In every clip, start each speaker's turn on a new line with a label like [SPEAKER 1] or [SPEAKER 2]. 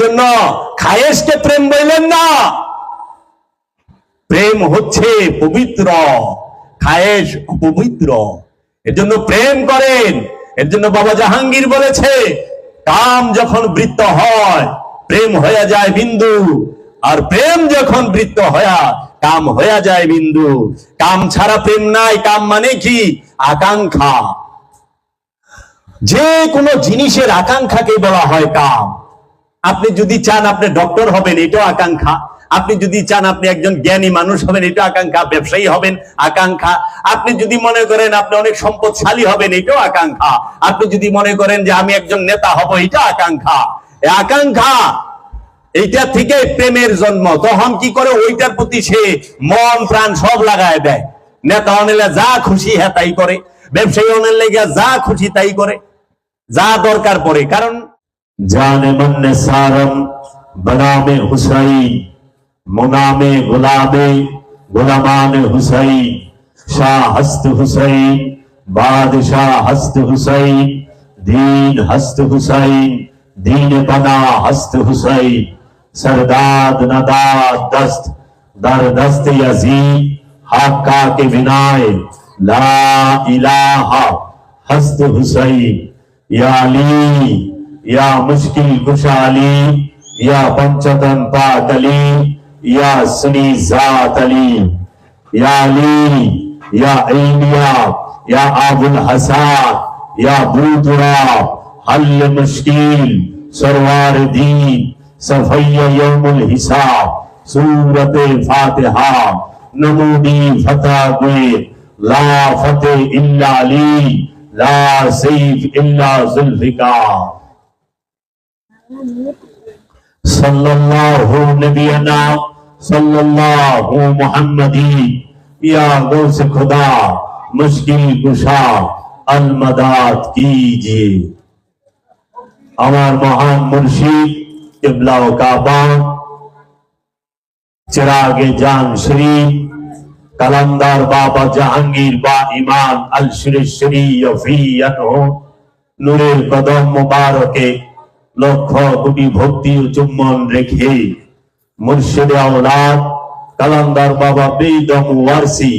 [SPEAKER 1] জন্য খায়েশকে প্রেম বললেন না। প্রেম হচ্ছে পবিত্র, খায়েশ অপবিত্র। এর জন্য প্রেম করেন। এর জন্য বাবা জাহাঙ্গীর বলেছে, কাম যখন বৃত্ত হয় প্রেম হয়ে যায় বিন্দু, আর প্রেম যখন বৃত্ত হয়া কাম হয়ে যায় বিন্দু। কাম ছাড়া প্রেম নাই। কাম মানে কি? আকাঙ্ক্ষা। যে কোনো জিনিসের আকাঙ্ক্ষাকে বলা হয় কাম। আপনি যদি চান আপনি ডক্টর হবেন, এটাও আকাঙ্ক্ষা। আপনি যদি চান আপনি একজন জ্ঞানী মানুষ হবেন, এটা আকাঙ্ক্ষা। ব্যবসায়ী হবেন, আকাঙ্ক্ষা। আপনি যদি মনে করেন আপনি অনেক সম্পদশালী হবেন, এটাও আকাঙ্ক্ষা। আপনি যদি মনে করেন যে আমি একজন নেতা হব, এটা আকাঙ্ক্ষা। আকাঙ্ক্ষা এইটা থেকে প্রেমের জন্ম। তখন কি করে? ওইটার প্রতি সে মন প্রাণ সব লাগায় দেয়। নেতা অনেলে যা খুশি হ্যাঁ তাই করে, ব্যবসায়ী অনেক লেগে যা খুশি তাই করে, যা দরকার পড়ে। কারণ জানে মন্নে সারম বনামে হুসাইন, মুনামে গুলামে গুলামানে হুসাইন, শাহ হস্ত হুসাইন, বাদশাহ হস্ত হুসাইন, दीन हस्त हुसैन, दीन बना हस्त हुसैन, सरदाद नदाद दस्त दर दस्त यजीद, हक्का के विनाए ला इलाहा हस्त हुसैन। या अली या मुश्किल कुशाली, या पंचतन पाक अली, या सुनी जात अली। या अली या इलिया या अबुल हसन या बूतरा हल मुश्किल सरवार दीन सफैया यौमुल हिसाब, सूरत फातिहा नमूदी फतह गुए, ला फतेह इल्ला अली, ला सैफ इल्ला जुल्फिकार। सल्लल्लाहु नबियना सल्लल्लाहु मुहम्मदी, या गौस खुदा मुश्किल कुशा अलमदाद कीजिए। আমার মহান মুর্শিদ কিবলা ও কাবা, চিরাগে জান শরীফ কালান্দার বাবা জাহাঙ্গীর বা ইমান আল শরীফ নূরের কদম মোবারকে লক্ষ কোটি ভক্তি ও চুম্বন রেখে মুর্শিদে আওলাদ কালান্দার বাবা বেদম ওয়ারসি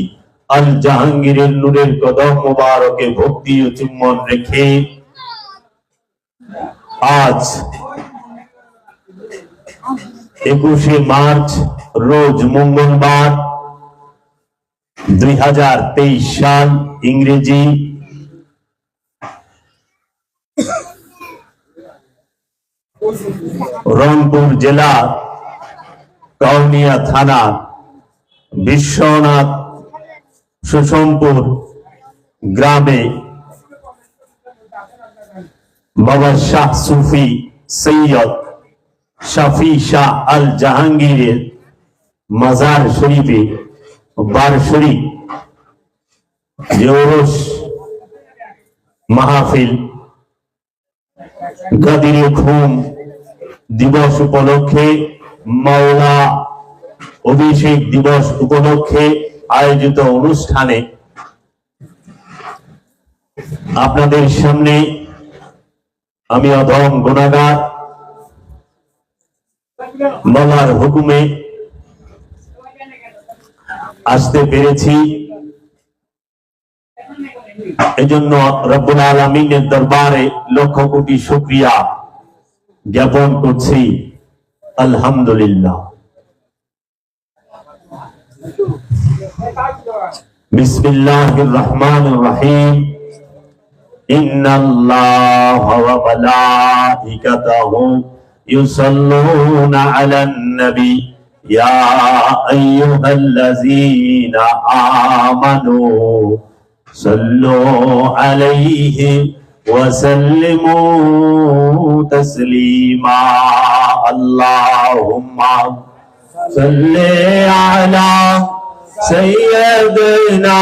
[SPEAKER 1] আল জাহাঙ্গীরের নূরের কদম মোবারকে ভক্তি ও চুম্বন রেখে আজ 21শে মার্চ রোজ মঙ্গলবার 2023 সাল ইংরেজি রংপুর জেলা কাউনিয়া থানা বিশ্বনাথ সুষমপুর গ্রামে বাবা শাহ সুফি সৈয়দ শাফি শাহ আল জাহাঙ্গীরের মাজার শরীফে বার্ষিক জৌরস মাহফিল গাদির খুম দিবস উপলক্ষে, মাওলা অভিষেক দিবস উপলক্ষে আয়োজিত অনুষ্ঠানে আপনাদের সামনে আমি অধম গুনাহগার মাওলার হুকুমে আসতে পেরেছি। এজন্য রব্বুল আলামিনের দরবারে লক্ষ কোটি শুকরিয়া জ্ঞাপন করছি। আলহামদুলিল্লাহ। বিসমিল্লাহির রহমানির রহিম। ইন্নাল্লাহা ওয়া মালাইকাতাহু ইউসাল্লুনা আলান নবী ইয়া আইয়ুহাল্লাযীনা আমানু সাল্লু আলাইহি ওয়া সাল্লিমু তাসলিমা। আল্লাহুম্মা সাল্লি আলা সাইয়্যিদিনা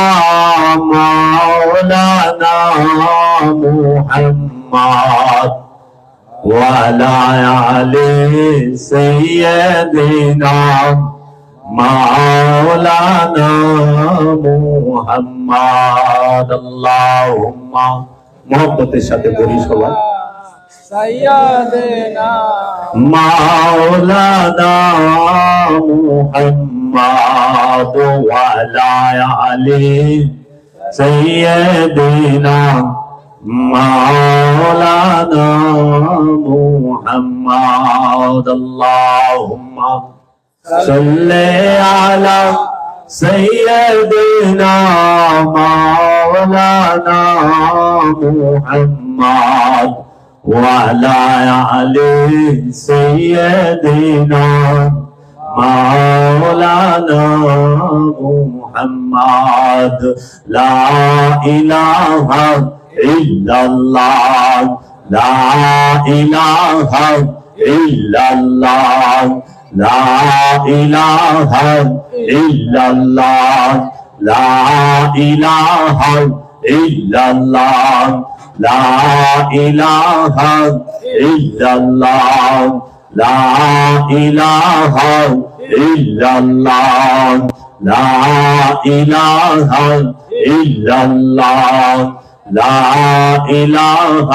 [SPEAKER 1] মাওলানা মুহাম্মদ ওয়া আলা আলি সাইয়্যিদিনা মাওলানা মুহাম্মদ। আল্লাহুম্মা, মুহাব্বতের সাথে বলি সবাই,
[SPEAKER 2] سيدنا
[SPEAKER 1] مولانا محمد وعلى آله سيدنا مولانا محمد اللهم صل على سيدنا مولانا محمد وعلى آله سيدنا مولانا محمد لا إله إلا الله لا إله إلا الله لا إله إلا الله لا إله إلا الله لا إله إلا الله لا إله إلا الله لا إله إلا الله لا إله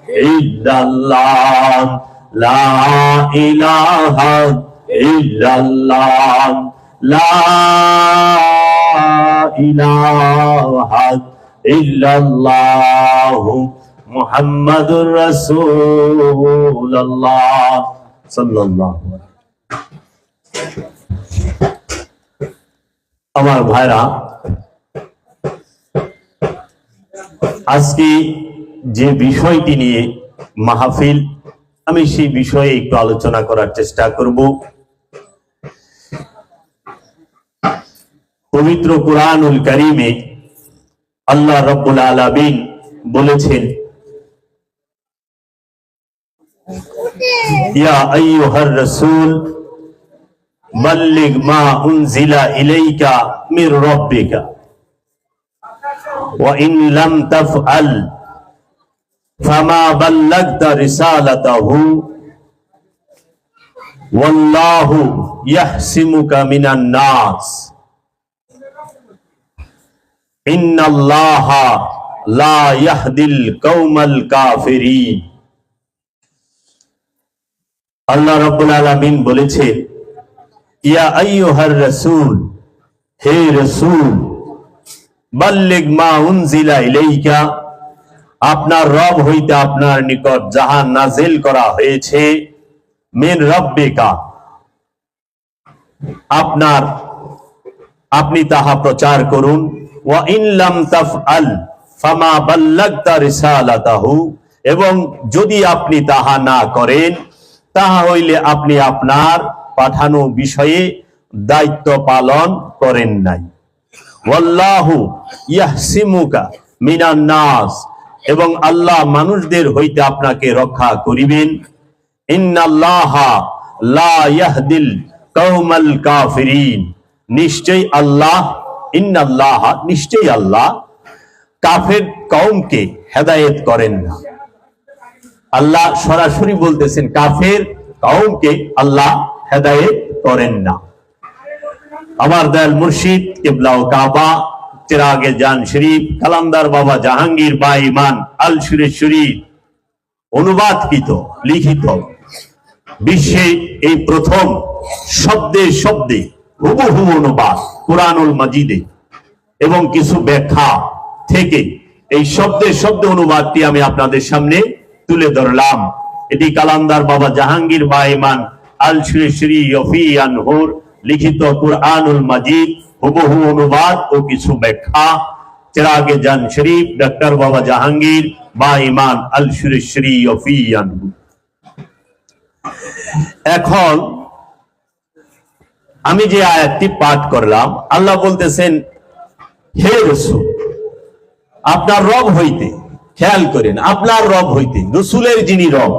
[SPEAKER 1] إلا الله لا إله إلا الله لا إله إلا الله محمد رسول الله صلى الله عليه وسلم আমার ভাইরা আজকে যে বিষয়টি নিয়ে মাহফিল আমি সেই বিষয়ে একটু আলোচনা করার চেষ্টা করব পবিত্র কুরআনুল কারীমে আল্লাহ রাব্বুল আলামিন বলেছেন ইয়া আইয়ুহার রাসূল বাল্লিগ মা উনজিলা ইলাইকা মির রাব্বিকা ওয়া ইন লাম তাফআল ফামা বাল্লাগতা রিসালাতাহু ওয়াল্লাহু ইয়াহসিমুকা মিনান নাস ইন্নাল্লাহা লা ইয়াহদিল কওমাল কাফিরিন আল্লাহ রাব্বুল আলামিন বলেছেন ইয়া আইয়ুহার রাসূল হে রাসূল বাল্লিগ মা উনজিলা ইলাইকা আপনার রব হইতে আপনার নিকট যাহা নাজিল করা হয়েছে মিন রাব্বিকা আপনি তাহা প্রচার করুন ওয়া ইন লাম তাফআল ফামা বাল্লাগতা রিসালাতাহু এবং যদি আপনি তাহা না করেন তাহা হইলে আপনি আপনার পাঠানো বিষয়ে দায়িত্ব পালন করেন নাই ওয়াল্লাহু ইয়াহসিমুকা মিনান নাস এবং আল্লাহ মানুষদের হইতে আপনাকে রক্ষা করিবেন ইন্নাল্লাহা লা ইয়াহদিল কওমাল কাফিরিন নিশ্চয় আল্লাহ ইন্নাল্লাহা নিশ্চয় আল্লাহ কাফের কওমকে হেদায়েত করেন না আল্লাহ সরাসরি বলতেছেন কাফের কওমকে আল্লাহ হেদায়েত করেন না আমার দয়াল মুর্শিদ কিবলা ও কাবা চিরাগে জান শরীফ কালান্দার বাবা জাহাঙ্গীর বা ইমান আল সুরেশ্বরী অনুবাদকৃত লিখিত বিশ্বে এই প্রথম শব্দে শব্দে হুবহু অনুবাদ কুরআনুল মাজিদে এবং কিছু ব্যাখ্যা থেকে এই শব্দে শব্দে অনুবাদটি আমি আপনাদের সামনে তুলে ধরলাম এটি কালান্দার বাবা জাহাঙ্গীর বা ইমান আল সুরেশ্বরী আনহুর লিখিত কুরআনুল মাজিদ হুবহু অনুবাদ ও কিছু ব্যাখ্যা চিরাগে জান শরীফ ডক্টর বাবা জাহাঙ্গীর বা ইমান আল সুরেশ্বরী আনহু এখন আমি যে আয়াতটি পাঠ করলাম আল্লাহ বলতেছেন হে রাসূল আপনার রব হইতে খেয়াল করেন আপনার রব হইতে রাসূলের যিনি রব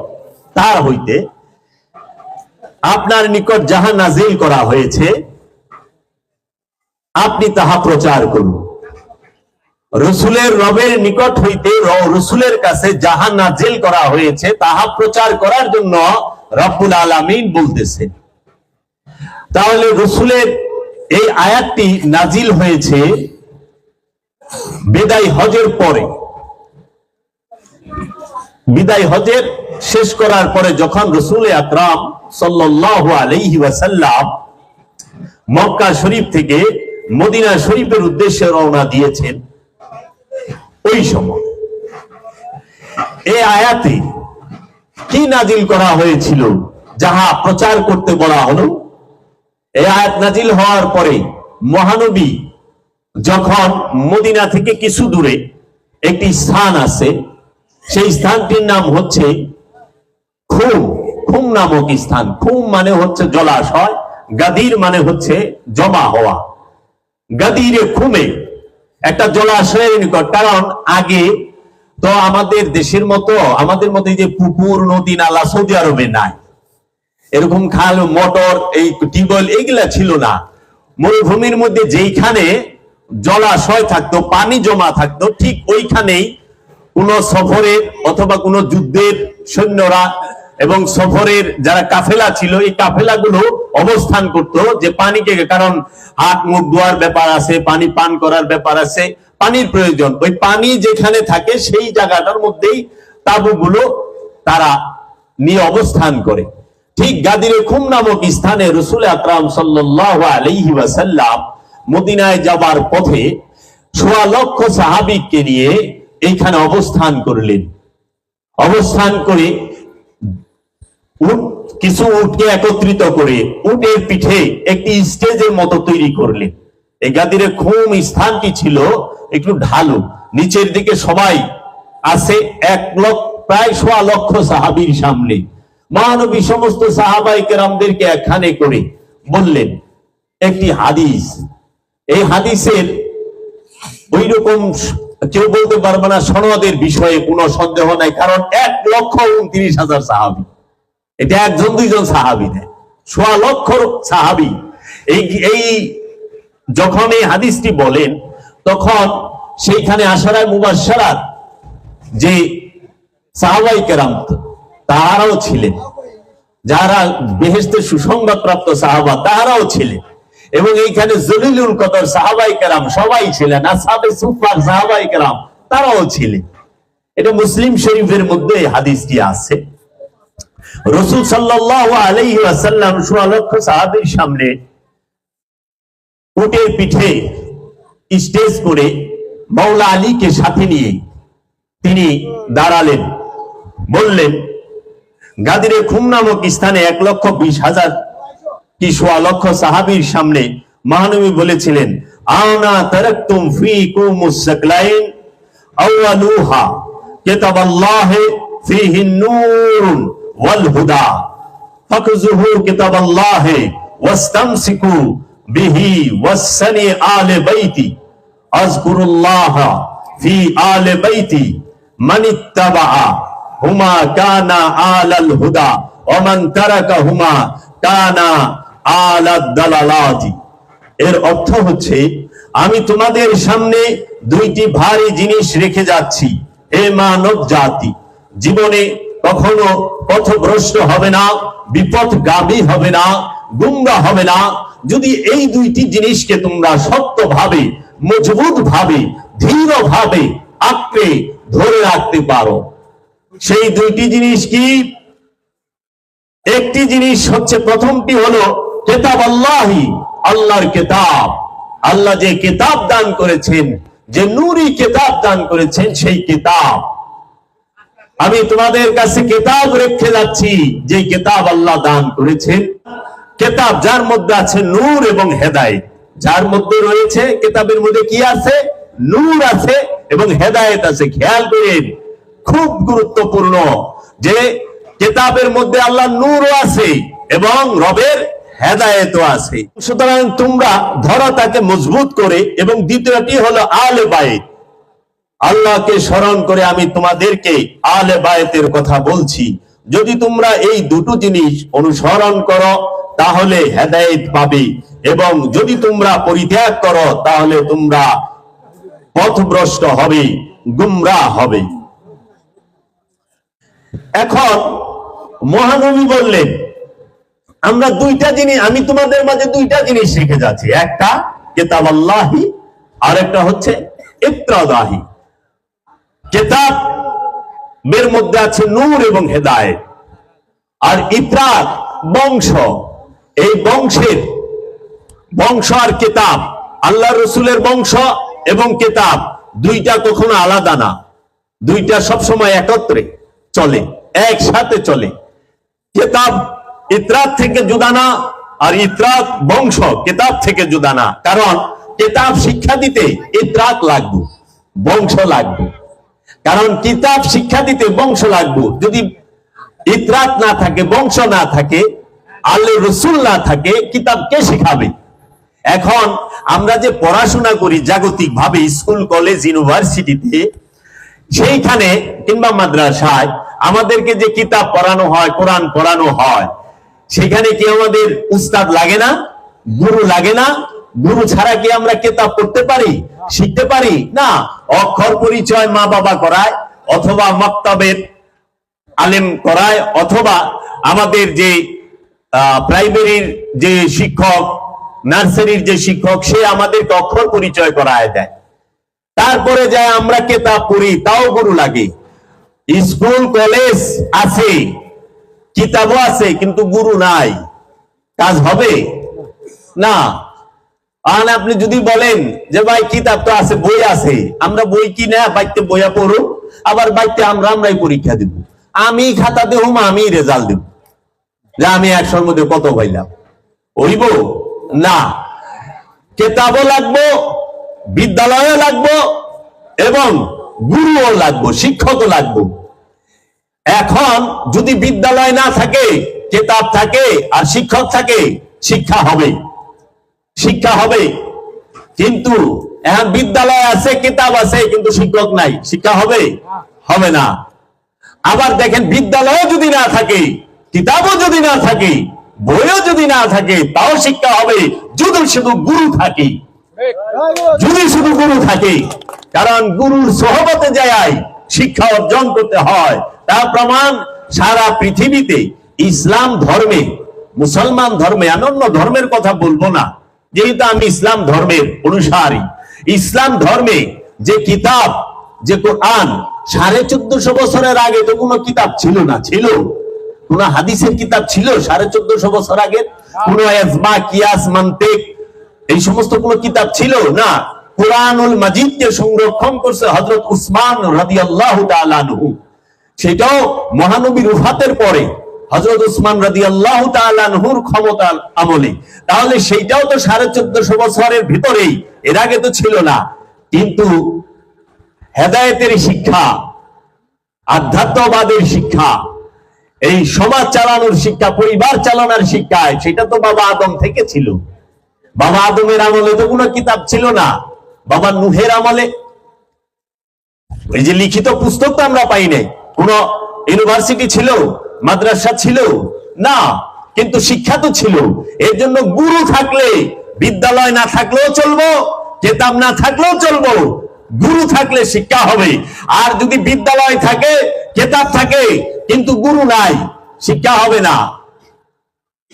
[SPEAKER 1] তার হইতে আপনার নিকট যাহা নাজিল করা হয়েছে আপনি তাহা প্রচার করুন রাসূলের রবের নিকট হইতে রাসূলের কাছে যাহা নাজিল করা হয়েছে তাহা প্রচার করার জন্য রব্বুল আলামিন বলতেছেন তাহলে রাসূলের এই আয়াতটি নাজিল হয়েছে বিদায় হজের পরে বিদায় হজের শেষ করার পরে যখন রাসূল আকরাম সাল্লাল্লাহু আলাইহি ওয়াসাল্লাম মক্কা শরীফ থেকে মদিনা শরীফের উদ্দেশ্যে রওনা দিয়েছেন, ওই সময় এই আয়াতে কি নাজিল করা হয়েছিল যাহা প্রচার করতে বলা হলো? এই আয়াত নাজিল হওয়ার পরে মহানবী যখন মদিনা থেকে কিছু দূরে একটি স্থান আছে, সেই স্থানটির নাম হচ্ছে খুম। খুম নামক স্থান। খুম মানে হচ্ছে জলাশয়, গাদির মানে হচ্ছে জমা হওয়া। গাদিরে খুমে একটা জলাশয়ের নিকট। কারণ আগে তো আমাদের দেশের মতো, আমাদের মতো যে পুকুর নদী নালা সৌদি আরবে নাই, এরকম খাল মোটর এই টিউবওয়েল এগুলা ছিল না। মরুভূমির মধ্যে যেইখানে জলাশয় থাকতো, পানি জমা থাকতো, ঠিক ওইখানেই কোন সফরের অথবা কোন যুদ্ধের সৈন্যরা এবং সফরের যারা কাফেলা ছিল, এই কাফেলাগুলো অবস্থান করত যে পানিকে, কারণ হাত মুখ ধোয়ার ব্যাপার আছে, পানি পান করার ব্যাপার আছে, পানির প্রয়োজন। ওই পানি যেখানে থাকে সেই জায়গাটার মধ্যেই তাঁবুগুলো তারা নিয়ে অবস্থান করে। ঠিক গাদিরে খুম নামক স্থানে রাসূল আকরাম সাল্লাল্লাহু আলাইহি ওয়াসাল্লাম মদিনায় যাবার পথে ১.৫ লক্ষ সাহাবীকে নিয়ে এইখানে অবস্থান করলেন। অবস্থান করে কিছু উটকে একত্রিত করে উটের পিঠে একটি স্টেজের মতো তৈরি করলেন। এই গাদিরে খুম স্থানটি ছিল একটু ঢালু, নিচের দিকে সবাই আছে প্রায় ১.৫ লক্ষ সাহাবীর সামনে। মহানবী সমস্ত সাহাবায়ে কেরামদেরকে একখানে করে বললেন একটি হাদিস। এই হাদিসের ওই রকম কেউ বলতে পারবে না সনদের বিষয়ে কোনো সন্দেহ নাই, কারণ ১,২৯,০০০ সাহাবী। এটা একজন দুইজন সাহাবী নেই, ১.৫ লক্ষ সাহাবী। এই যখন এই হাদিসটি বলেন তখন সেইখানে আশারায়ে মুবাশশারাত যে সাহাবায়ে কেরাম তারাও ছিলেন, যারা বেহেশতের সুসংবাদ প্রাপ্ত সাহাবা তারাও ছিলেন, এবং এইখানে জলিলুল কদর সাহাবায়ে কেরাম সবাই ছিলেন, আসহাবে সুফফার সাহাবায়ে কেরাম তারাও ছিলেন। এটা মুসলিম শরীফের মধ্যে এই হাদিসটি আছে। রাসূল সাল্লাল্লাহু আলাইহি ওয়াসাল্লাম ১.৫ লক্ষ সাহাবীর সামনে উটের পিঠে স্টেজ করে মাওলা আলীকে সাথে নিয়ে তিনি দাঁড়ালেন, বললেন গাদিরে খুম নামক স্থানে ১,২০,০০০ কি ১.৫ লক্ষ সাহাবীর সামনে মহানবী বলেছিলেন, আনা তারাকতুম ফীকুমুস সাকলাইন আউয়ালুহা কিতাবাল্লাহি ফীহি নূরুন ওয়াল হুদা ফাকযুহু কিতাবাল্লাহি ওয়াস্তামসিকু বিহি ওয়াসনি আলে বাইতি আযকুরুল্লাহ ফি আলে বাইতি মানিত্তাবা হুমা কানা আলাল হুদা ওয়া মান তারাকাহুমা কানা আলাদ দালালাতি। এর অর্থ হচ্ছে, আমি তোমাদের সামনে দুইটি ভারী জিনিস রেখে যাচ্ছি, হে মানব জাতি, জীবনে কখনো পথভ্রষ্ট হবে না, বিপথগামী হবে না, গুমরাহ হবে না, যদি এই দুইটি জিনিসকে তোমরা শক্তভাবে, মজবুত ভাবে, দৃঢ় ভাবে আঁকড়ে ধরে রাখতে পারো। সেই দুইটি জিনিস কি? একটি জিনিস হচ্ছে, প্রথমটি হলো কিতাব আল্লাহি, আল্লাহর কিতাব। আল্লাহ যে কিতাব দান করেছেন, যে নূরি কিতাব দান করেছেন, সেই কিতাব আমি তোমাদের কাছে কিতাব রেখে যাচ্ছি, যে কিতাব আল্লাহ দান করেছেন। কিতাব যার মধ্যে আছে নূর এবং হেদায়েত, যার মধ্যে রয়েছে, কিতাবের মধ্যে কি আছে? নূর আছে এবং হেদায়েত আছে। খেয়াল করেন, খুব গুরুত্বপূর্ণ যে কিতাবের মধ্যে আল্লাহ নূরও আছে এবং রবের হেদায়েতও আছে। সুতরাং তোমরা ধরো তাকে মজবুত করে। এবং দ্বিতীয়টি হলো আলে বাইত, আল্লাহকে স্মরণ করে আমি তোমাদেরকে আলে বাইতের কথা বলছি। যদি তোমরা এই দুটো জিনিস অনুসরণ করো তাহলে হেদায়েত পাবে, এবং যদি তোমরা পরিত্যাগ করো তাহলে তোমরা পথভ্রষ্ট হবে, গুমরাহ হবে। এখন মহানবী বললেন, আমরা দুইটা জিনিস, আমি তোমাদের মাঝে দুইটা জিনিস শিখে যাচ্ছি, একটা কিতাব আল্লাহি আর একটা হচ্ছে ইত্রাদাহি। কিতাব এর মধ্যে আছে নূর এবং হেদায়েত। আর ইতরাত বংশ, এই বংশ আর কিতাব, আল্লাহ রসুলের বংশ এবং কিতাব দুইটা কখনো আলাদা না, দুইটা সবসময় একত্রে চলে, একসাথে চলে। কিতাব ইতরাত থেকে জুদা না, আর ইতরাত বংশ কিতাব থেকে জুদা না। কারণ কিতাব শিক্ষা দিতে ইতরাত লাগবে, বংশ লাগবে। কারণ কিতাব শিক্ষা দিতে বংশ লাগবে। যদি ইতরাত না থাকে, বংশ না থাকে, আল্লাহ রসুল না থাকে, কিতাব কে শিখাবে? এখন আমরা যে পড়াশোনা করি জাগতিক ভাবে স্কুল, কলেজ, ইউনিভার্সিটিতে, সেইখানে কিংবা মাদ্রাসায় আমাদেরকে যে কিতাব পড়ানো হয়, কোরআন পড়ানো হয়, সেখানে কি আমাদের উস্তাদ লাগে না? গুরু লাগে না? গুরু ছাড়া কি আমরা কিতাব পড়তে পারি, শিখতে পারি না? অক্ষর পরিচয় মা বাবা করায়, অথবা মাক্তাবের আলেম করায়, অথবা আমাদের যে প্রাইমারির যে শিক্ষক, নার্সারির যে শিক্ষক, সে আমাদেরকে অক্ষর পরিচয় করায় দেয়। তারপরে যায় আমরা কিতাব পড়ি, তাও গুরু লাগে। স্কুল কলেজ আছে, কিতাবও আছে, কিন্তু গুরু নাই, কাজ হবে না। আর আপনি যদি বলেন যে ভাই কিতাব তো আছে, বই আছে, আমরা বই কিনা বাইতে বইয়া পড়ো, আবার বাইতে আমরাই পরীক্ষা দিব, আমি খাতা দেব, আমি রেজাল্ট দেব, যে আমি 100-র মধ্যে কত পাইলাম, হইব না। কিতাবও লাগবো, বিদ্যালয়ও লাগবো, এবং গুরুও লাগবো, শিক্ষকও লাগবো। এখন যদি বিদ্যালয় না থাকে, কিতাব থাকে আর শিক্ষক থাকে, শিক্ষা হবে, শিক্ষা হবে। কিন্তু এখন বিদ্যালয় আছে, কিতাব আছে, কিন্তু শিক্ষক নাই, শিক্ষা হবে? হবে না। আবার দেখেন, বিদ্যালয় যদি না থাকে, কিতাবও যদি না থাকে, বইও যদি না থাকে, তাও শিক্ষা হবে যদি শুধু গুরু থাকে, যদি শুধু গুরু থাকে। কারণ গুরুর সোহবতে যায় শিক্ষা অর্জন করতে হয়। তার প্রমাণ সারা পৃথিবীতে ইসলাম ধর্মে, মুসলমান ধর্মে, অন্য ধর্মের কথা বলবো না, যেহেতু আমি ইসলাম ধর্মের অনুসারী। ইসলাম ধর্মে যে কিতাব, যে কোরআন, 1450 বছরের আগে তো কোনো কিতাব ছিল না। ছিল কোন হাদিসের কিতাব ছিল 1450 বছর আগে? কোন ইজমা, কিয়াস, মানতিক, এই সমস্ত কোন কিতাব ছিল না। কুরআনুল মাজিদকে সংরক্ষণ করছে হযরত উসমান রাদিয়াল্লাহু তাআলা আনহু, সেটাও মহানবীর ওফাতের পরে হযরত উসমান রাদিয়াল্লাহু তাআলা আনহুর ক্ষমতার আমলে। তাহলে সেইটাও তো 1450 বছরের ভিতরেই, এর আগে তো ছিল না। কিন্তু হেদায়েতের শিক্ষা, আধ্যাত্মবাদের শিক্ষা, এই সমাজ চালানোর শিক্ষা, পরিবার চালানোর শিক্ষা, সেটা তো বাবা আদম থেকে ছিল। বাবা আদমের আমলে তো কোনো কিতাব ছিল না। বাবা নূহের আমলে এই যে লিখিত পুস্তক তো আমরা পাই নাই। কোন ইউনিভার্সিটি ছিল, মাদ্রাসা ছিল না, কিন্তু শিক্ষা তো ছিল। এর জন্য গুরু থাকলে, বিদ্যালয় না থাকলেও চলবো, কিতাব না থাকলেও চলবো, গুরু থাকলে শিক্ষা হবে। আর যদি বিদ্যালয় থাকে, কিতাব থাকে, কিন্তু গুরু নাই, শিক্ষা হবে না,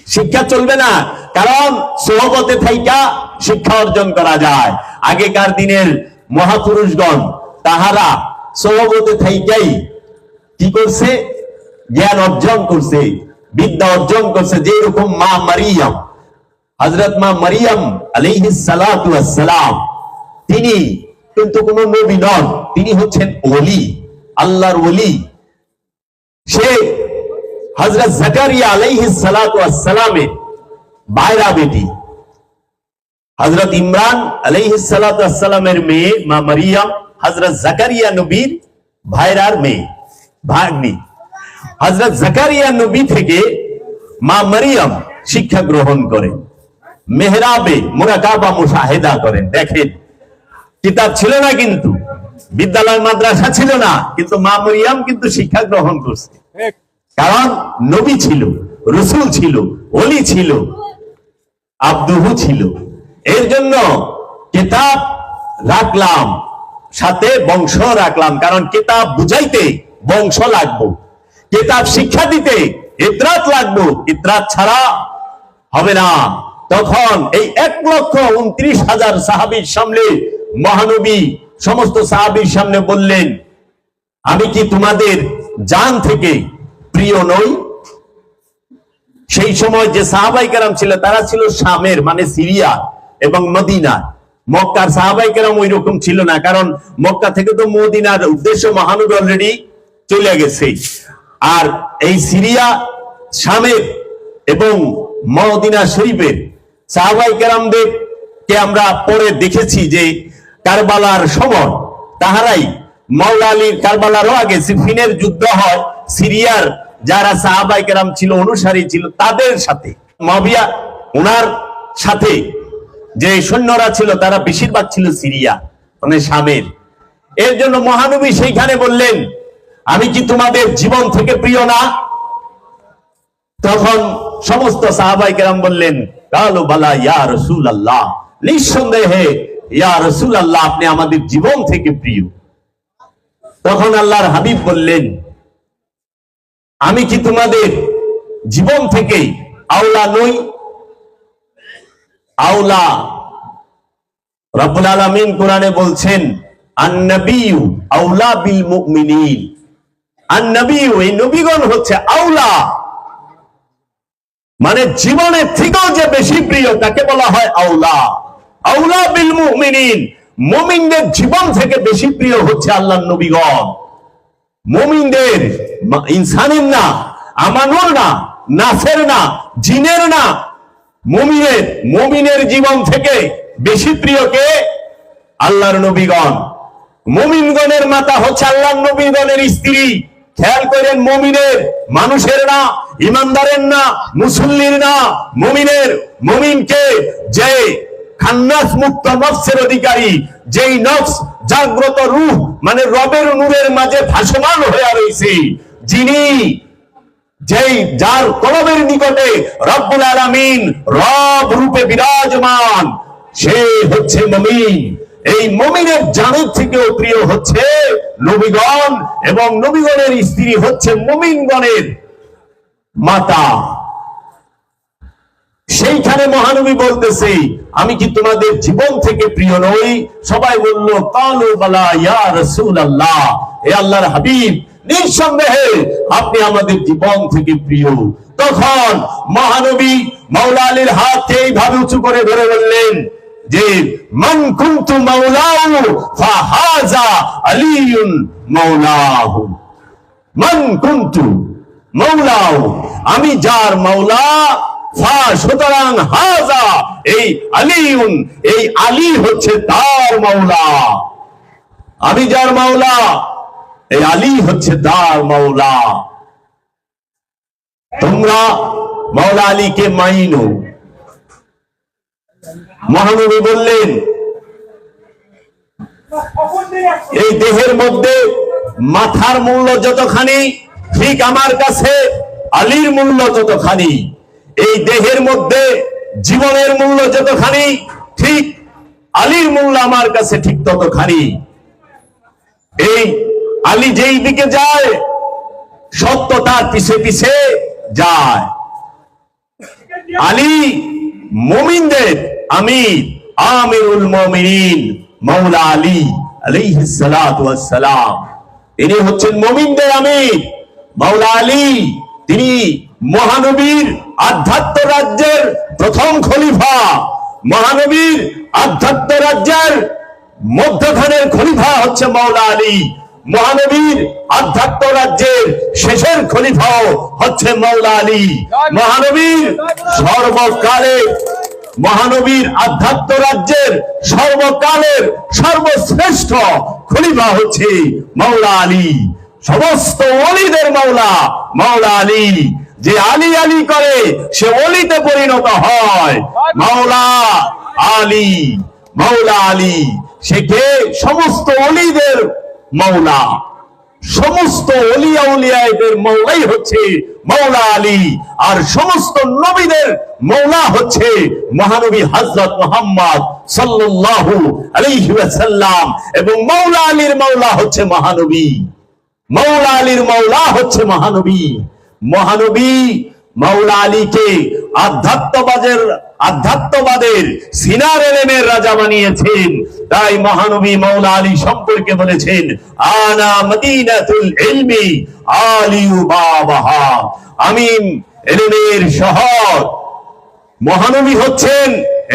[SPEAKER 1] শিক্ষা চলবে না। কারণ সোহবতে থাইকা শিক্ষা অর্জন করা যায়। আগেকার দিনের মহাপুরুষগণ তাহারা সোহবতে থাইকাই কি করছে? জ্ঞান অর্জন করছে, বিদ্যা অর্জন করছে। যেরকম মা মারিয়াম, হযরত মা মারিয়াম আলাইহিস সালাতু ওয়াস সালাম, তিনি কিন্তু কোন নবী নন, তিনি হচ্ছেন ওলি, আল্লাহর ওলি। সে হযরত জাকারিয়া আলাইহিস সালাতু ওয়াস সালামের বাইরা বেটি, হযরত ইমরান আলাইহিস সালাতু ওয়াস সালামের মেয়ে মা মারিয়াম, হযরত জাকারিয়া নবীর ভাইরার মেয়ে, ভাগ্নি। হযরত জাকারিয়া নবী থেকে মা মারিয়াম শিক্ষা গ্রহণ করেন, মেহরাবে মুরাকাবা মুশাহিদা করেন। দেখেন, কিতাব ছিল না, কিন্তু বিদ্যালয় মাদ্রাসা ছিল না, কিন্তু মা মারিয়াম কিন্তু শিক্ষা গ্রহণ করছে। কারণ নবী ছিল, রাসূল ছিল, ওলি ছিল, আব্দুহু ছিল। এর জন্য কিতাব রাখলাম, সাথে বংশ রাখলাম। কারণ কিতাব বুঝাইতে বংশ লাগবে, কিতাব শিক্ষা দিতে ইতরাত লাগবে, ইতরাত ছাড়া হবে না। তখন এই 1,29,000 সাহাবীর সামনে মহানবী সমস্ত সাহাবীর সামনে বললেন, আমি কি তোমাদের জান থেকে প্রিয় নই? সেই সময় যে সাহাবাই কেরাম ছিল তারা ছিল শামের মানে সিরিয়া এবং মদিনা। মক্কার সাহাবাই কেরাম ওই রকম ছিল না, কারণ মক্কা থেকে তো মদিনার উদ্দেশ্য মহানবী অলরেডি চলে গেছে। আর এই সিরিয়া, শামের এবং মদিনা শরীফের সাহাবাই কেরামদের কে আমরা পরে দেখেছি যে কারবালার সময় তাহারাই মাওলা আলীর কারবালারও আগে সিফিনের যুদ্ধ হয়, সিরিয়ার যারা সাহাবাই কেরাম ছিল, অনুসারী ছিল, তাদের সাথে মুয়াবিয়া ওনার সাথে যে সৈন্যরা ছিল তারা বেশিরভাগ ছিল সিরিয়া মানে শামের। এর জন্য মহানবী সেইখানে বললেন, আমি কি তোমাদের জীবন থেকে প্রিয় না? তখন সমস্ত সাহাবাই কেরাম বললেন, কালু বালা ইয়া রাসূলুল্লাহ, নিঃসন্দেহে ইয়া রাসূলুল্লাহ, আপনি আমাদের জীবন থেকে প্রিয়। তখন আল্লাহর হাবিব বললেন, আমি কি তোমাদের জীবন থেকে আওলা নই? আওলা রব্বুল আলামিন কোরআনে বলছেন, আন-নাবিয়্যু আওলা বিল মুমিনিন। আন-নাবিয়্যু, এই নবীগণ হচ্ছে আওলা, মানে জীবনের থেকেও যে বেশি প্রিয় তাকে বলা হয় আওলা। আওলা বিল মুমিনিন, মুমিনদের জীবন থেকে বেশি প্রিয় হচ্ছে আল্লাহর নবীগণ। মুমিনদের, ইনসানের না, আমানুর না, নাসের না, জিনের না, মুমিনের জীবন থেকে বেশি প্রিয় কে? আল্লাহর নবীগণ। মুমিনগণের মাতা হচ্ছে আল্লাহর নবীগণের স্ত্রী। খেয়াল করেন, মুমিনের, মানুষের না, ইমানদারের না, মুসল্লির না, মুমিনকে যে খান্নাস মুক্ত নফসের অধিকারী, যেই নফস জাগ্রত রূহ মানে রবের নূরের মাঝে ভাসমান হয়ে রয়েছে, যিনি যার কলবের নিকটে রব্বুল আলামিন রব রূপে বিরাজমান, সে হচ্ছে মুমিন। এই মুমিনের জানের থেকেও প্রিয় হচ্ছে নবীগণ, এবং নবীগণের স্ত্রী হচ্ছে মুমিনগণের মাতা। সেইখানে মহানবী বলতেছে, আমি কি তোমাদের জীবন থেকে প্রিয় নই? সবাই বলল, কালু বালা ইয়া রাসূলুল্লাহ, হে আল্লাহর হাবিব, নিঃসন্দেহে আপনি আমাদের জীবন থেকে প্রিয়। তখন মহানবী মাওলা আলীর হাতকে এইভাবে উঁচু করে ধরে বললেন যে, মান কুনতু মাওলাহু ফাহাযা আলিয়ুন মাওলাহু। মান কুনতু মাওলাহু, আমি যার মাওলা, সুতরাং হাজা, এই আলিউন, এই আলী হচ্ছে তার মাওলা। আমি যার মাওলা, এই আলী হচ্ছে তার মাওলা। তোমরা মাওলা আলীকে মাইনো। মহানবী বললেন, এই দেহের মধ্যে মাথার মূল্য যতখানি, ঠিক আমার কাছে আলীর মূল্য ততখানি। এই দেহের মধ্যে জীবনের মূল্য যতখানি, ঠিক আলীর মূল্য আমার কাছে ঠিক ততখানি। এই আলী যেই দিকে যায়, সত্য তার পিছে পিছে যায়। আলী মুমিনদের আমির, আমিরুল মুমিনিন মাওলা আলী আলাইহিস সালাতু ওয়াস সালাম। তিনি হচ্ছেন মুমিনদের আমির। মাওলা আলী, তিনি মহানবীর আধ্যাত্ম রাজ্যের প্রথম খলিফা। মহানবীর আধ্যাত্ম রাজ্যের মধ্যখানের খলিফা হচ্ছে মাওলা আলী। মহানবীর আধ্যাত্ম রাজ্যের শেষের খলিফাও হচ্ছে মাওলা আলী। মহানবীর আধ্যাত্ম রাজ্যের সর্বকালের সর্বশ্রেষ্ঠ খলিফা হচ্ছে মাওলা আলী। সমস্ত ওলিদের মাওলা মাওলা আলী। যে আলী আলী করে সে ওলিতে পরিণত হয়। মাওলা আলী, মাওলা আলী, সে কে? সমস্ত ওলিদের মাওলা। সমস্ত ওলিয়া উলিয়াদের মাওলাই হচ্ছে মাওলা আলী। আর সমস্ত নবীদের মাওলা হচ্ছে মহানবী হযরত মুহাম্মদ সাল্লাল্লাহু আলাইহি ওয়াসাল্লাম। এবং মাওলা আলীর মাওলা হচ্ছে মহানবী। মাওলা আলীর মাওলা হচ্ছে মহানবী। মহানবী মাওলা আলীকে আধ্যাত্মবাদের সিনার এলেমের রাজা বানিয়েছেন। তাই মহানবী মাওলা আলী সম্পর্কে বলেছেন, আনা মদিনাতুল ইলমি আলিউ বাবাহা, আমি এলেমের শহর। মহানবী হচ্ছেন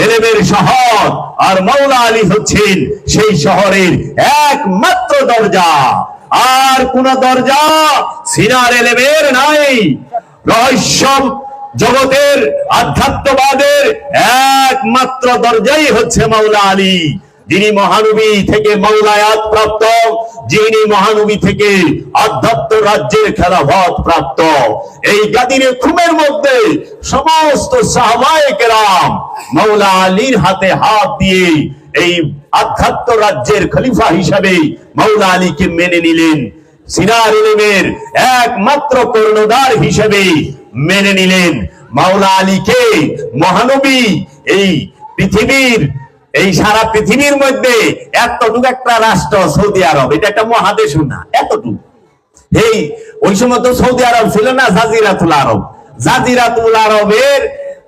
[SPEAKER 1] এলেমের শহর, আর মাওলা আলী হচ্ছেন সেই শহরের একমাত্র দরজা। আর কোন দরজা সিনার এলেমের নাই। রহস্য জগতের আধ্যাত্মবাদের একমাত্র দরজাই হচ্ছে মাওলা আলী, যিনি মহানবী থেকে মাওলায়াত প্রাপ্ত, যিনি মহানবী থেকে আধ্যাত্ম রাজ্যের খেলাফত প্রাপ্ত। এই গাদিরে খুমের মধ্যে সমস্ত সাহাবায়ে কেরাম মাওলা আলীর হাতে হাত দিয়ে এই আধ্যাত্ম রাজ্যের খলিফা হিসাবে মাওলা আলীকে মেনে নিলেন, সিনার ইলমের একমাত্র কর্ণধার হিসেবে মেনে নিলেন। মাওলা আলীকে মহানবী এই পৃথিবীর, এই সারা পৃথিবীর মধ্যে এতটুকু একটা রাষ্ট্র সৌদি আরব, এটা একটা মহাদেশ না, এতটুকু। এই ওই সময় তো সৌদি আরব ছিল না, জাজিরাতুল আরব। জাজিরাতুল আরবের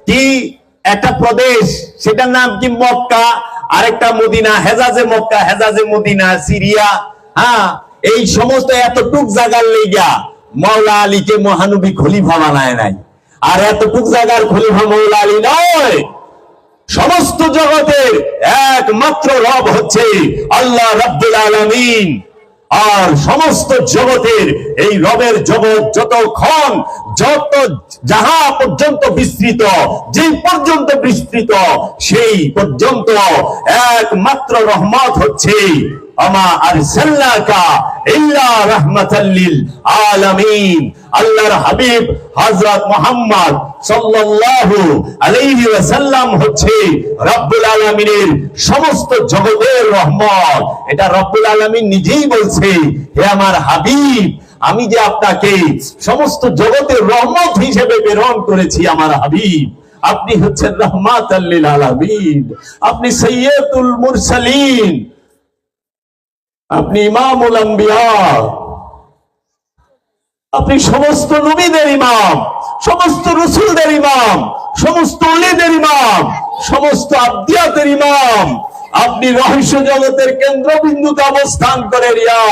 [SPEAKER 1] কি একটা প্রদেশ, সেটার নাম কি মক্কা, আরেকটা মদিনা, হেজাজে মক্কা, হেজাজে মদিনা, সিরিয়া। হ্যাঁ, এই সমস্ত এতটুক জায়গার লেগা মাওলা আলীকে মহানবী খলিফা বানায় নাই। আর এতটুক জায়গার খলিফা মাওলা আলী নয়, সমস্ত জগতের একমাত্র রব হচ্ছে আল্লাহ রাব্বুল আলামিন। আর সমস্ত জগতের এই রবের জগৎ যতক্ষণ যাহা পর্যন্ত বিস্তৃত, যে পর্যন্ত বিস্তৃত, সেই পর্যন্ত একমাত্র রহমত হচ্ছে আমা আরসালনাকা ইল্লা রাহমাতাল লিল আলামিন। আল্লাহর হাবিব হযরত মুহাম্মদ সাল্লাল্লাহু আলাইহি ওয়াসাল্লাম হচ্ছে রব্বুল আলামিনের সমস্ত জগতের রহমত। এটা রব্বুল আলামিন নিজেই বলছে, হে আমার হাবিব, আমি যে আপনাকে সমস্ত জগতের রহমত হিসেবে প্রেরণ করেছি আমার হাবিব, আপনি হচ্ছেন রাহমাতাল লিল আলামিন, আপনি সাইয়্যিদুল মুরসালিন, আপনি ইমামুল আম্বিয়া, আপনি সমস্ত নবীদের ইমাম, সমস্ত রাসূলদের ইমাম, সমস্ত ওলিদের ইমাম, সমস্ত আব্দিয়াতের ইমাম। আপনি রহস্য জগতের কেন্দ্রবিন্দুতে অবস্থান করেন। ইয়া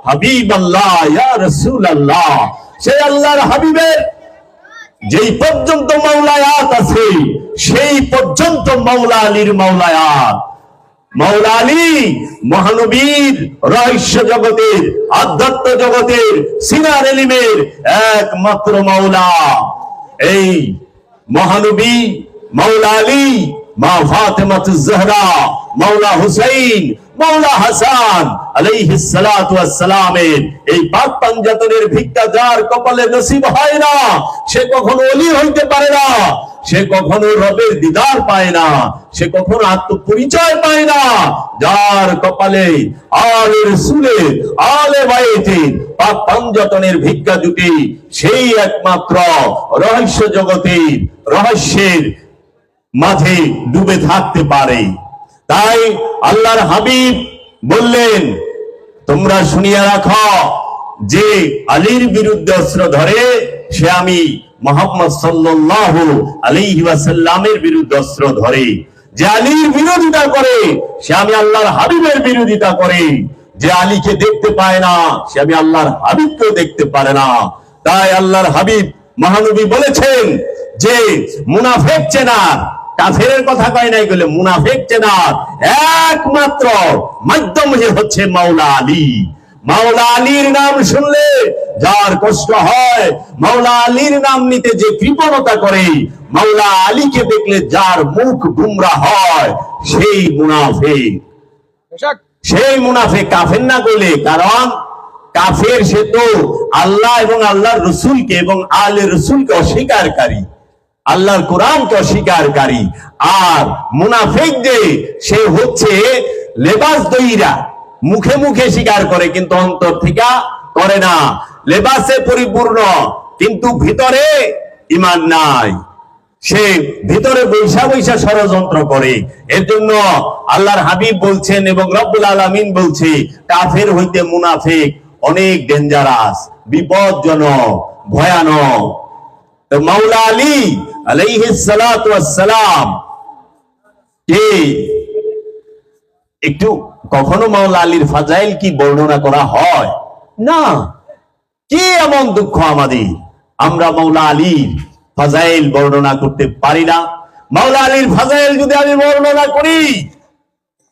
[SPEAKER 1] হাবিবাল্লাহ, ইয়া রাসূলুল্লাহ। সেই আল্লাহর হাবিবের যেই পর্যন্ত মাওলায়াত আছে, সেই পর্যন্ত মাওলা আলীর মাওলায়াত। মাওলা আলী মহানবীর রহস্য জগতের, আধ্যাত্ম জগতের, সিনার ইলমের একমাত্র মাওলা। এই মহানবী মাওলা আলী, মা ফাতেমাতুজ জহরা, মাওলা হুসাইন, মাওলা হাসান আলাইহিস সালাতু ওয়াস সালামের এই পাক পাঞ্জাতনের ভিক্ষা যার কপালে নসিব হয় না, সে কখনো ওলি হইতে পারে না, সে কখনো রবের দিদার পায় না, সে কখনো আত্মপরিচয় পায় না। যার কপালে আলে রাসূলের, আলে বাইতের পাক পাঞ্জাতনের ভিক্ষা জুটে, সেই একমাত্র রহস্য জগতের রহস্যের মাঝে ডুবে থাকতে পারে। তাই আল্লাহর হাবিব বললেন, তোমরা শুনিয়া রাখো, যে আলীর বিরুদ্ধে অস্ত্র ধরে সে আমি মুহাম্মদ সাল্লাল্লাহু আলাইহি ওয়াসাল্লামের বিরুদ্ধে অস্ত্র ধরে। যে আলীর বিরোধিতা করে সে আমি আল্লাহর হাবিবের বিরোধিতা করে। যে আলীকে দেখতে পায় না সে আমি আল্লাহর হাবিবকেও দেখতে পারে না। তাই আল্লাহর হাবিব মহানবী বলেছেন যে মুনাফিক চেনার, কাফেরের কথা কয় নাই, বলে মুনাফিক চেনার একমাত্র মাধ্যম হচ্ছে মাওলা আলী। মাওলা আলীর নাম শুনলে যার কষ্ট হয়, মাওলা আলীর নাম নিতে যে কৃপণতা করে, মাওলা আলীকে দেখলে যার মুখ গুমরা হয়, সেই মুনাফিক। সেই মুনাফিক কাফের না বলে, কারণ কাফের সে তো আল্লাহ এবং আল্লাহর রসুলকে এবং আলে রসুলকে অস্বীকারী, আল্লাহর কোরআনকে অস্বীকারী। আর মুনাফিক যে সে হচ্ছে লেবাস দইরা, মুখে মুখে স্বীকার করে কিন্তু অন্তর থেকে করে না, লেবাসে পরিপূর্ণ কিন্তু ভিতরে ঈমান নাই, সে ভিতরে বৈশা বৈশা ষড়যন্ত্র করে। এর জন্য আল্লাহর হাবিব বলছেন এবং রব্বুল আলামিন বলছে, কাফের হইতে মুনাফিক অনেক ডেঞ্জারাস, বিপজ্জনক, ভয়ানক। তো মাওলা আলী আলাইহিস সালাতু ওয়াস সালাম কে একটু কখনো মাওলা আলীর ফাজাইল কি বর্ণনা করা হয় না? কি এমন দুঃখ আমাদের, আমরা মাওলা আলীর ফাজাইল বর্ণনা করতে পারি না। মাওলা আলীর ফাজাইল যদি আমি বর্ণনা করি,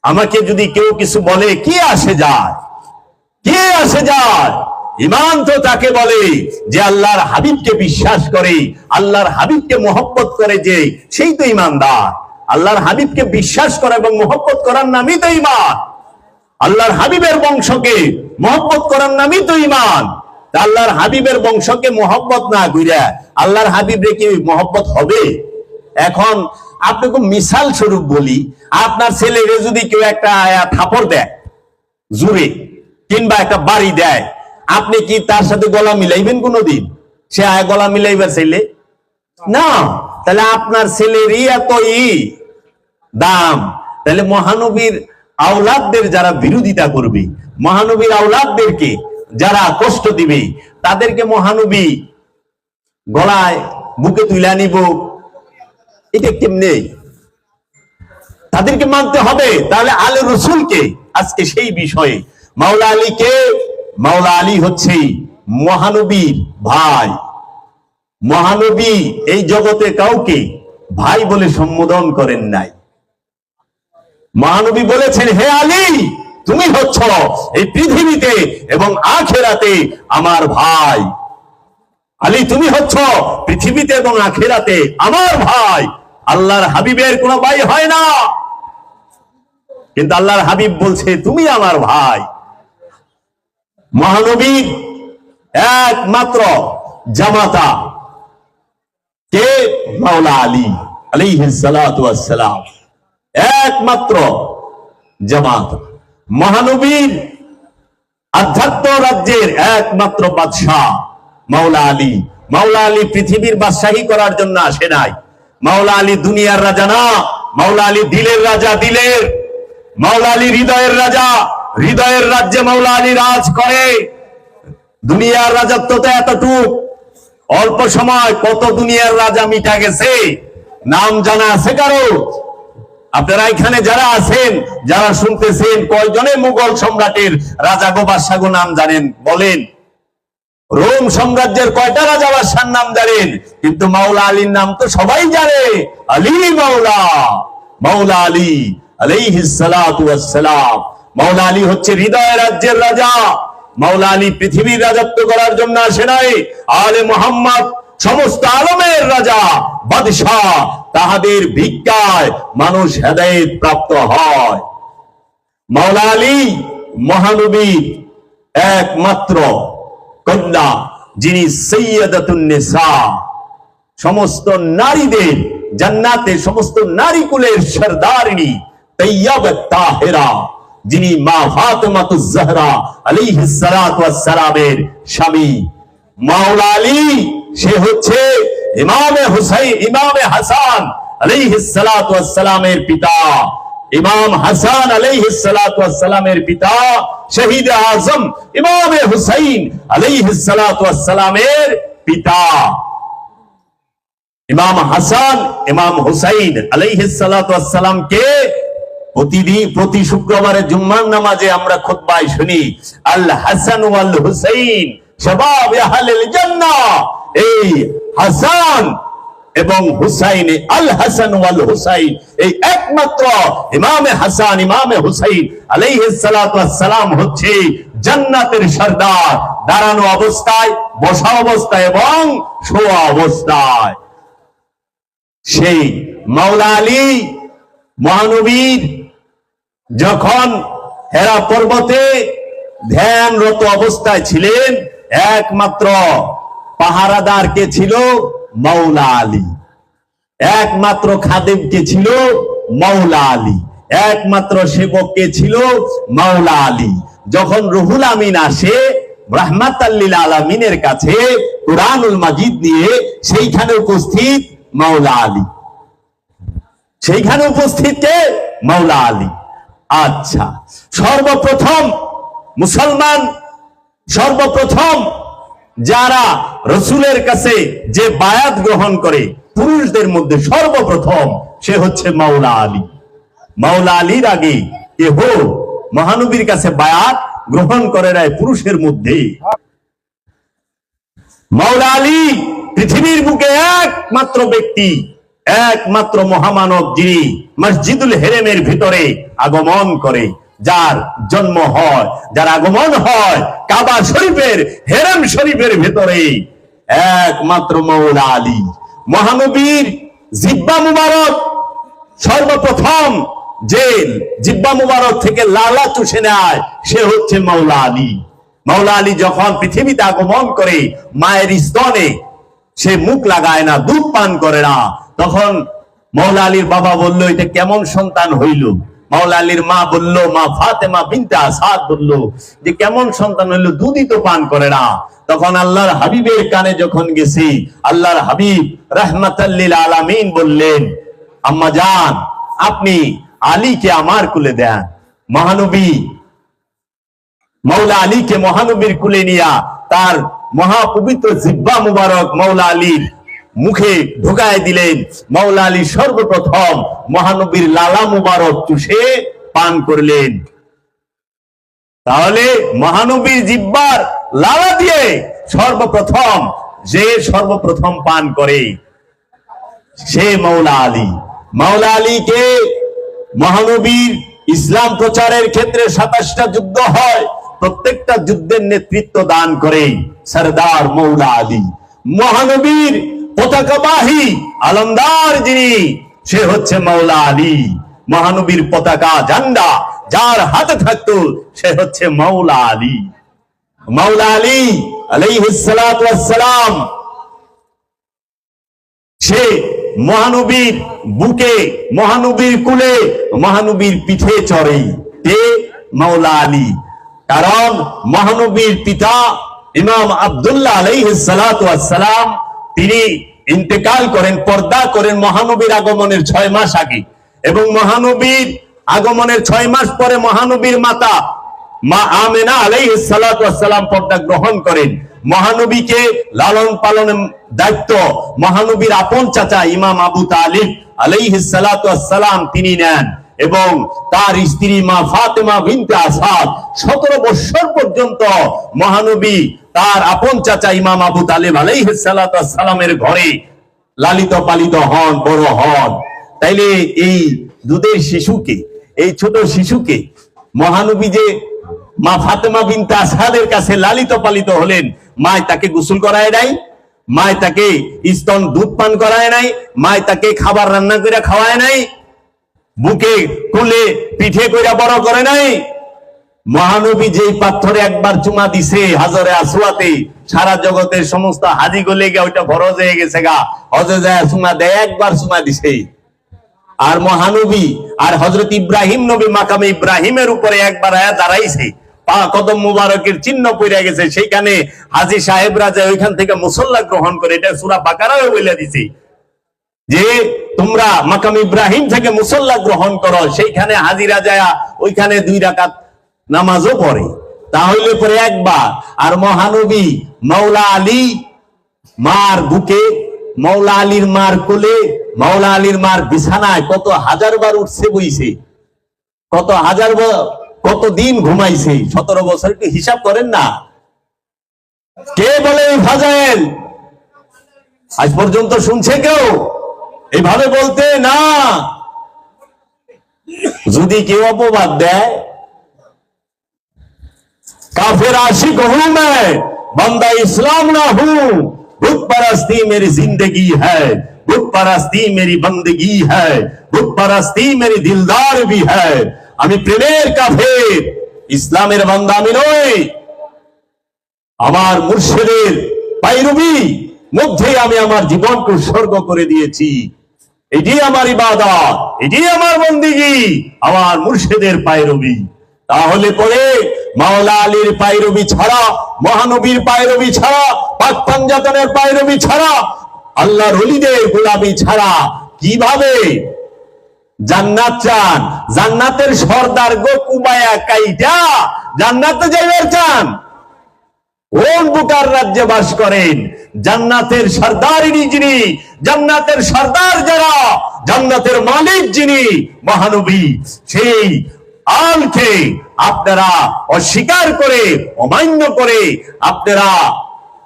[SPEAKER 1] আমাকে যদি কেউ কিছু বলে কি আসে যায়, কে আসে যায়? ঈমান তো তাকে বলে যে আল্লাহর হাবিবকে বিশ্বাস করে, আল্লাহর হাবিবকে মহব্বত করে, যে সেই তো ঈমানদার। আল্লাহর হাবিবকে বিশ্বাস করা এবং মহব্বত করার নামই তো ঈমান। আল্লাহর হাবিবের বংশকে মহব্বত করার নামই তো ঈমান। আল্লাহর হাবিবের বংশকে মহব্বত না কইরা আল্লাহর হাবিবরে কি মহব্বত হবে? এখন আপনাকে মিসাল স্বরূপ বলি, আপনার ছেলেরে যদি কেউ একটা থাপড় দেয় জুড়ে, কিংবা একটা বাড়ি দেয়, আপনি কি তার সাথে গলা মিলাইবেন কোনোদিন? সে গলা মিলাইবার ছেলে না। তাহলে আপনার ছেলেরই এত দাম, তাহলে মহানবীর আওলাদদের যারা বিরোধিতা করবে, মহানবীর আওলাদদেরকে যারা কষ্ট দিবে, তাদেরকে মহানবী গলায় বুকে তুলে নিব, এটা কেমনে? তাদেরকে মানতে হবে। তাহলে আলে রসুলকে, আজকে সেই বিষয়ে মাওলা আলীকে, মাওলা আলী হচ্ছে মহানবীর ভাই। মহানবী এই জগতে কাউকে ভাই বলে সম্বোধন করেন নাই। মহানবী বলেছেন, হে আলী, তুমি হচ্ছ এই পৃথিবীতে এবং আখিরাতে আমার ভাই। আলী, তুমি হচ্ছ পৃথিবীতে এবং আখিরাতে আমার ভাই। আল্লাহর হাবিবের কোনো ভাই হয় না, কিন্তু আল্লাহর হাবিব বলছে তুমি আমার ভাই। মহানবীর একমাত্র জামাতা কে? মাওলা আলী আলাইহিস সালাতু ওয়াস সালাম, একমাত্র জামাতা। মহানবীর আধ্যাত্ম রাজ্যের একমাত্র বাদশাহ মাওলা আলী। মাওলা আলী পৃথিবীর বাদশাহী করার জন্য আসে নাই। মাওলা আলী দুনিয়ার রাজা না, মাওলা আলী দিলের রাজা, দিলের। মাওলা আলী হৃদয়ের রাজা, হৃদয়ের রাজ্যে মাওলা আলী রাজ করে। দুনিয়ার রাজত্ব তো এতটুক, অল্প সময় কত দুনিয়ার রাজা মিটা গেছে, নাম জানা আছে কারো? আপনারা এখানে যারা আছেন, যারা শুনতেছেন, কয়জনে মুঘল সম্রাটের রাজা গো বাদশা গো নাম জানেন? বলেন। রোম সাম্রাজ্যের কয়টা রাজা বাদশার নাম জানেন? কিন্তু মাওলা আলীর নাম তো সবাই জানে। আলী মাওলা, মাওলা আলী আলাইহিস সালাতু ওয়াস সালাম। মাওলা আলী হচ্ছে হৃদয় রাজ্যের রাজা। মাওলা আলী পৃথিবীর রাজত্ব করার জন্য আসে নাই। আলে মুহাম্মদ সমস্ত আলমের রাজা, বাদশাহ, তাহাদের ভিক্ষায় মানুষ হেদায়েত প্রাপ্ত হয়। মাওলা আলী মহানবীর একমাত্র কন্যা, যিনি সাইয়্যিদাতুন নিসা, সমস্ত নারীদের জান্নাতে সমস্ত নারী কুলের সরদারিনী, তাইয়্যিবা তাহেরা, যিনি মা ফাতেমাতুজ জাহরা আলাইহিস সালাতু ওয়াস সালামের স্বামী। মাওলা আলী সে হচ্ছে ইমামে হুসাইন, ইমামে হাসান আলাইহিস সালাতু ওয়াস সালামের পিতা। ইমাম হাসান আলাইহিস সালাতু ওয়াস সালামের পিতা শহীদ আজম ইমামে হুসাইন আলাইহিস সালাতু ওয়াস সালামের পিতা। ইমাম হাসান, ইমাম হুসাইন আলাইহিস সালাতু ওয়াস সালামকে প্রতি শুক্রবারে জুম্মার নামাজে আমরা খুতবায় শুনি, আল হাসান ওয়াল হুসাইন শাবাব আহলিল জান্নাহ। এই হাসান এবং হুসাইন, আল হাসান ওয়াল হুসাইন, এই একমাত্র ইমামে হাসান, ইমামে হুসাইন আলাইহিস সালাতু ওয়াস সালাম হচ্ছে জান্নাতের সরদার, দাঁড়ানো অবস্থায়, বসা অবস্থায় এবং শোয়া অবস্থায়। সেই মাওলা আলী মহানবীর যখন হেরা পর্বতে ধ্যানরত অবস্থায় ছিলেন, একমাত্র পাহারাদার কে ছিল? মাওলা আলী। একমাত্র খাদেম কে ছিল? মাওলা আলী। একমাত্র সেবক কে ছিল? মাওলা আলী। যখন রুহুল আমিন আসে রাহমাতাল লিল আলামিনের কাছে কুরআনুল মাজিদ নিয়ে, সেইখানে উপস্থিত মাওলা আলী। সেইখানে উপস্থিত কে? মাওলা আলী। আচ্ছা, সর্বপ্রথম মুসলমান, সর্বপ্রথম যারা রসুলের কাছে যে বায়াত গ্রহণ করে পুরুষদের মধ্যে সর্বপ্রথম সে হচ্ছে মাওলা আলী। মাওলা আলীর আগে কেহ মহানবীর কাছে বায়াত গ্রহণ করে নাই পুরুষের মধ্যে। মাওলা আলী পৃথিবীর বুকে একমাত্র ব্যক্তি, একমাত্র মহামানব যিনি মসজিদুল হেরেমের ভিতরে আগমন করে, যার জন্ম হয়, যার আগমন হয় কাবা শরীফের হেরেম শরীফের ভিতরে, একমাত্র মাওলা আলী। মহানবীর জিব্বা মুবারক সর্বপ্রথম যে জিব্বা মুবারক থেকে লালা চুষে নেয় সে হচ্ছে মাওলা আলী। মাওলা আলী যখন পৃথিবীতে আগমন করে মায়ের স্তনে সে মুখ লাগায় না, দুধ পান করে না, তখন মাওলা আলীর বাবা বলল এটা কেমন সন্তান হইল? মাওলা আলীর মা বলল, মা ফাতেমা বিনতে আসাদ বলল যে কেমন সন্তান হইল, দুধই তো পান করে না। তখন আল্লাহর হাবিবের কানে যখন গেছি, আল্লাহর হাবিব রাহমাতাল লিল আলামিন বললেন, আম্মা জান আপনি আলীকে আমার কুলে দেন। মহানবী মাওলা আলীকে মহানবীর কুলে নিয়া তার মহাপবিত্র জিব্বা মুবারক মাওলা আলীর মুখে ঢুকায় দিলেন। মাওলা আলী সর্বপ্রথম মহানবীর লালা মুবারক চুষে পান করলেন। তাহলে মহানবীর জিব্বার লালা দিয়ে সর্বপ্রথম পান করে সে মাওলা আলী। মাওলা আলীকে মহানবীর ইসলাম প্রচারের ক্ষেত্রে 27টা যুদ্ধ হয়, প্রত্যেকটা যুদ্ধের নেতৃত্ব দান করে সরদার মাওলা আলী। মহানবীর পতাকাবাহী আলমদার যিনি সে হচ্ছে মাওলা আলী। মহানবীর পতাকা ঝান্ডা যার হাতে থাকতো সে হচ্ছে মাওলা আলী। মাওলা আলী আলাইহিস সালাতু ওয়াস সালাম সে মহানবীর বুকে, মহানবীর কুলে, মহানবীর পিঠে চড়ে কে? মাওলা আলী। কারণ মহানবীর পিতা ইমাম আব্দুল্লাহ আলাইহিস সালাতু ওয়াস সালাম তিনি ইন্তেকাল করেন, পর্দা করেন মহানবীর আগমনের 6 মাস আগে, এবং মহানবীর আগমনের 6 মাস পরে মহানবীর মাতা মা আমেনা আলাইহিস সালাতু ওয়াস সালাম পর্দা গ্রহণ করেন। মহানবীকে লালন পালনের দায়িত্ব মহানবীর আপন চাচা ইমাম আবু তালিব আলাইহিস সালাতু ওয়াস সালাম তিনি নেন, এবং তার স্ত্রী মা ফাতেমা বিনতে আসাদ 17 বছর পর্যন্ত মহানবী তার আপন চাচা ইমাম আবু তালিব আলাইহিস সালাতু ওয়াস সালামের ঘরে লালিত পালিত হন, বড় হন। তাইলে এই দুধের শিশুকে, এই ছোট শিশুকে মহানবী যে মা ফাতেমা বিনতে আসাদের কাছে লালিত পালিত হলেন, মায় তাকে গোসল করায় নাই, মায় তাকে স্তন দুধ পান করায় নাই, মায় তাকে খাবার রান্না করে খাওয়ায় নাই, বুকে কোলে পিঠে কইরা বড় করে নাই। মহানবী যেই পাথরে একবার চুমা দিছে হাজরে আসওয়াতে, সারা জগতের সমস্ত হাজি গলে গিয়ে ওইটা ফরজ হয়ে গেছে গা, হজে যায় চুমা দেয়, একবার চুমা দিছে। আর মহানবী আর হযরত ইব্রাহিম নবী মাকামে ইব্রাহিমের উপরে একবার আয়া দাঁড়াইছে, পা কদম মুবারকের চিহ্ন পড়ে গেছে, সেইখানে হাজী সাহেবরা যায় ওইখান থেকে মুসল্লা গ্রহণ করে। এটা সূরা বাকারায় বলে দিছে যে তোমরা মাকাম ইব্রাহিম থেকে মুসল্লা গ্রহণ করো, সেইখানে হাজিরা যায় ওইখানে 2 রাকাত নামাজও পড়ে। তাহলে পরে একবার। আর মহানবী মাওলা আলী মার বুকে, মাওলা আলীর মার কোলে, মাওলা আলীর মার বিছানায় কত হাজারবার উঠছে বইছে, কত হাজারবার, কত দিন ঘুমাইছে, 17 বছর। একটু হিসাব করেন না। কে বলে এই ফাজাইল? আজ পর্যন্ত শুনছে কেউ এইভাবে বলতে? না। যদি কেউ অপবাদ দেয়, काफिर आशिक हूं मैं, बंदा इस्लाम ना हूं, बुत परस्ती मेरी जिंदगी है, बुत परस्ती मेरी बंदगी है, बुत परस्ती मेरी दिलदार भी है। আমি প্রেমের কাফের, ইসলামের বান্দা আমি নই। আমার মুর্শিদের পায়রবি মধ্যে আমি আমার জীবনকে উৎসর্গ করে দিয়েছি। এটি আমার ইবাদত, এটি আমার বন্দেগী, আমার মুর্শিদের পায়রবি। তাহলে পরে মাওলা আলীর পায়রবি ছাড়া, মহানবীর পায়রবি ছাড়া, পাক পাঞ্জাতনের পায়রবি ছাড়া, আল্লাহর ওলিদের গোলামি ছাড়া কিভাবে জান্নাত চান? জান্নাতের সর্দার গো কুবায়া কাইটা জান্নাতে যাইবার চান? কোন বুকার রাজ্যে বাস করেন? জান্নাতের সর্দারিনী যিনি, জান্নাতের সর্দার যারা, জান্নাতের মালিক যিনি মহানবী, সেই আলকে আপনারা অস্বীকার করে, অমান্য করে আপনারা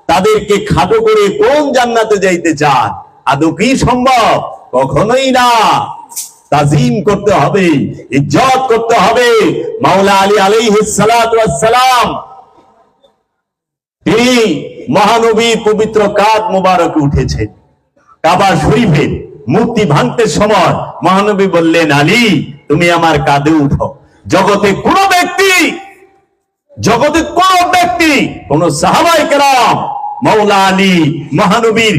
[SPEAKER 1] তাদেরকে খাটো করে কোন জান্নাতে যাইতে চান? আদৌ কি সম্ভব? কখনোই না। তাজিম করতে হবে, ইজ্জত করতে হবে। মাওলা আলী আলাইহিস সালাতু ওয়াস সালাম তিনি মহানবীর পবিত্র কাঁধ মোবারকে উঠেছেন। কাবা শরীফের মূর্তি ভাঙতে সময় মহানবী বললেন, আলী তুমি আমার কাঁধে উঠো। জগতে কোন ব্যক্তি কোন সাহাবায়ে কেরাম মাওলা আলী মহানবীর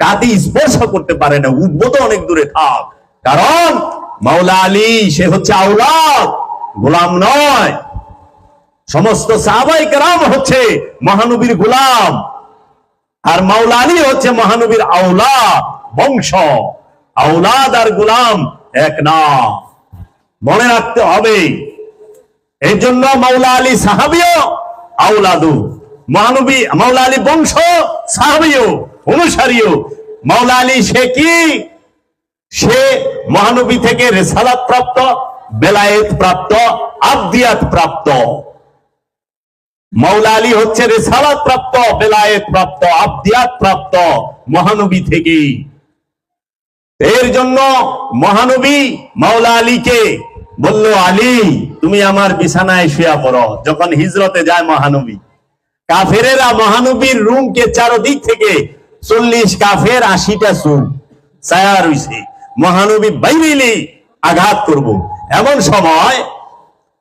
[SPEAKER 1] কাঁধে স্পর্শ করতে পারে না, উঠবো তো অনেক দূরে থাক। কারণ মাওলা আলী সে হচ্ছে আওলাদ, গোলাম নয়। সমস্ত সাহাবায়ে কেরাম হচ্ছে মহানবীর গোলাম, আর মাওলা আলী হচ্ছে মহানবীর আওলাদ, বংশ। আওলাদ আর গোলাম এক না, মনে রাখতে হবে। এই জন্য মাওলা আলী সাহাবীও, আওলাদু। মহানবী মাওলা আলী বংশ, সাহাবীও, অনুসারীও। মাওলা আলী সে কি? সে মহানবী থেকে রিসালাত প্রাপ্ত, বেলায়েত প্রাপ্ত, আবদিয়াত প্রাপ্ত। মাওলা আলী হচ্ছে রিসালাত প্রাপ্ত, বেলায়েত প্রাপ্ত, আবদিয়াত প্রাপ্ত মহানবী থেকে। এর জন্য মহানবী মাওলা আলীকে বলল, আলী তুমি আমার বিছানায় শুয়ে পড়ো। যখন হিজরতে যায় মহানবী, কাফেরেরা মহানবীর রুমকে চারদিক থেকে 40 কাফের 80টা চোখ ছায়া রইছে, মহানবী বাইরেলি আঘাত করব। এমন সময়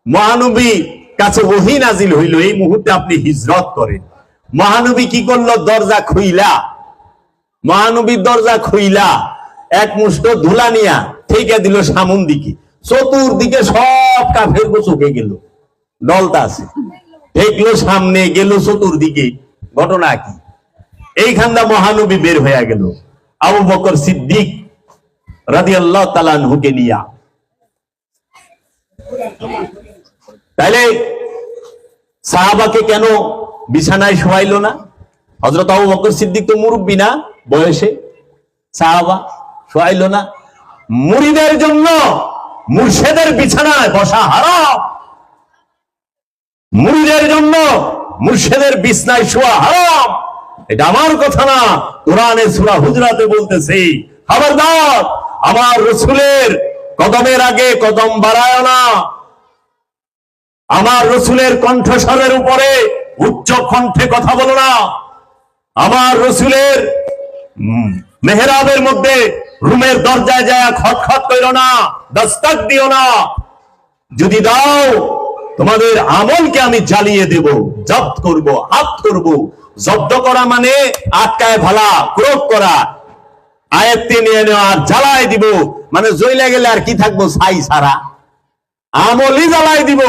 [SPEAKER 1] মহানবী কাছে ওহী নাজিল হইল, এই মুহূর্তে আপনি হিজরত করেন। মহানবী কি করলো? দরজা খুইলা, মহানবীর দরজা খুইলা এক মুষ্ঠ ধুলা নিয়া ঠেকে দিল সামন দিকে। চতুর্দিকে সব কাফের চোখে গেল, দলটা আছে, দেখলো সামনে, গেল চতুর্দিকে। ঘটনা কি? এইখানটা মহানবী বের হয়ে গেল আবু বকর সিদ্দিক রাদিয়াল্লাহু তাআলা আনহুকে নিয়া। তাইলে সাহাবাকে কেন বিছানায় শোয়াইলো না? হযরত আবু বকর সিদ্দিক তো মুরব্বী না বয়সে, সাহাবা শোয়াইলো না? মুরিদের জন্য মুর্শিদের বিছানায় বসা হারাম, মুরিদের জন্য মুর্শিদের বিছানায় শোয়া হারাম। এটা আমার কথা না, কোরআনে সূরা হুজরাতে বলতেছে, খবরদার আমার রাসূলের কদমের আগে কদম বাড়ায় না, আমার রাসূলের কণ্ঠস্বরের উপরে উচ্চ কণ্ঠে কথা বলো না, আমার রাসূলের মেহরাবের মধ্যে রুমের দরজায় যায় খটখট করো না, দস্তক দিও না। যদি দাও তোমাদের আমলকে আমি জ্বালিয়ে দেব, জব্দ করব, হাত করব। জব্দ করা মানে আটকায় ফেলা, ক্রোধ করা, আয়ত্তে নিয়ে নেওয়া, আর জ্বালাই দিব মানে জ্বলে গেলে আর কি থাকবো? ছাই সারা আমলই জ্বালাই দিব।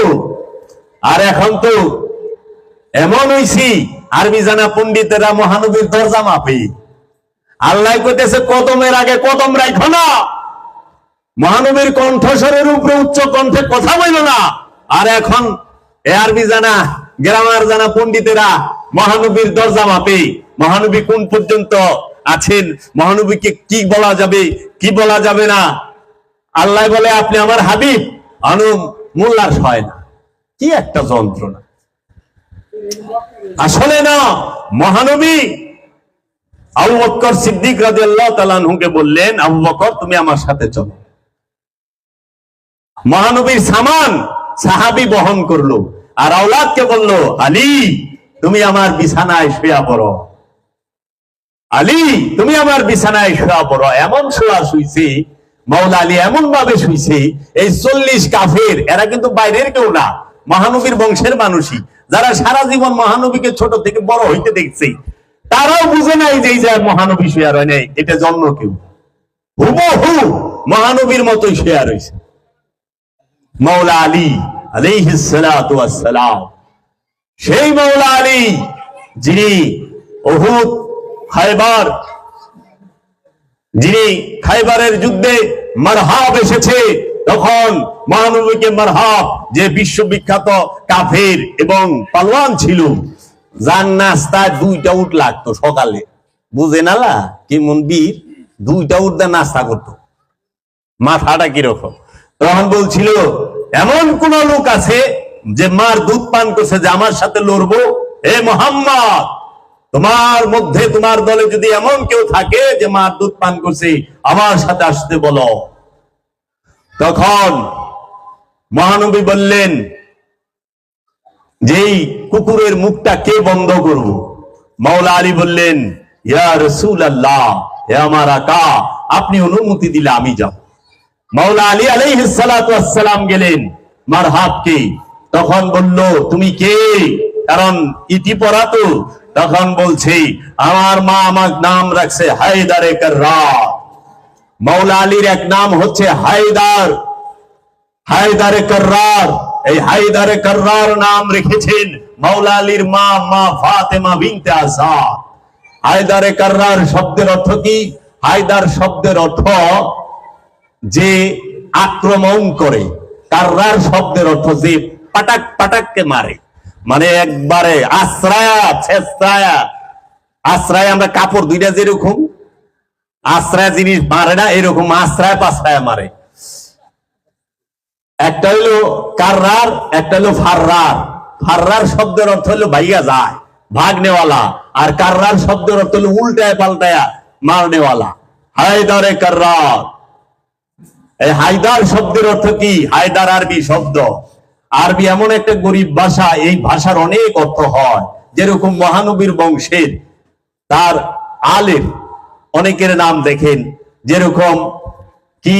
[SPEAKER 1] আর এখন তো এমন হইছি, আরবি জানা পণ্ডিতেরা মহানবীর দরজা মাপে। আল্লাহ কইতেছে কদমের আগে কদম রাখো না, মহানবীর কণ্ঠস্বরের উপরে উচ্চ কণ্ঠে কথা বইল না। আর এখন এ আরবি জানা, গ্রামার জানা পণ্ডিতেরা মহানবীর দরজা মাপে, মহানবী কোন পর্যন্ত আছেন, মহানবীকে কি বলা যাবে, কি বলা যাবে না। আল্লাহ বলে আপনি আমার হাবিব, আনু মোল্লার হয় না। কি একটা যন্ত্রণা! আসলে না, মহানবী আবু বকর সিদ্দিক রাদিয়াল্লাহু তাআলা আনহুকে বললেন, আবু বকর তুমি আমার সাথে চলো। মহানবীর সামান সাহাবী বহন করলো, আর আওলাদকে বলল, আলী তুমি আমার বিছানায় শুয়ে পড়ো, আলী তুমি আমার বিছানায় শুয়ে পড়ো। এমন শোয়া শুইছে মাওলা আলী, এমন ভাবে শুইছে, এই 40 কাফের, এরা কিন্তু বাইরের কেউ না, মহানবীর বংশের মানুষই, যারা সারা জীবন মহানবীকে ছোট থেকে বড় হইতে দেখছে, তারাও বুঝে নাই যে এই যে মহানবী শুয়ে রয় নাই, এটা জন্ম কেউ হুবহু মহানবীর মতোই শুয়ে রয়েছে। মাওলা আলী আলাইহিস সালাতু ওয়াস সালাম, সেই মাওলা আলী যিনি উহুদ, খায়বার, যিনি খায়বারের যুদ্ধে মারহাব এসেছে, তখন মহানবীকে মারহাব, যে বিশ্ববিখ্যাত কাফের এবং পালোয়ান ছিল, যার নাস্তায় 2টা উট লাগতো সকালে, বুঝে নালা কেমন বীর, 2টা উট দা নাস্তা করতো, মাথাটা কিরকম। তখন বলছিল এমন কোন লোক আছে যে মার দুধ পান করছে যে আমার সাথে লড়বো? হে মোহাম্মদ, তোমার মধ্যে তোমার দলে যদি এমন কেউ থাকে যে মার দুধ পান করছে, আমার সাথে আসতে বলো। তখন মহানবী বললেন, যেই কুকুরের মুখটা কে বন্ধ করব? মাওলা আলী বললেন, ইয়া রাসূলুল্লাহ, হে আমার আকা, আপনি অনুমতি দিলে আমি যাব। মাওলা আলী আলাইহিস সালাতু ওয়াস সালাম গেলেন মারহাবকে। তখন বলল, তুমি কে? কারণ ইতি পড়া তো। তখন বলছে, আমার মা আমার নাম রাখছে হায়দারে কাররার। মাওলা আলীর এক নাম হচ্ছে হায়দার, হায়দারে কাররার। এই হায়দারে কাররার নাম রেখেছেন মাওলা আলীর মা, মা ফাতেমা বিনতে আসাদ। হায়দারে কাররার শব্দের অর্থ কি? হায়দার শব্দের অর্থ যে আক্রমণ করে, কাররার শব্দের অর্থ যে পাটাক পাটাককে মারে, মানে একবারে আশ্রয়া ছেস্তায়া। আশ্রয় আমরা কাপড় দুইটা যেরকম আশ্রয় জিনিস মারে না, এরকম আশ্রয় পাশ্রয় মারে। একটা হলো কাররার, একটা হলো ফাররার। ফাররার শব্দের অর্থ হলো ভাইয়া যায়, ভাগনেওয়ালা। আর কাররার শব্দের অর্থ হলো উল্টায় পাল্টায়া মারনেওয়ালা। হায়দারে কাররার। এই হায়দার শব্দের অর্থ কি? হায়দার আরবি শব্দ। আরবি এমন একটা গরিব ভাষা, এই ভাষার অনেক অর্থ হয়। যেরকম মহানবীর বংশের তার আলের অনেকের নাম দেখেন, যেরকম কি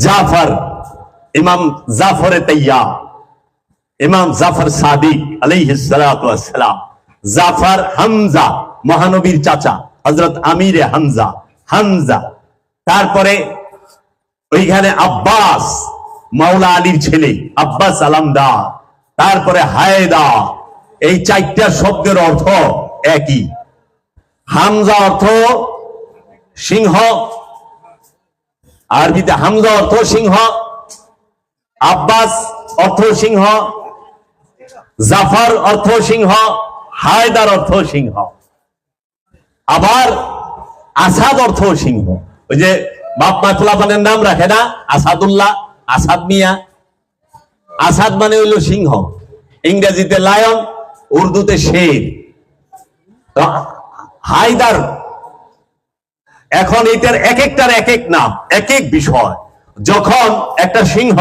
[SPEAKER 1] জাফর, ইমাম জাফরে তাইয়াব, ইমাম জাফর সাদিক আলাইহিস সালাতু ওয়াস সালাম। জাফর হামজা, মহানবীর চাচা হযরত আমিরে হামজা, হামজা। তারপরে ওইখানে আব্বাস, মাওলা আলীর ছেলে আব্বাস আলামদার। তারপরে হায়দার। এই 4টা শব্দের অর্থ একই। হামজা অর্থ সিংহ, আরবিতে হামজা অর্থ সিংহ, আব্বাস অর্থ সিংহ, জাফর অর্থ সিংহ, হায়দার অর্থ সিংহ, আবার আসাদ অর্থ সিংহ। ওই যে বাপ মা পোলাপানের নাম রাখে না, আসাদুল্লাহ, আসাদ মিয়া। আসাদ মানে হইল সিংহ, ইংরেজিতে লায়ন, উর্দুতে শের। হায়দার, এখন এটার এক একটার এক এক নাম, এক এক বিষয়। যখন একটা সিংহ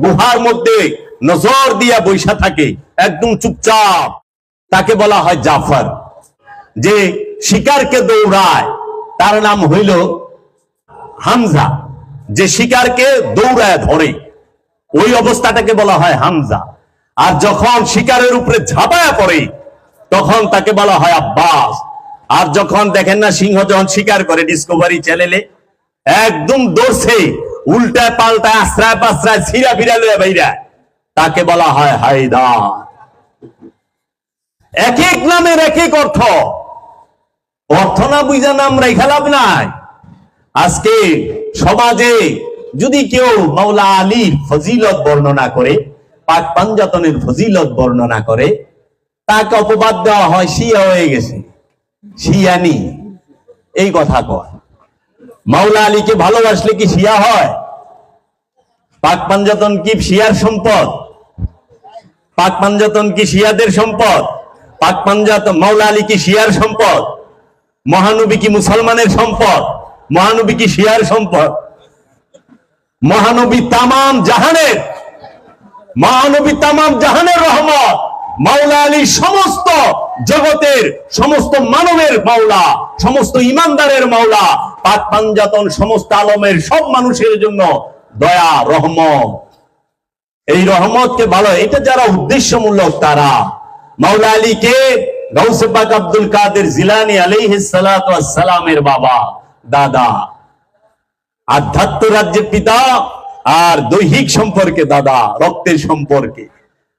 [SPEAKER 1] গুহার মধ্যে নজর দিয়া বৈশা থাকে একদম চুপচাপ, তাকে বলা হয় জাফর। যে শিকারকে দৌড়ায় তার নাম হইল হামজা। যে শিকারকে দৌড়ায় ধরে ওই অবস্থাটাকে বলা হয় হামজা। আর যখন শিকারের উপরে ঝাঁপায়া পড়ে তখন তাকে বলা হয় আব্বাস। আর যখন দেখেন না সিংহ যখন শিকার করে ডিসকভারি চ্যানেলে একদম দৌড়ছে, উল্টা পাল্টা আশ্রয় পাশ্রয় ছিঁড়া ফিরা লইয়া বাইরা, তাকে বলা হয় হায়দার। এক এক নামের এক এক অর্থ। অর্থ না বুঝা নাম রেখা লাভ নাই। আজকে সমাজে যদি কেউ মাওলা আলীর ফজিলত বর্ণনা করে, পাক পাঞ্জাতনের ফজিলত বর্ণনা করে, তাকে অপবাদ দেওয়া হয় শিয়া হয়ে গেছে, শিয়ানি। এই কথা কয়। মাওলা আলীকে ভালোবাসলে কি শিয়া হয়? পাক পাঞ্জাতন কি শিয়ার সম্পদ? পাক পাঞ্জাতন কি শিয়াদের সম্পদ? পাক পাঞ্জাতন, মাওলা আলী কি শিয়ার সম্পদ? মহানবী কি মুসলমানের সম্পদ? মহানবী কি শিয়ার সম্পদ? মহানবী তামাম জাহানের, মহানবী তামাম জাহানের রহমত। মাওলা আলী সমস্ত জগতের, সমস্ত মানবের মাওলা, সমস্ত ইমানদারের মাওলা। পাক পাঞ্জাতন সমস্ত আলমের সব মানুষের জন্য দয়া, রহমত। এই রহমতকে ভালো, এটা যারা উদ্দেশ্যমূলক তারা। মাওলা আলীকে গাউসে পাক আব্দুল কাদের জিলানী আলাইহিস সালাতু ওয়াস সালামের বাবা, দাদা, আধ্যাত্ম রাজ্যের পিতা, আর দৈহিক সম্পর্কে দাদা, রক্তের সম্পর্কে।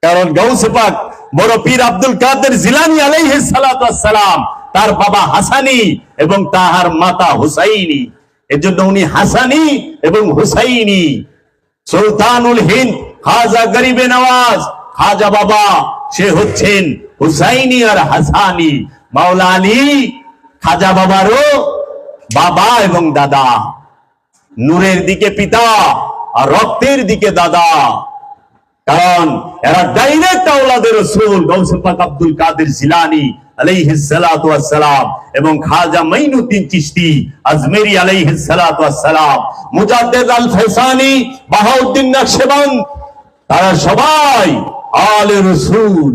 [SPEAKER 1] কারণ গাউসে পাক বড় পীর আব্দুল কাদের জিলানী আলাইহিস সালাতু ওয়াস সালাম, তার বাবা হাসানি এবং তাহার মাতা হুসাইনি। এজন্য উনি হাসানি এবং হুসাইনি। সুলতানুল হিন্দ খাজা গরিবে নওয়াজ, খাজা বাবা, সে হচ্ছেন হুসাইনি আর হাসানি। মাওলা আলী খাজা বাবারও বাবা এবং দাদা, নূরের দিকে পিতা আর রক্তের দিকে দাদা, কারণ এরা ডাইরেক্ট আওলাদের রাসূল গাউস পাক আব্দুল কাদের জিলানী আলাইহিস সালাতু ওয়াস সালাম এবং খাজা মাইনুদ্দিন চিশতি আজমেরি আলাইহিস সালাতু ওয়াস সালাম, মুজাদ্দিদ আল ফয়সানি, বাহাউদ্দিন নকশবন্দ, তারা সবাই আলে রাসূল,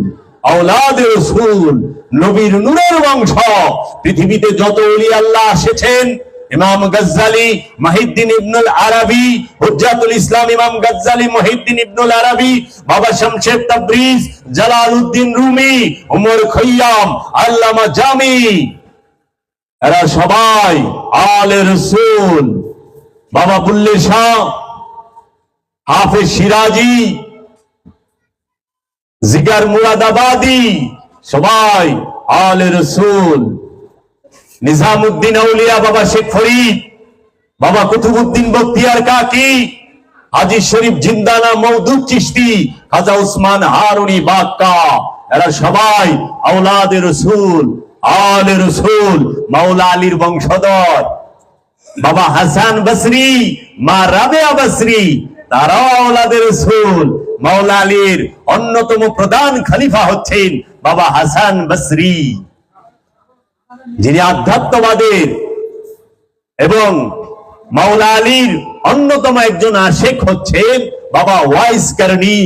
[SPEAKER 1] আওলাদে রাসূল, নবীর নূরের বংশ। পৃথিবীতে যত ওলি আল্লাহ এসেছেন, ইমাম গজ্জালি, মুহিদ্দিন ইবনুল আরাবি, হুজ্জাতুল ইসলাম ইমাম গজ্জালি, মুহিদ্দিন ইবনুল আরাবি, বাবা Shams Tabriz, Jalaluddin Rumi, Omar Khayyam, Allama Jami, এরা সবাই আলে রাসূল। বাবা বুল্লে শাহ, হাফেজ সিরাজি, জিগার মুরাদাবাদী, সবাই আলে রাসূল। নিজামুদ্দিন আউলিয়া, বাবা শেখ ফরিদ, বাবা কুতুবউদ্দিন বখতিয়ার কাকি, হাজী শরীফ জিন্দানা মওদুদ চিশতি, খাজা উসমান হারুনি বাক্কা, এরা সবাই আওলাদে রাসূল, আলে রাসূল, মাওলা আলীর বংশধর। বাবা হাসান বসরি, মা রাবেয়া বসরি, তারাও আওলাদে রাসূল। মাওলা আলীর অন্যতম প্রধান খলিফা হচ্ছেন বাবা হাসান বসরি, যিনি আধ্যাত্মবাদের এবং মাওলা আলীর অন্যতম একজন আশেক হচ্ছেন বাবা ওয়াইস করনি,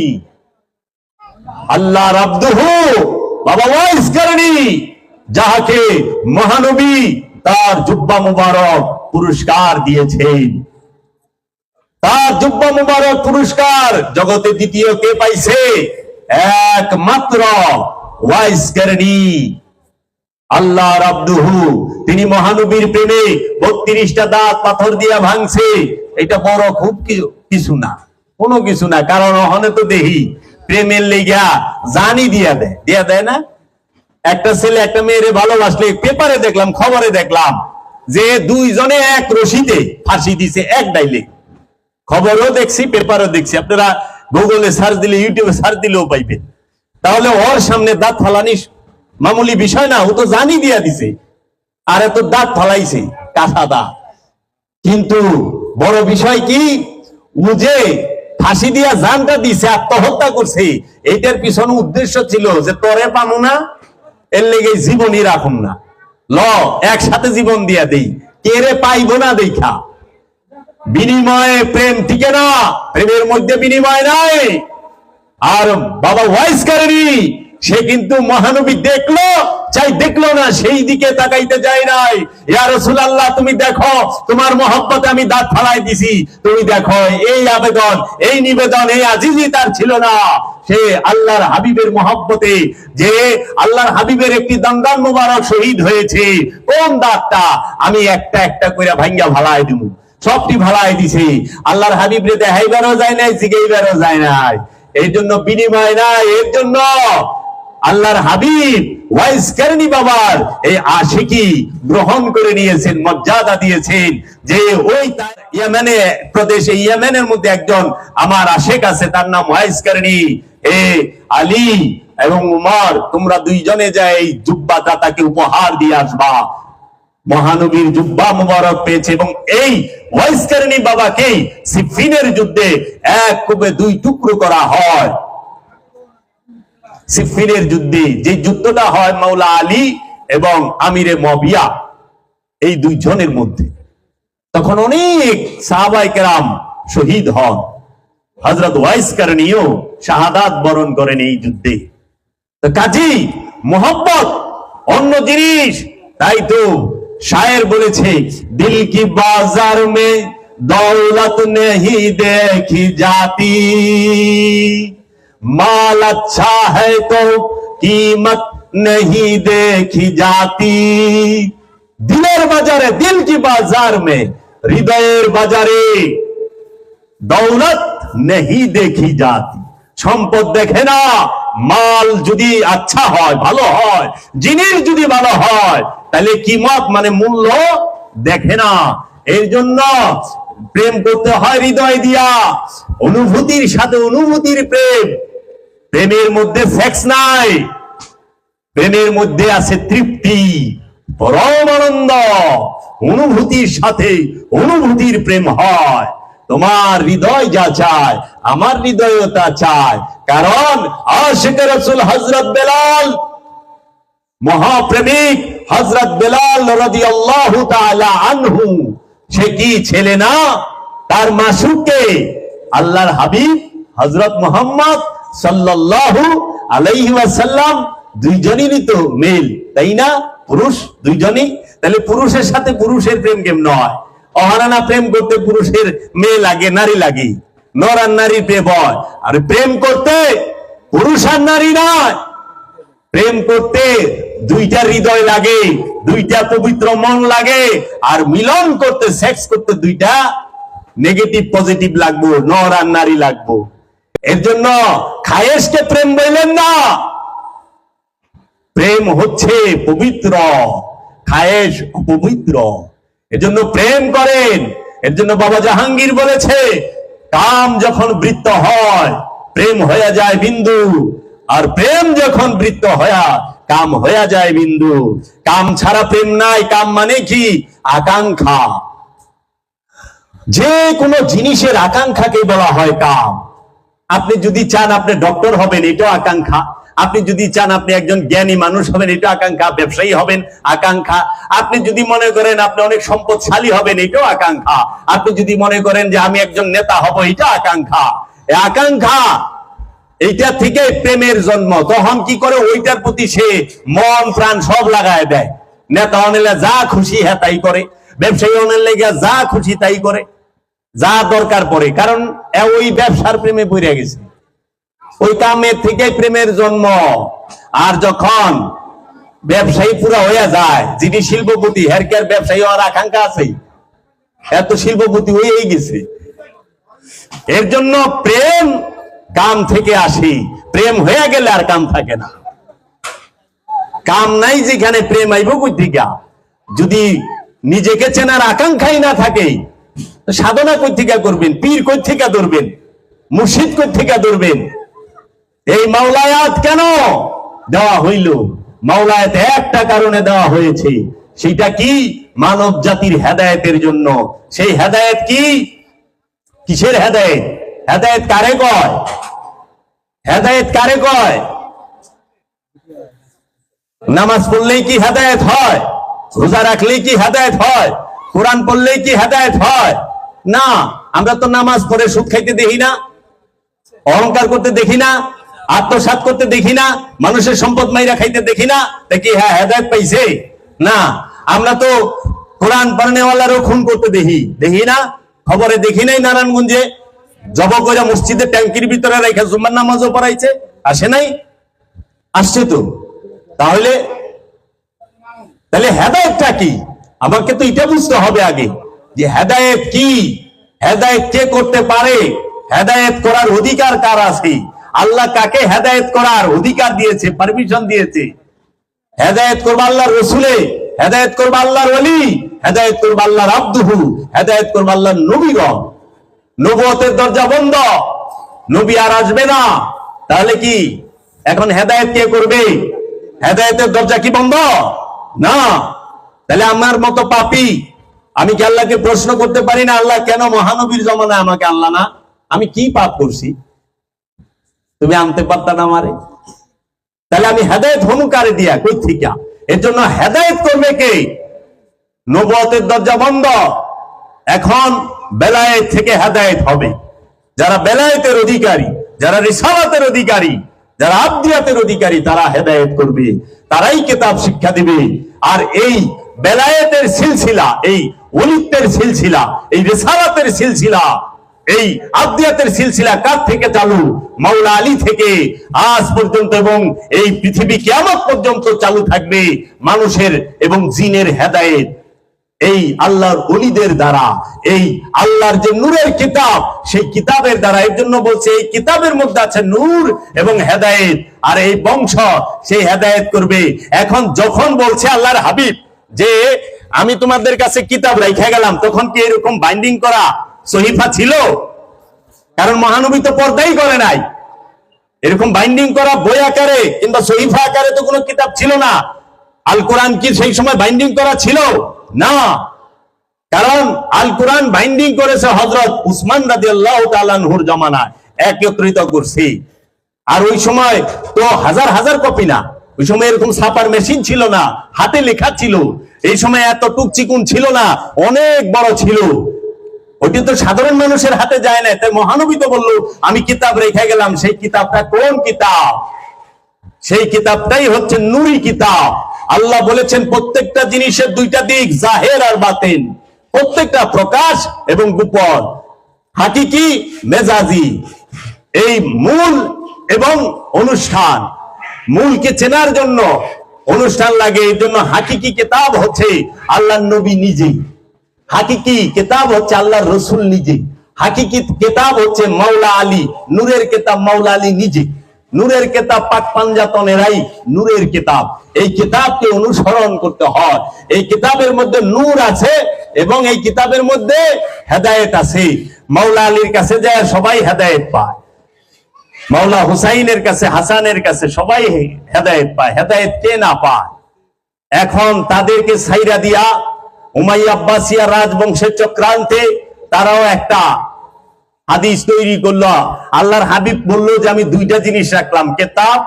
[SPEAKER 1] আল্লাহর আব্দুহু বাবা ওয়াইস করনি, যাহাকে মহানবী তার জুব্বা মুবারক পুরস্কার দিয়েছেন। তার জুব্বা মুবারক পুরস্কার জগতে দ্বিতীয় কে পাইছে? একমাত্র ওয়াইস করনি, আল্লাহর আব্দুহু। তিনি মহানবীর প্রেমে 32টা দাঁত পাথর দিয়া ভাঙছে। এটা বড় খুব কিছু না, কোনো কিছু না, কারণ ওখানে তো দেখি প্রেমের লেগা জানি দিয়া দেয় না। একটা ছেলে একটা মেয়েরে ভালোবাসলে পেপারে দেখলাম, খবরে দেখলাম যে দুইজনে এক রশিতে ফাঁসি দিছে, এক ডাইলে। খবরও দেখছি, পেপারও দেখছি, আপনারা গুগলে সার্চ দিলে, ইউটিউবে সার্চ দিলেও পাইবেন। তাহলে ওর সামনে দাঁত ফালানি মামুলি বিষয় না, ও তো জানি দিয়া দিছে, আর এত দাঁত ফালাইছে, কাঁচা দাঁত। কিন্তু বড় বিষয় কি, ও যে ফাঁসি দিয়া জানটা দিছে, আত্মহত্যা করছে, এটার পিছনে উদ্দেশ্য ছিল যে তোরে পামু না, এর লেগে জীবনই রাখুন না, ল একসাথে জীবন দিয়া দেই, কেরে পাইব না দেখা। বিনিময়ে প্রেম টিকে না, প্রেমের মধ্যে বিনিময় নাই। আর বাবা ওয়াইস করনি, সে কিন্তু মহানবী দেখলো চাই দেখলো না, সেই দিকে তাকাইতে যায় নাই। ইয়া রাসূলুল্লাহ, তুমি দেখো, তোমার মহব্বতে আমি দাঁত ফালাই দিছি, তুমি দেখো। এই আবেদন, এই নিবেদন, এই আজিজি তার ছিল না। সে আল্লাহর হাবিবের মহব্বতে, যে আল্লাহর হাবিবের একটি দঙ্গান মুবারক শহীদ হয়েছে, কোন দাঁতটা আমি একটা একটা করে ভাঙ্গা ফালাই দিব, সবটি ফালাই দিছে। আল্লাহর হাবিবরে দেখাইবারও যায় নাই, জিগাইবারও যায় নাই, এই জন্য বিনিময় নাই। এর জন্য আল্লাহর হাবিব ওয়াইস করনি বাবার এই আশিকি গ্রহণ করে নিয়েছেন, মর্যাদা দিয়েছেন। যে ওই ইয়েমেনে প্রদেশে, ইয়েমেনের মধ্যে একজন আমার আশেক আছে, তার নাম ওয়াইস করনি। এ আলী এবং উমর, তোমরা দুইজনে যায় এই জুব্বাটা তাকে উপহার দিয়ে আসবা। মহানবীর জুব্বা মুবারক পেয়েছে, এবং এই ওয়াইস করনি বাবাকে সিফিনের যুদ্ধে এক কোপে দুই টুকরো করা হয়। সিফিনের যুদ্ধে, যে যুদ্ধটা হয় মাওলা আলী এবং আমিরে মুয়াবিয়া, এই দুইজনের মধ্যে, তখন অনেক সাহাবায়ে কেরাম শহীদ হন। হযরত ওয়াইস করনিও শাহাদাত বরণ করেন এই যুদ্ধে। তো কাজী মোহব্বত অন্য জিনিস। তাই তো শায়ের বলেছে, দিল কি বাজার মে দৌলত নেহি দেখি জাতি, माल अच्छा है तो कीमत नहीं देखी जाती। दिलेर बाजारे, दिल की बाजार में, हृदयेर बाजारे दौलत नहीं देखी जाती। সম্পদ দেখে না, মাল যদি আচ্ছা হয়, ভালো হয়, জিনিস যদি ভালো হয়, তাহলে কিমত মানে মূল্য দেখে না। এর জন্য প্রেম করতে হয় হৃদয় দিয়া, অনুভূতির সাথে অনুভূতির প্রেম। প্রেমের মধ্যে সেক্স নাই, প্রেমের মধ্যে আছে তৃপ্তি, পরম আনন্দ, অনুভূতির সাথে অনুভূতির প্রেম হয়। তোমার হৃদয় যা চায় আমার হৃদয়ও তা চায়। কারণ আশিক রাসূল হযরত বেলাল, মহাপ্রেমিক হযরত বেলাল রাদিয়াল্লাহু তাআলা আনহু, সে কি ছেলে না? তার মাসুককে আল্লাহর হাবিব হযরত মুহাম্মদ সাল্লাল্লাহু আলাইহি ওয়াসাল্লাম দুইজনেরই তো মেল, তাই না? পুরুষ দুইজনই। তাহলে পুরুষের সাথে পুরুষের প্রেম কেমন হয়? অহারানা প্রেম করতে পুরুষের মেয়ে লাগে, নারী লাগে, নর আর নারী প্রেম হয়। আর প্রেম করতে পুরুষ আর নারী নয়, প্রেম করতে দুইটা হৃদয় লাগে, দুইটা পবিত্র মন লাগে। আর মিলন করতে, সেক্স করতে দুইটা নেগেটিভ পজিটিভ লাগবো, নর আর নারী লাগবো। এর জন্য খায়েশকে প্রেম বললেন না। প্রেম হচ্ছে পবিত্র, খায়েশ অপবিত্র। এর জন্য প্রেম করেন। এর জন্য বাবা জাহাঙ্গীর বলেছে, কাম যখন বৃত্ত হয় প্রেম হয়ে যায় বিন্দু, আর প্রেম যখন বৃত্ত হয়া কাম হয়ে যায় বিন্দু। কাম ছাড়া প্রেম নাই। কাম মানে কি? আকাঙ্ক্ষা। যে কোনো জিনিসের আকাঙ্ক্ষাকে বলা হয় কাম। আপনি যদি চান আপনি ডক্টর হবেন, এটাও আকাঙ্ক্ষা। আপনি যদি চান আপনি একজন জ্ঞানী মানুষ হবেন, এটা আকাঙ্ক্ষা। ব্যবসায়ী হবেন, আকাঙ্ক্ষা। আপনি যদি মনে করেন আপনি অনেক সম্পদশালী হবেন, এটাও আকাঙ্ক্ষা। আপনি যদি মনে করেন যে আমি একজন নেতা হব, এটা আকাঙ্ক্ষা। এই আকাঙ্ক্ষা, এইটা থেকে প্রেমের জন্ম। তখন কি করে? ওইটার প্রতি সে মন প্রাণ সব লাগায় দেয়। নেতা অনেলে যা খুশি হ্যাঁ তাই করে, ব্যবসায়ী অনেক লেগে যা খুশি তাই করে, যা দরকার পড়ে। কারণ ওই ব্যবসার প্রেমে পড়ে গেছে, ওই কামের থেকে প্রেমের জন্ম। আর যখন ব্যবসায়ী পুরা হয়ে যায়, যিনি শিল্পপতি, হেরকের ব্যবসায়ী আর আকাঙ্ক্ষা আছে, এত শিল্পপতি হয়েই গেছে। এর জন্য প্রেম কাম থেকে আসি। প্রেম হয়ে গেলে আর কাম থাকে না। কাম নাই যেখানে প্রেম আইব কই থেকে? যদি নিজেকে চেনার আকাঙ্ক্ষাই না থাকে, সাধনা কই থেকে করবেন? পীর কই থেকে ধরবেন? মুর্শিদ কই থেকে ধরবেন? এই মাওলায়াত কেন দেওয়া হইল? মাওলায়াত একটা কারণে দেওয়া হয়েছে, সেটা কি? মানব জাতির হেদায়েতের জন্য। সেই হেদায়েত কি? কিসের হেদায়েত? হেদায়েত কারে কয়? হেদায়েত কারে কয়? নামাজ পড়লেই কি হেদায়েত হয়? রোজা রাখলেই কি হেদায়েত হয়? কোরআন পড়লেই কি হেদায়েত হয়? না। আমরা তো নামাজ পড়ে সুদ খাইতে দেখি না, অহংকার করতে দেখি না, আত্মসাৎ করতে দেখি না, মানুষের সম্পদ মাইরা খাইতে দেখি না। দেখি হ্যাঁ হেদায়েত পাইছে? না। আমরা তো কোরআন পড়নেওয়ালারও খুন করতে দেখি না? খবরে দেখি নাই নারায়ণগঞ্জে জব করে মসজিদে ট্যাঙ্কির ভিতরে রেখে জুম্মার নামাজও পড়াইছে? আসে নাই? আসছে তো। তাহলে হেদায়েতটা কি? আমাকে তো এটা বুঝতে হবে আগে যে হেদায়েত কি, হেদায়েত কে করতে পারে, হেদায়েত করার অধিকার কার আছে, আল্লাহ কাকে হেদায়েত করার অধিকার দিয়েছে, পারমিশন দিয়েছে। হেদায়েত করবে আল্লাহর রাসূলে, হেদায়েত করবে আল্লাহর ওলি, হেদায়েত করবে আল্লাহর আব্দুহু, হেদায়েত করবে আল্লাহর নবীগণ। নবুয়তের দরজা বন্ধ, নবী আর আসবে না। তাহলে কি এখন হেদায়েত কে করবে? হেদায়েতের দরজা কি বন্ধ? না। তাহলে আমার মতো পাপী আমি কি আল্লাহকে প্রশ্ন করতে পারি না, আল্লাহ কেন মহানবীর জমানায় আমাকে আনলা না? আমি কি পাপ করছি তুমি আনতে পারতা না আমারে? তাহলে আমি হেদায়েত হনু কারে দিয়া, কই থেকে? এর জন্য হেদায়েত করবে কে? নবুয়তের দরজা বন্ধ। এখন বেলায়েত থেকে হেদায়েত হবে। যারা বেলায়েতের অধিকারী, যারা রিসালাতের অধিকারী, যারা আব্দিয়াতের অধিকারী, তারা হেদায়েত করবে, তারাই কিতাব শিক্ষা দিবে। আর এই বেলায়েতের সিলসিলা, এই ওলিত্বের সিলসিলা, এই রিসালাতের সিলসিলা, এই আব্দিয়াতের সিলসিলা কার থেকে চালু? মাওলা আলী থেকে আজ পর্যন্ত, এবং এই পৃথিবী কিয়ামত পর্যন্ত চালু থাকবে। মানুষের এবং জিনের হেদায়েত এই আল্লাহর ওলিদের দ্বারা, এই আল্লাহর যে নূরের কিতাব, সেই কিতাবের দ্বারা। এর জন্য বলছে এই কিতাবের মধ্যে আছে নূর এবং হেদায়েত, আর এই বংশ সেই হেদায়েত করবে। এখন যখন বলছে আল্লাহর হাবিব যে আমি তোমাদের কাছে কিতাব রেখে গেলাম, তখন কি এরকম বাইন্ডিং করা সহিফা ছিল? কারণ মহানবী তো পর্দাই করে নাই। এরকম বাইন্ডিং করা বই আকারে কিংবা সহিফা আকারে তো কোনো কিতাব ছিল না। আল কোরআন কি সেই সময় বাইন্ডিং করা ছিল না? কারণ আল কোরআন বাইন্ডিং করেছে হযরত উসমান রাদিয়াল্লাহু তাআলা আনহুর জামানায়, একত্রিত করছে। আর ওই সময় তো হাজার হাজার কপি না, ওই সময় এরকম ছাপার মেশিন ছিল না, হাতে লেখা ছিল। এই সময় এত টুকচিকুন ছিল না, অনেক বড় ছিল। ওইটি তো সাধারণ মানুষের হাতে যায় না। তাই মহানবী তো বললো আমি কিতাব রেখে গেলাম। সেই কিতাবটা কোন কিতাব? সেই কিতাবটাই হচ্ছে নূরি কিতাব। আল্লাহ বলেছেন প্রত্যেকটা জিনিসের দুইটা দিক, জাহের আর বাতিন, প্রত্যেকটা প্রকাশ এবং গোপন, হাকিকি মেজাজি। এই মূল এবং অনুষ্ঠান, মূলকে চেনার জন্য অনুষ্ঠান লাগে। এই জন্য হাকিকি কিতাব হচ্ছে আল্লাহর নবী নিজেই, হাকিকি কিতাব হচ্ছে আল্লাহর রসুল নিজে, হাকিকি কিতাব হচ্ছে মাওলা আলী, নূরের কিতাব মাওলা আলী নিজে। নূরের কিতাব পাক পাঞ্জাতনেরাই নূরের কিতাব। এই কিতাবকে অনুসরণ করতে হয়। এই কিতাবের মধ্যে নূর আছে এবং এই কিতাবের মধ্যে হেদায়েত আছে। মাওলা আলীর কাছে যায় সবাই হেদায়েত পায়, মাওলা হুসাইনের কাছে, হাসানের কাছে সবাই হেদায়েত পায়। হেদায়েত কে না পায়? এখন তাদেরকে ছাইরা দিয়া উমাইয়া আব্বাসিয়া রাজবংশের চক্রান্তে তারাও একটা হাদিস তৈরি করলো। আল্লাহর হাবিব বললো যে আমি দুইটা জিনিস রাখলাম, কিতাব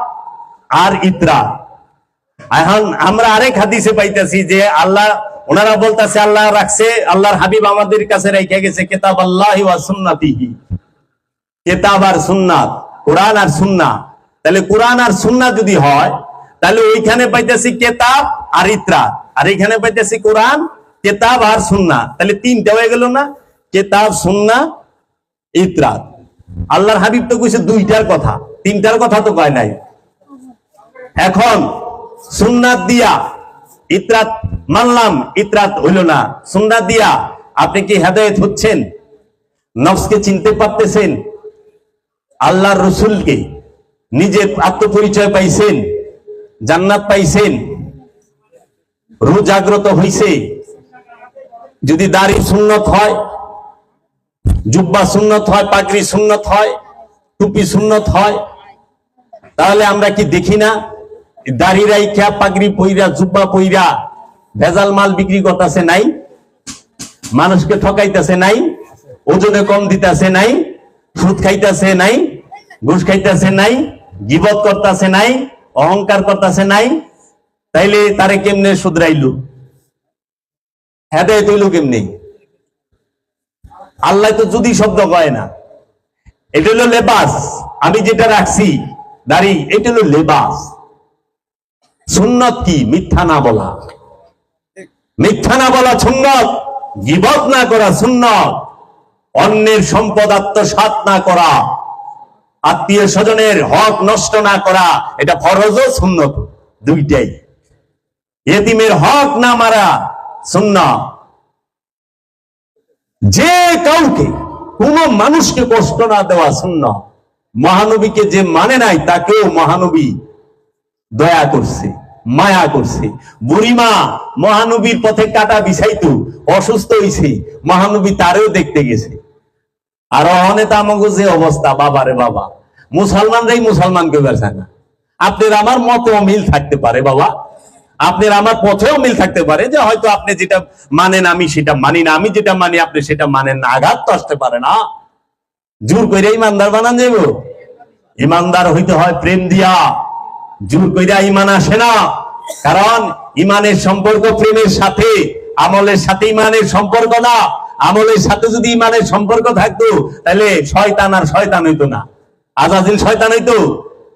[SPEAKER 1] আর ইতরা। এখন আমরা আরেক হাদিসে পাইতেছি যে আল্লাহ, ওনারা বলতেছে আল্লাহ রাখছে, আল্লাহর হাবিব আমাদের কাছে রেখে গেছে কিতাব আল্লাহি ওয়া সুন্নাতিহি, কিতাব আর সুন্নাত, কোরআন আর সুন্নাহ। তাহলে কোরআন আর সুন্নাহ যদি হয় তাহলে ওইখানে পাইতেছি কিতাব আর ইতরা, আর এখানে পাইতেছি কোরআন, কিতাব আর সুন্নাহ। তাহলে তিনটা হয়ে গেল না? কিতাব, সুন্নাহ, ইতরা। আল্লাহর হাবিব তো কইছে দুইটার কথা, তিনটার কথা তো কয় নাই। এখন সুন্নাত দিয়া ইতরাত মানলাম, ইতরাত হইল না। সুন্নাত দিয়া আপনি কি হেদায়েত হচ্ছেন? নফসকে চিনতে পারতেছেন? আল্লাহর রসুলকে নিজের আত্মপরিচয় পাইছেন? জান্নাত পাইছেন? রূহ জাগ্রত হইছে? যদি দাড়ি সুন্নত হয়, জুব্বা সুন্নত হয়, পাগড়ি সুন্নত হয়, টুপি সুন্নত হয়, তাহলে আমরা কি দেখি না দাড়ি রাইখা পাগড়ি পইরা জুব্বা পইরা ভেজাল মাল বিক্রি করতেছে নাই? মানুষকে ঠকাইতেছে নাই? ওজনে কম দিতেছে নাই? সুদ খাইতেছে নাই? ঘুষ খাইতেছে নাই? গীবত করতেছে নাই? অহংকার করতেছে নাই? তাইলে তারে কেমনে শুধরাইল? হেদায়েত হইল কেমনে? আল্লাহ তো যদি শব্দ কয় না। এটা হলো লেবাস। আমি যেটা রাখছি দাড়ি, এটা হলো লেবাস। সুন্নত কি? মিথ্যা না বলা, মিথ্যা না বলা সুন্নত, গীবত না করা সুন্নত, অন্যের সম্পদ আত্মসাৎ না করা, আত্মীয় স্বজনের হক নষ্ট না করা, এটা ফরজ ও সুন্নত দুইটাই। ইয়েতিমের হক না মারা সুন্নাত। যে কাউকে, কোন মানুষকে কষ্ট না দেওয়া সুন্নাত। মহানবীকে যে মানে নাই তাকেও মহানবী দয়া করছে, মায়া করছে। বুড়িমা মহানবীর পথে কাটা বিছাইতো, অসুস্থ হইছে, মহানবী তারেও দেখতে গেছে। আর অনেক আমাকে যে অবস্থা, বাবারে বাবা, মুসলমানরাই মুসলমানকে বেরছায় না। আপনার আমার মত মিল থাকতে পারে বাবা, আপনার আমার পথেও মিল থাকতে পারে, যে হয়তো আপনি যেটা মানেন আমি সেটা মানি না, আমি যেটা মানি আপনি সেটা মানেন না। আঘাত তো আসতে পারে না। জোর করে ইমানদার বানান যাব? ইমানদার হইতে হয় প্রেম দিয়া, জোর কইরা ইমান আসে না। কারণ ইমানের সম্পর্ক প্রেমের সাথে, আমলের সাথে ইমানের সম্পর্ক না। আমলের সাথে যদি ইমানের সম্পর্ক থাকতো তাহলে শয়তান আর শয়তান হইতো না, আজাজিল শয়তান হইতো।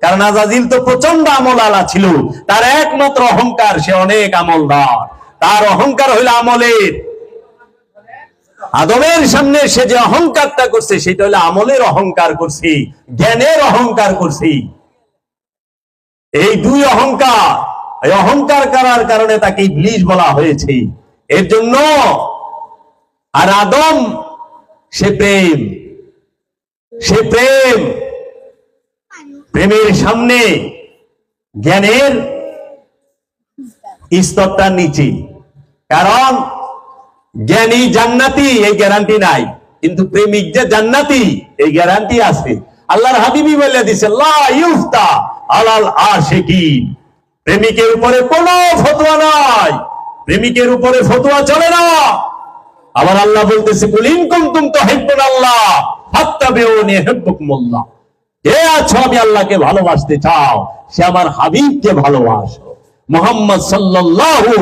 [SPEAKER 1] কারণ আজাজিল তো প্রচন্ড আমল আলা ছিল, তার একমাত্র অহংকার সে অনেক আমলদার, তার অহংকার হইল আমলের। আদমের সামনে সে যে অহংকারটা করছে সেটা হলো আমলের অহংকার করছি, জ্ঞানের অহংকার করছি। এই দুই অহংকার, এই অহংকার করার কারণে তাকে ইবলিস বলা হয়েছে। এর জন্য আর আদম সে প্রেম, সে প্রেম, প্রেমের সামনে জ্ঞানের স্তরটা নিচে। কারণ জ্ঞানী জান্নাতি এই গ্যারান্টি নাই, কিন্তু প্রেমিক যে জান্নাতি এই গ্যারান্টি আছে। আল্লাহর হাবিবি বলে দিছে লা ইউফতা আলাল আশিকিন, প্রেমিকের উপরে কোনো ফতোয়া নাই, প্রেমিকের উপরে ফতোয়া চলে না। আবার আল্লাহ বলতেছে কুল ইন কুনতুম তুহিব্বুনাল্লাহ ফাত্তাবিউনি ইউহিব্বুকুমুল্লাহ, হে আছো আমি আল্লাহকে ভালোবাসতে চাও, সে আমার হাবিবকে ভালোবাসো, মুহাম্মদ সাল্লাল্লাহু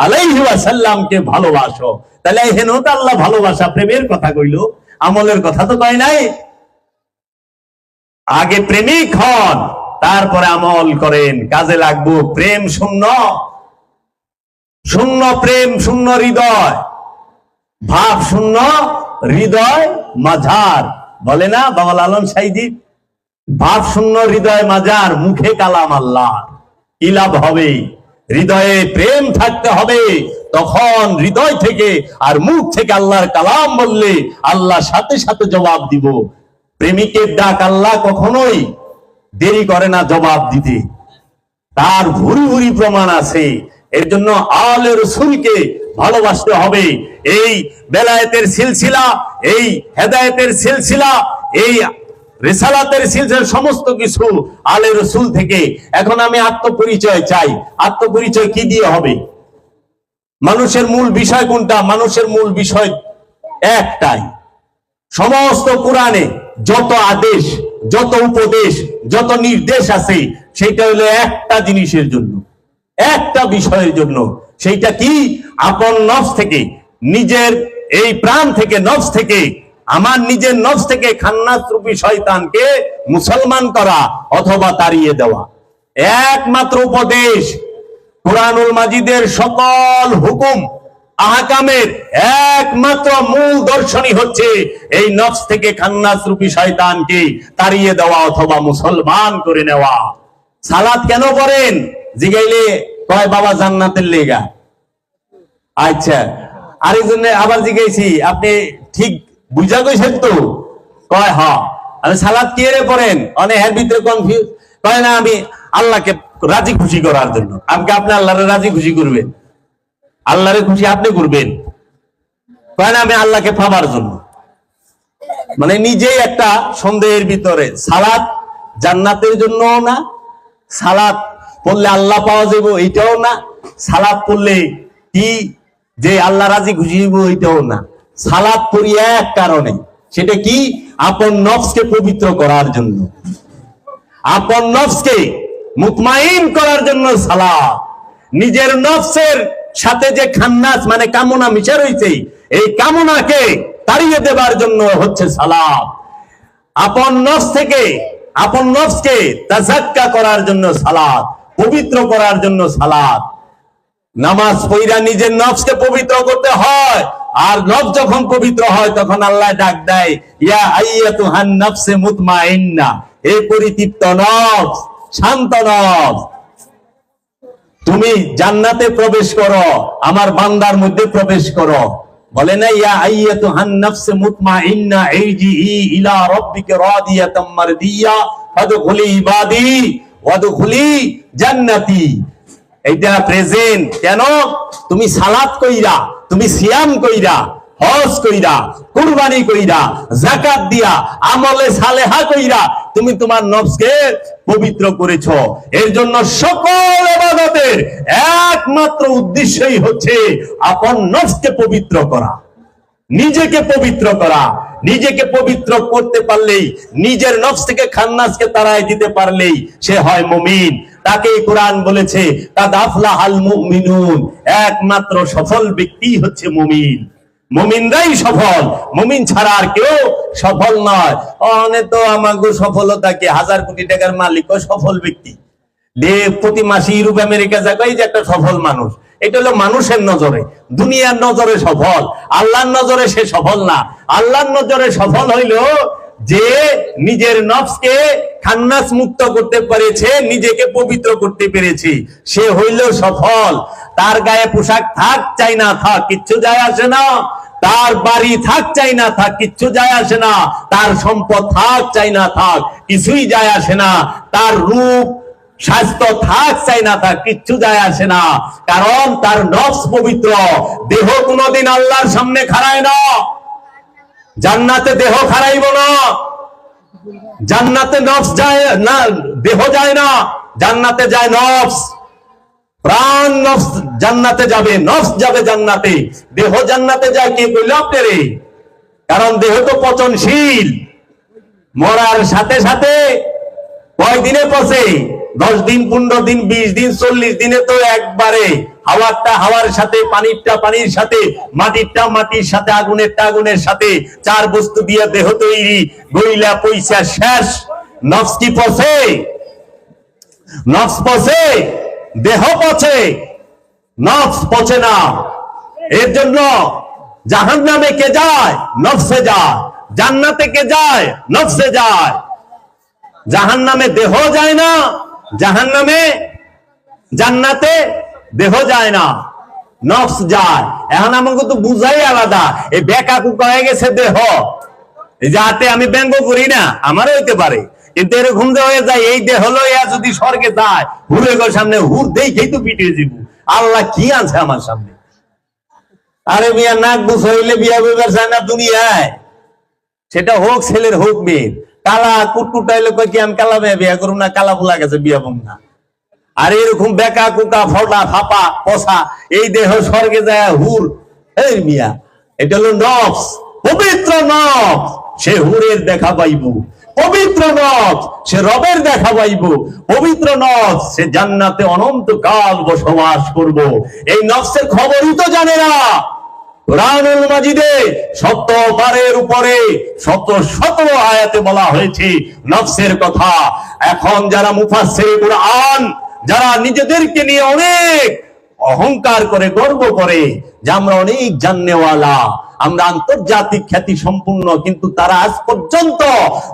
[SPEAKER 1] আলাইহি ওয়াসাল্লামকে ভালোবাসো। তাহলে হেন তো আল্লাহ ভালোবাসা প্রেমের কথা কইলো, আমলের কথা তো কয় নাই। আগে প্রেমিক হন, তারপরে আমল করেন, কাজে লাগবো। প্রেম শূন্য, শূন্য প্রেম, শূন্য হৃদয়, ভাব শূন্য হৃদয় মাঝার, বলে না বাবা লালন সাইদি, ভাব শূন্য হৃদয় মাঝার, মুখে কালাম আল্লাহ, কি লাভ হবে? হৃদয়ে প্রেম থাকতে হবে, তখন হৃদয় থেকে আর মুখ থেকে আল্লাহর কালাম বললে আল্লাহ সাথে সাথে জবাব দিব। প্রেমিকের ডাক আল্লাহ কখনোই দেরি করে না জবাব দিতে, তার ভুরি ভুরি প্রমাণ আছে। এর জন্য আলে রাসূলকে ভালোবাসতে হবে। এই বেলায়েতের সিলসিলা, এই হেদায়েতের সিলসিলা, এই রিসালাতের সিলসিলা সমস্ত কিছু আলে রাসূল থেকে। এখন আমি আত্মপরিচয় চাই, আত্মপরিচয় কি দিয়ে হবে? মানুষের মূল বিষয় কোনটা? মানুষের মূল বিষয় একটাই। সমস্ত কোরআনে যত আদেশ, যত উপদেশ, যত নির্দেশ আছে, সেটা হলো একটা জিনিসের জন্য, একটা বিষয়ের জন্য। সেইটা কি? আপন নফস থেকে, নিজের এই প্রাণ থেকে, নফস থেকে, আমার নিজের নফস থেকে খান্নাস রূপী শয়তানকে মুসলমান করা অথবা তাড়িয়ে দেওয়া। একমাত্র উপদেশ, কুরআনুল মাজিদের সকল হুকুম আহকামের একমাত্র মূল দর্শনই হচ্ছে এই নফস থেকে খান্নাস রূপী শয়তানকে তাড়িয়ে দেওয়া অথবা মুসলমান করে নেওয়া। সালাত কেন পড়েন জিগাইলে কয় বাবা জান্নাতের লেগা। আচ্ছা, আরেকজনে আবার জিগাইছি আপনি ঠিক বুঝা কইছেন তো? কয় হ্যাঁ। আমি সালাত কি এর পড়েন? অনেক এর ভিতরে কনফিউজ, কয় না আমি আল্লাহকে রাজি খুশি করার জন্য। আপনি আল্লাহরে রাজি খুশি করবেন, আল্লাহরে খুশি আপনি করবেন, কয় না আমি আল্লাহকে পাবার জন্য। মানে নিজেই একটা সন্দেহের ভিতরে। সালাত জান্নাতের জন্য না, সালাত পড়লে আল্লাহ পাওয়া যাবে এইটাও না, সালাত পড়লে কি যে আল্লাহ রাজি খুশি হইব এইটাও না। সালাত পড়ি এক কারণে, সেটা কি? আপন নফসকে পবিত্র করার জন্য, আপন নফসকে মুতমাইন করার জন্য সালাত। নিজের নফসের সাথে যে খান্নাস মানে কামনা মিশা রয়েছে, এই কামনাকে তাড়িয়ে দেবার জন্য হচ্ছে সালাত। আপন নফস থেকে, আপন নফসকে তাজাক্কা করার জন্য সালাত, পবিত্র করার জন্য সালাত। নামাজ পড়া নিজের নফসকে পবিত্র করতে হয়, আর নফস যখন পবিত্র হয় তখন আল্লাহ ডাক দেয় ইয়া আইয়াতুহান নাফসে মুতমাইন্না, হে পরিতৃপ্ত নফস, শান্ত নফস, তুমি জান্নাতে প্রবেশ করো, আমার বান্দার মধ্যে প্রবেশ করো। বলে না ইয়া আইয়াতুহান নাফসে মুতমাইন্না ইরজিই ইলা রাব্বিকা রাদিয়াতাম মারদিয়া ফাদখুলি ইবাদি ওয়াদখুলি জান্নাতি। এইটা প্রেজেন্ট। কেন? তুমি সালাত কইরা, তুমি সিয়াম কইরা, হজ কইরা, কুরবানি কইরা, যাকাত দিয়া, আমলে সালেহা কইরা তুমি তোমার নফসকে পবিত্র করেছো। এর জন্য সকল ইবাদতের একমাত্র উদ্দেশ্যই হচ্ছে আপন নফসকে পবিত্র করা, নিজেকে পবিত্র করা। নিজেকে পবিত্র করতে পারলেই, নিজের নফস থেকে খান্নাসকে তাড়াই দিতে পারলেই সে হয় মুমিন। তাকেই কোরআন বলেছে কাদ আফলাহাল মুমিনুন, একমাত্র সফল ব্যক্তি হচ্ছে মুমিন। মুমিনরাই সফল, মুমিন ছাড়া আর কেউ সফল নয়। অনেক তো আমাগো সফলতা কি 1000 কোটি টাকার মালিকও সফল ব্যক্তি, প্রতি মাসে ইউরোপ আমেরিকা যাবে, যে একটা সফল মানুষ। এটা হলো মানুষের নজরে, দুনিয়ার নজরে সফল, আল্লাহর নজরে সে সফল না। আল্লাহর নজরে সফল হইল যে নিজের নফসকে খান্নাস মুক্ত করতে পেরেছে, নিজেকে পবিত্র করতে পেরেছে, সে হইল সফল। তার গায়ে পোশাক থাক চাই না থাক কিচ্ছু যায় আসে না, তার বাড়ি থাক চাই না থাক কিচ্ছু যায় আসে না, তার সম্পদ থাক চাই না থাক কিছুই যায় আসে না, তার রূপ স্বাস্থ্য থাক চাই না থাক কিচ্ছু যায় আসে না, কারণ তার নফস পবিত্র। দেহ কোনদিন আল্লাহর সামনে খাড়ায় না, জান্নাতে দেহ খাড়াইব না। জান্নাতে নফস যায় না, দেহ যায় না, জান্নাতে যায় নফস। প্রাণ নফস জান্নাতে যাবে, নফস যাবে জান্নাতে, দেহ জান্নাতে যায় কে বলল আপনারে? কারণ দেহ তো পচনশীল, মরার সাথে সাথে কয়দিনে পচে? 10 দিন, 15 দিন, 20 দিন, 40 দিনে তো একবারে। হাওয়ারটা হাওয়ার সাথে, পানিরটা পানির সাথে, মাটিরটা মাটির সাথে, আগুনেরটা আগুনের সাথে, 4 বস্তু দিয়ে দেহ তৈরি, গইলা পয়সা শেষ। নফস কি পচে? নফস পচে? দেহ পচে, নফস পচে না। এর জন্য জাহান্নামে কে যায়? নফসে যায়। জান্নাতে কে যায়? নফসে যায়। জাহান্নামে দেহ যায় না, জাহান্নামে, জান্নাতে দেহ যায় না, নফস যায়। এখন আমাকে তো বুঝাই আলাদা। এই বেকা কুকা হয়ে গেছে দেহ, এই যাতে আমি ব্যঙ্গ করি না, আমারও হইতে পারে, কিন্তু এরকম যে হয়ে যায় এই দেহ লইয়া যদি স্বর্গে যায়, হুরে গো সামনে হুর দেখেই তো পিটিয়ে দিব। আল্লাহ কি আছে আমার সামনে? আরে বিয়া নাক বুঝ হইলে বিয়া বইবার চায় না দুনিয়ায়, সেটা হোক ছেলের হোক মেয়ের। কালা কুটকুটা হইলে কয় কি আমি কালা মেয়ে বিয়া করুম না, কালা ফুলা গেছে বিয়া বম না। আর এরকম বেকা কুকা ফটা ফাপা পচা এই দেহ স্বর্গে যায় হুর, এই মিয়া এটা হলো নফস, পবিত্র নফস। সে হুরের দেখা পাইব, পবিত্র নফস সে রবের দেখা পাইব, পবিত্র নফস সে জান্নাতে অনন্তকাল বসবাস করব। এই নফসের খবরই তো জানে না। কুরআনুল মাজিদে 70 বারের উপরে 100 আয়াতে বলা হয়েছে নফসের কথা। এখন যারা মুফাসসির কুরআন, যারা নিজেদেরকে নিয়ে অনেক অহংকার করে, গর্ব করে যে আমরা অনেক জাননেওয়ালা, আমরা আন্তর্জাতিক খ্যাতি সম্পূর্ণ, কিন্তু তারা আজ পর্যন্ত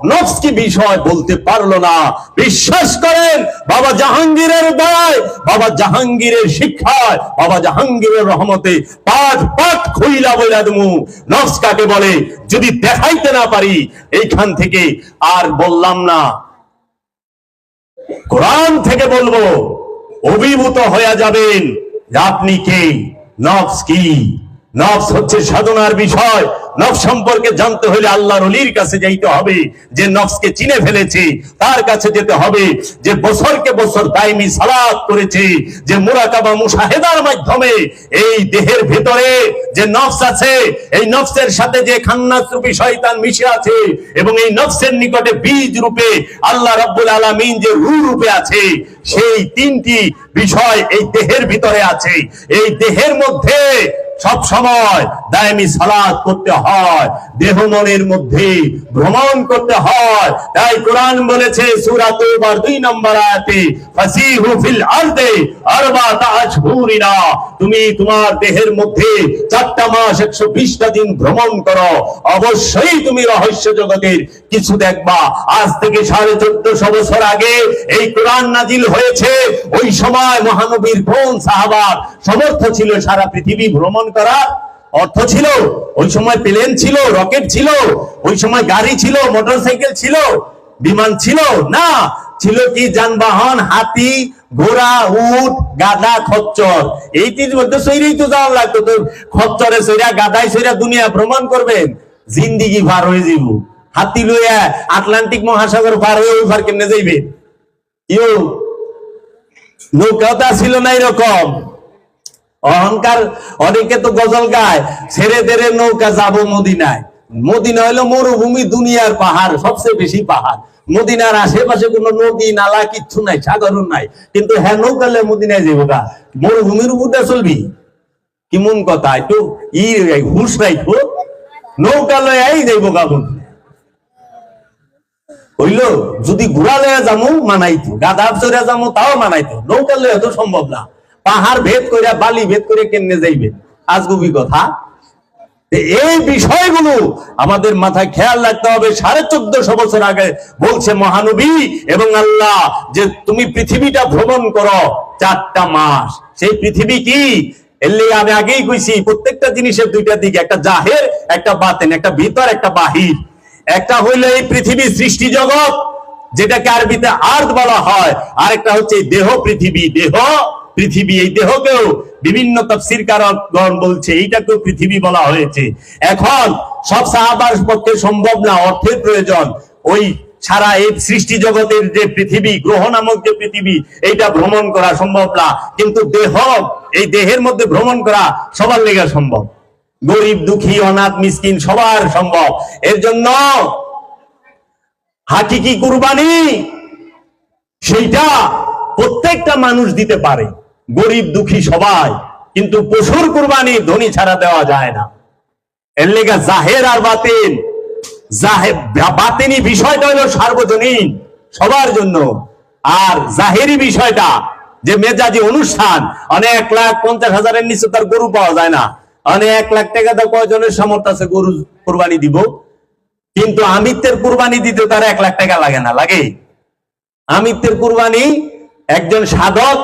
[SPEAKER 1] নফস কি বিষয় বলতে পারলো না। বিশ্বাস করেন, বাবা জাহাঙ্গীরের দয়ায়, বাবা জাহাঙ্গীরের শিক্ষায়, বাবা জাহাঙ্গীরের রহমতে পাঠ পাঠ খুইলা বইলা দেবো নফস কাকে বলে। যদি দেখাইতে না পারি এইখান থেকে আর বললাম না, কোরআন থেকে বলবো, অভিভূত হয়ে যাবেন যে আপনি কে, নফস কি। নফস হচ্ছে সাধনার বিষয়। নফস সম্পর্কে জানতে হলে আল্লাহর ওলির কাছে যাইতে হবে, যে নফসকে চিনে ফেলেছে তার কাছে যেতে হবে, যে বছরকে বছর দাইমি সালাত করেছে, যে মুরাকাবা মুশাহেদার মাধ্যমে এই দেহের ভেতরে যে নফস আছে, এই নফসের সাথে যে খান্নাস রূপী শয়তান মিশে আছে, এবং এই নফসের নিকটে বীজ রূপে আল্লাহ রাব্বুল আলামিন যে রূহ রূপে আছে, সেই 3টি বিষয় এই দেহের ভিতরে আছে। এই দেহের মধ্যে সব সময় দায়মি সালাত করতে হয়, দেহ মনের মধ্যে ভ্রমণ করতে হয়। তাই কোরআন বলেছে সূরা তাওবার 2 নম্বর আয়াতে, ফাসিহু ফিল আরদি আরবাতা আশহুরিনা, তুমি তোমার দেহের মধ্যে 4টা মাস 120টা দিন ভ্রমণ করো, অবশ্যই তুমি রহস্য জগতের কিছু দেখবা। আজ থেকে 1450 বছর আগে এই কোরআন নাজিল হয়েছে। ওই সময় মহানবীর কোন সাহাবার সমর্থ ছিল সারা পৃথিবী ভ্রমণ করার? অর্থ ছিল? ওই সময় প্লেন ছিল, রকেট ছিল, ওই সময় গাড়ি ছিল, মোটরসাইকেল ছিল, বিমান ছিল না। ছিল কি? যানবাহন, হাতি, ঘোড়া, উট, গাধা, খচ্চর। এইটির মধ্যে সইরেই তো যাওয়া লাগতো। তো খচ্চরে সইরা, গাধায় সইরা দুনিয়া ভ্রমণ করবেন, জিন্দিগি পার হয়ে যাব। হাতি লইয়া আটলান্টিক মহাসাগর পার হয়ে ওই পার কেমনে যাইবে? ইউ নৌকাটা ছিল না এরকম। অহংকার, অনেকে তো গজল গায়, ছেড়ে দেড়ে নৌকা যাব মদিনায়। মদিনা হলো মরুভূমি, দুনিয়ার পাহাড়, সবচেয়ে বেশি পাহাড়। মদিনার আশেপাশে কোনো নদী নালা কিচ্ছু নাই, সাগরও নাই, কিন্তু হ্যাঁ নৌকালে মদিনায় যাবো গা। মরুভূমির উপর চলবি? কেমন কথা, একটু হুশ রাখবো। নৌকা লয়াই যাইব গা বন্ধু। হইলো যদি ঘোড়া লয়া যাবো মানাইতো, গাধা চড়া যাবো তাও মানাইতো, নৌকা লয়া তো সম্ভব না। পাহাড় ভেদ করিয়া, বালি ভেদ করে কেমনে যাইবে? আজগুবি কথা। এই বিষয়গুলো আমাদের মাথায় খেয়াল রাখতে হবে। 1450 বছর আগে বলছে মহানবী এবং আল্লাহ যে তুমি পৃথিবীটা ভ্রমণ করো 4টা মাস। সেই পৃথিবী কি? এলে আমি আগেই কইছি, প্রত্যেকটা জিনিসের 2টা দিক, একটা জাহের, একটা বাতেন, একটা ভিতর, একটা বাহির। একটা হইলো এই পৃথিবী সৃষ্টি জগৎ, যেটাকে আরবিতে আর্থ বলা হয়, আর একটা হচ্ছে দেহ পৃথিবী। দেহ পৃথিবী, এই দেহকেও বিভিন্ন তাফসীর কারকগণ বলছে এইটাকেও পৃথিবী বলা হয়েছে। এখন সব সাহাবার পক্ষে সম্ভব না, অর্থের প্রয়োজন। ওই সারা এই সৃষ্টি জগতের যে পৃথিবী, গ্রহ নামক যে পৃথিবী, এইটা ভ্রমণ করা সম্ভব না, কিন্তু দেহ, এই দেহের মধ্যে ভ্রমণ করা সবার লেগে সম্ভব। গরিব দুঃখী অনাথ মিসকিন সবার সম্ভব। এর জন্য হাকিকি কুরবানি সেইটা প্রত্যেকটা মানুষ দিতে পারে, গরিব দুঃখী সবাই, কিন্তু পশুর কুরবানি ধনী ছাড়া দেওয়া যায় না। এর লেগে জাহের আর বাতিন, বাতিনি বিষয়টা হলো সার্বজনীন সবার জন্য, আর জাহেরি বিষয়টা যে মেজাজি অনুষ্ঠান, অনেক 1,50,000-এর নিচে তার গরু পাওয়া যায় না, অনেক 1 লাখ টাকা তো কয়জনের সামর্থ্য আছে গরু কুরবানি দিব, কিন্তু আমিত্বের কুরবানি দিতে তার 1 লাখ টাকা লাগে না, লাগে? আমিত্বের কুরবানি একজন সাধক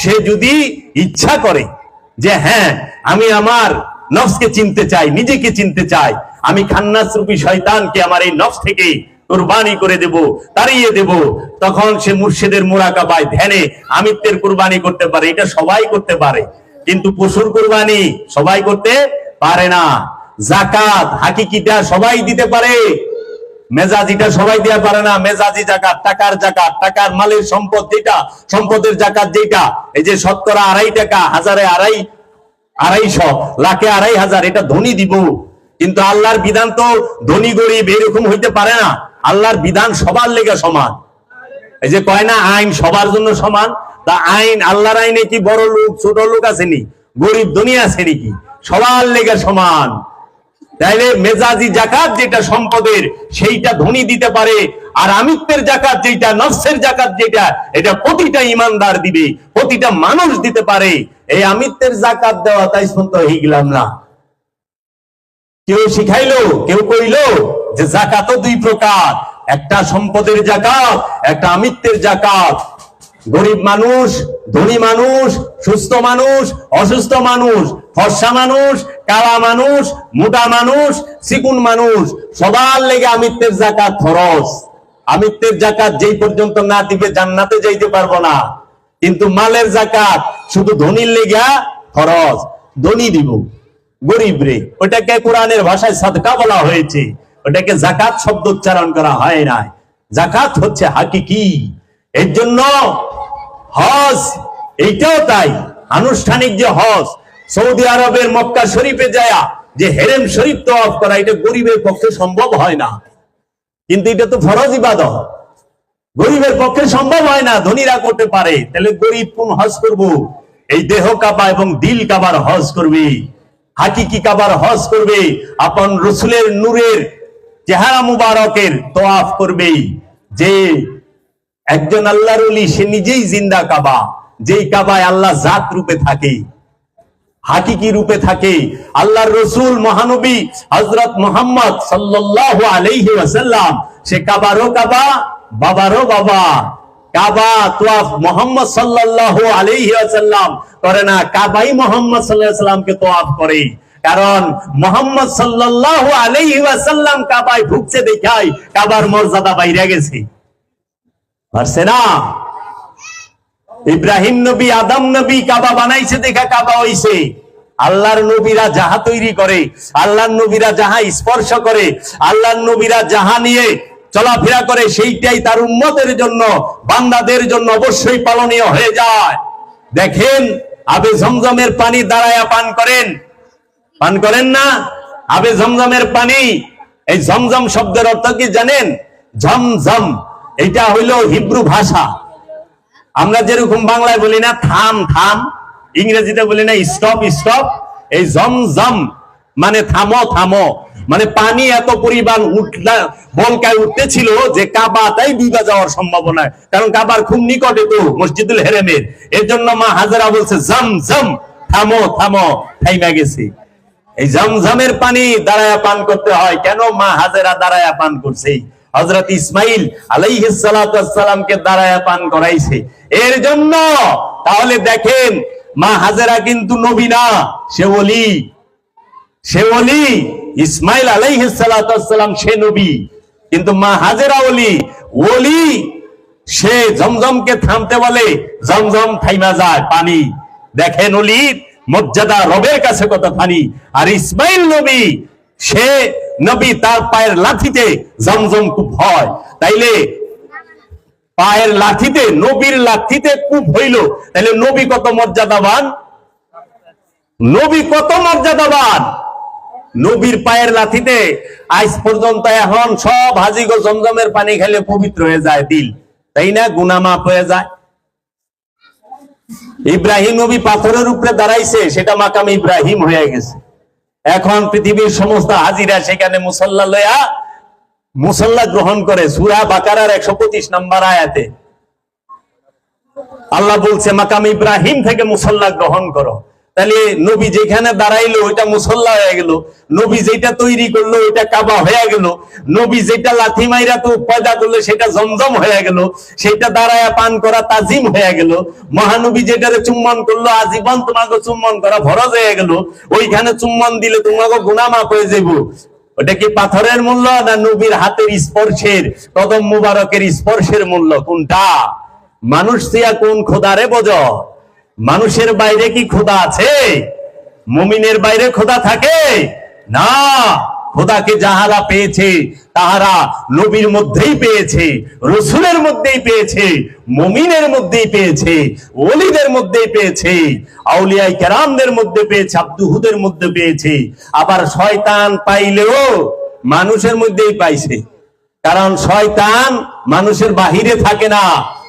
[SPEAKER 1] সে যদি ইচ্ছা করে যে হ্যাঁ আমি আমার নফসকে চিনতে চাই, নিজেকে চিনতে চাই, আমি খান্নাস রূপী শয়তানকে আমার এই নফস থেকে কুরবানি করে দেব, তাড়িয়ে দেব, তখন সে মুর্শিদের মুরাকাবায় ধ্যানে আমিত্বের কুরবানি করতে পারে। এটা সবাই করতে পারে, কিন্তু পশুর কুরবানি সবাই করতে পারে না। যাকাত হাকিকিটা সবাই দিতে পারে, মেজাজিটা সবাই দিতে পারে না। মেজাজি জাকাত, টাকার জাকাত, টাকার মালের সম্পদ যেটা, সম্পদের জাকাত যেটা, এই যে শতকরা 2.5 টাকা, হাজারে 250, লাখে 2,500, এটা ধনী দিব। কিন্তু আল্লাহর বিধান তো ধনী গরিব এরকম হইতে পারে না। আল্লাহর বিধান সবার লেগে সমান। এই যে কয় না আইন সবার জন্য সমান, তা আইন, আল্লাহর আইনে কি বড় লোক ছোট লোক আসেনি, গরিব ধনী আছে নাকি? সবার লেগে সমান। তাইলে মেজাজি জাকাত যেটা সম্পদের, সেইটা ধনী দিতে পারে, আর আমিত্বের জাকাত যেটা, নফসের জাকাত যেটা, এটা প্রতিটা ইমানদার দিবে, প্রতিটা মানুষ দিতে পারে। এই আমিত্বের জাকাত দেওয়া তাই শুনতে হয়ে গেলাম না, কেউ শিখাইলো, কেউ কইলো যে জাকাতও 2 প্রকার, একটা সম্পদের জাকাত, একটা আমিত্বের জাকাত। গরিব মানুষ, ধনী মানুষ, সুস্থ মানুষ, অসুস্থ মানুষ, ফর্সা মানুষ, কালা মানুষ, মোটা মানুষ, চিকুন মানুষ, সবার লেগে আমিত্বের জাকাত ফরজ। আমিত্বের জাকাত যেই পর্যন্ত না দিবে জান্নাতে যাইতে পারবো না, কিন্তু মালের জাকাত শুধু ধনীর লেগা ফরজ, ধনী দিব, গরিব রে ওটাকে কোরআনের ভাষায় সাদকা বলা হয়েছে, ওটাকে জাকাত শব্দ উচ্চারণ করা হয় না। জাকাত হচ্ছে হাকিকি। এর জন্য হজ এইটাও তাই, আনুষ্ঠানিক যে হজ, সৌদি আরবের মক্কা শরীফে যায় যে হেরেম শরীফ তওয়াফ করা, এটা গরিবের পক্ষে সম্ভব হয় না, কিন্তু এটা তো ফরজ ইবাদত, গরিবের পক্ষে সম্ভব হয় না, ধনীরা করতে পারে। তাহলে গরিব কোন হজ করব? এই দেহ কাবা এবং দিল কাবার হজ করবে, হাকিকি কাবার হজ করবে, আপন রসুলের নূরের চেহারা মুবারকের তওয়াফ করবে। যে একজন আল্লাহর ওলি সে নিজেই জিন্দা কাবা, যেই কাবায় আল্লাহ জাত রূপে থাকে, হাকিকি রূপে থাকে। আল্লাহর রসুল মহানবী হযরত মুহাম্মদ সাল্লাল্লাহু আলাইহি ওয়াসাল্লাম সে কাবারও কাবা, বাবারও বাবা। কাবা তওয়াফ মুহাম্মদ সাল্লাল্লাহু আলাইহি ওয়াসাল্লাম করে না, কাবাই মুহাম্মদ সাল্লাল্লাহু আলাইহি ওয়াসাল্লামকে তওয়াফ করে। কারণ মুহাম্মদ সাল্লাল্লাহু আলাইহি ওয়াসাল্লাম কাবায় ঢুকছে দেখাই কাবার মর্যাদা বাইরে গেছে, পারছে না। ইব্রাহিম নবী, আদম নবী কাবা বানাইছে দেখা কাবা হইছে। আল্লাহর নবীরা যাহা তৈরি করে, আল্লাহর নবীরা যাহা স্পর্শ করে, আল্লাহর নবীরা যাহা নিয়ে চলাফেরা করে, সেইটাই তার উম্মতের জন্য, বান্দাদের জন্য অবশ্যই পালনীয় হয়ে যায়। দেখেন আবে জমজমের পানি দাঁড়ায়া পান করেন, পান করেন না? আবে জমজমের পানি, এই জমজম শব্দের অর্থ কি জানেন? ঝমঝম, এটা হইল হিব্রু ভাষা। আমরা যেরকম বাংলায় বলি না থাম থাম, ইংরেজিতে বলি না স্টপ স্টপ, এই জমজম মানে থামো থামো, মানে পানি এত পরিমাণ বলকায় উঠতেছিল যে কাবাটাই ডুবে যাওয়ার সম্ভাবনা, কারণ কাবার খুব নিকটে তো মসজিদুল হেরেমের। এর জন্য মা হাজেরা বলছে জম জম, থামো থামো, থাইমা গেছে। এই জমজমের পানি দাঁড়ায়া পান করতে হয়। কেন মা হাজেরা দাঁড়ায়া পান করছে? হযরত ইসমাইল আলাইহিস সালাতু ওয়াস সালামকে দাঁড়ায়া পান করাইছে এর জন্য। তাহলে দেখেন মা হাজেরা কিন্তু নবী না, সে ওলি, সে ওলি। ইসমাইল আলাইহিস সালাতু ওয়াস সালাম সে নবী, কিন্তু মা হাজেরা ওলি। ওলি সে জমজমকে থামতে বলে, জমজম থাইমা যায় পানি। দেখেন ওলির মর্যাদা রবের কাছে কত পানি। আর ইসমাইল নবী সে নবী তার পায়ের লাঠিতে জমজম কূপ হয়। তাইলে পায়ের লাঠিতে, নবীর লাঠিতে কূপ হইল, তাহলে নবী কত মর্যাদাবান, নবী কত মর্যাদাবান। নবীর পায়ের লাঠিতে আজ পর্যন্ত এখন সব হাজিগো জমজমের পানি খেলে পবিত্র হয়ে যায় দিল, তাই না, গুনাহ মাফ হয়ে যায়। ইব্রাহিম নবী পাথরের উপরে দাঁড়াইছে, সেটা মাকাম ইব্রাহিম হয়ে গেছে। এখন পৃথিবীর সমস্ত হাজিরা সেখানে মুসাল্লা লয়া মুসাল্লা গ্রহণ করে। সূরা বাকারার 125 নম্বর আয়াতে আল্লাহ বলছে মাকাম ইব্রাহিম থেকে মুসাল্লা গ্রহণ করো। তাহলে নবী যেখানে দাঁড়াইলো ওইটা মুসাল্লা হয়ে গেল, নবী যেটা তৈরি করলো ওইটা কাবা হয়ে গেল, নবী যেটা লাথি মাইরা তো পয়দা করলো সেটা জমজম হয়ে গেল, সেটা দাঁড়ায়া পান করা তাজিম হয়ে গেল। মহানবী যেটারে চুম্বন করলো আজীবন তোমাকে চুম্বন করা ফরজ হয়ে গেল। ওইখানে চুম্বন দিলে তোমাকে গুনাহ মাফ হয়ে যাইব। ওটা কি পাথরের মূল্য না নবীর হাতের স্পর্শের, কদম মুবারকের স্পর্শের মূল্য? কোনটা? মানুষ দিয়া কোন খোদারে বোঝ? মানুষের বাইরে কি খোদা আছে? মুমিনের বাইরে খোদা থাকে না। খোদাকে যাহারা পেয়েছে তাহারা নবীর মধ্যেই পেয়েছে, রসুলের মধ্যেই পেয়েছে, মুমিনের মধ্যেই পেয়েছে, ওলিদের মধ্যেই পেয়েছে, আউলিয়া কেরামদের মধ্যে পেয়েছে, আব্দুহুদের মধ্যে পেয়েছে। আবার শয়তান পাইলেও মানুষের মধ্যেই পাইছে, কারণ শয়তান মানুষের বাহিরে থাকে না,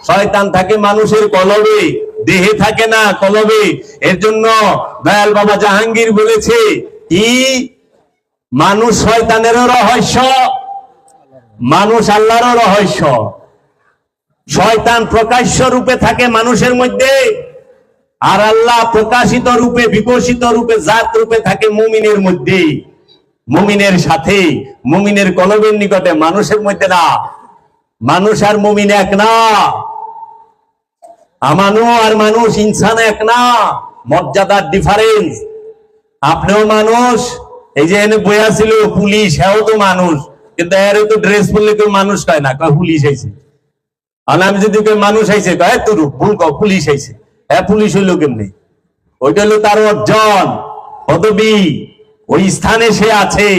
[SPEAKER 1] শয়তান থাকে মানুষের কলবে, দেহে থাকে না, কলবে। এর জন্য দয়াল বাবা জাহাঙ্গীর বলেছে কি, মানুষ শয়তানেরও রহস্য, মানুষ আল্লাহরও রহস্য। শয়তান প্রকাশ্য রূপে থাকে মানুষের মধ্যে, আর আল্লাহ প্রকাশিত রূপে, বিকশিত রূপে, জাত রূপে থাকে মুমিনের মধ্যে, মুমিনের সাথে, মুমিনের কলবের নিকটে, মানুষের মধ্যে না। মানুষ আর মুমিন এক না, আমানু আর মানুষ, ইনসান এক না, মর্যাদার ডিফারেন্স। আপনিও মানুষ, এই যে এনে বইয়া ছিল পুলিশ, হ্যাঁ তো মানুষ, কিন্তু এর তো ড্রেস পরলে কেউ মানুষ কয় না, কয় পুলিশ আইছে। আর আমি যদি কেউ মানুষ আইছে কয় তোর ভুল, কয় পুলিশ আইছে। হ্যাঁ পুলিশ হইলো কেমনি? ওইটা হলো তার অর্জন, পদবী, ওই স্থানে সে আছে।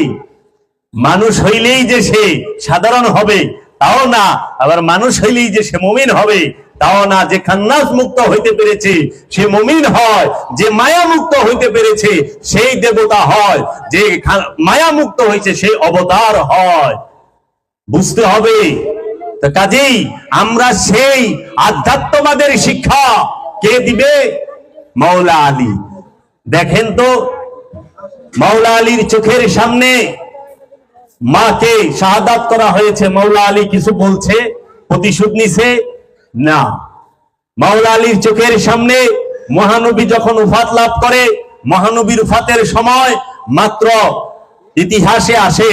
[SPEAKER 1] মানুষ হইলেই যে সে সাধারণ হবে তাও না, আবার মানুষ হইলেই যে সে মুমিন হবে তাও না। যে খান্নাস মুক্ত হইতে পেরেছে সে মুমিন হয়, যে মায়া মুক্ত হইতে পেরেছে সেই দেবতা হয়, যে মায়া মুক্ত হয়েছে সেই অবতার হয়। বুঝতে হবে। তো কাজেই আমরা সেই আধ্যাত্মবাদের শিক্ষা কে দিবে? মাওলা আলী। দেখেন তো, মাওলা আলীর চোখের সামনে মাকে শাহাদাত করা হয়েছে, মাওলা আলী কিছু বলছে, প্রতিশোধ নিছে না। মাওলা আলীর চোখের সামনে মহানবী যখন উফাত লাভ করে, মহানবীর উফাতের সময় মাত্র ইতিহাসে আসে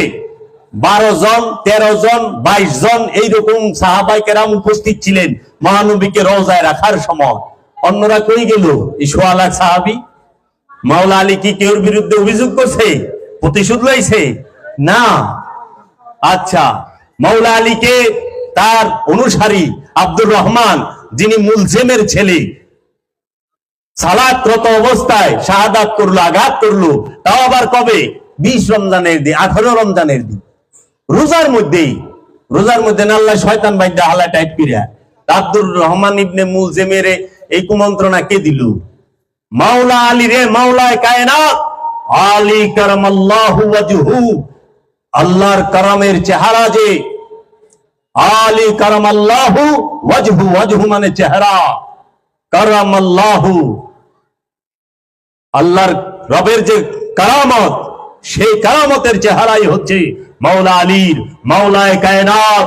[SPEAKER 1] 12 জন, 13 জন, 22 জন এইরকম সাহাবায়ে কেরাম উপস্থিত ছিলেন মহানবীকে রওজায় রাখার সময়। অন্যরা কই গেল? এই 1.5 লাখ সাহাবী। মাওলা আলী কি কেউর বিরুদ্ধে অভিযোগ করছে, প্রতিশোধ লইছে? না। আচ্ছা, মাওলা আলীকে তার অনুসারী আব্দুর রহমান, যিনি মুলজেমের ছেলে, সালাতরত অবস্থায় শাহাদাত করলো, আঘাত করলো। তাও আবার কবে? 20 রমজানের দিন, 18 রমজানের দিন, রোজার মধ্যেই। রোজার মধ্যে আল্লাহ শয়তান বাইদা হালা টাইট করিয়া আব্দুর রহমান ইবনে মুলজেমের এই কুমন্ত্রণা কে দিল? মাওলা আলী রে, মাওলায়ে কায়নাত আলী কারামাল্লাহু ওয়াজহু, আল্লাহর কারামের চেহারা যে, আলী কারামাল্লাহু ওয়াজহু, ওয়াজহু মানে চেহারা, কারামাল্লাহু আল্লাহর রবের যে কারামত, সেই কারামতের চেহারাই হচ্ছে মাওলা আলীর। মাওলায়ে কায়নাত,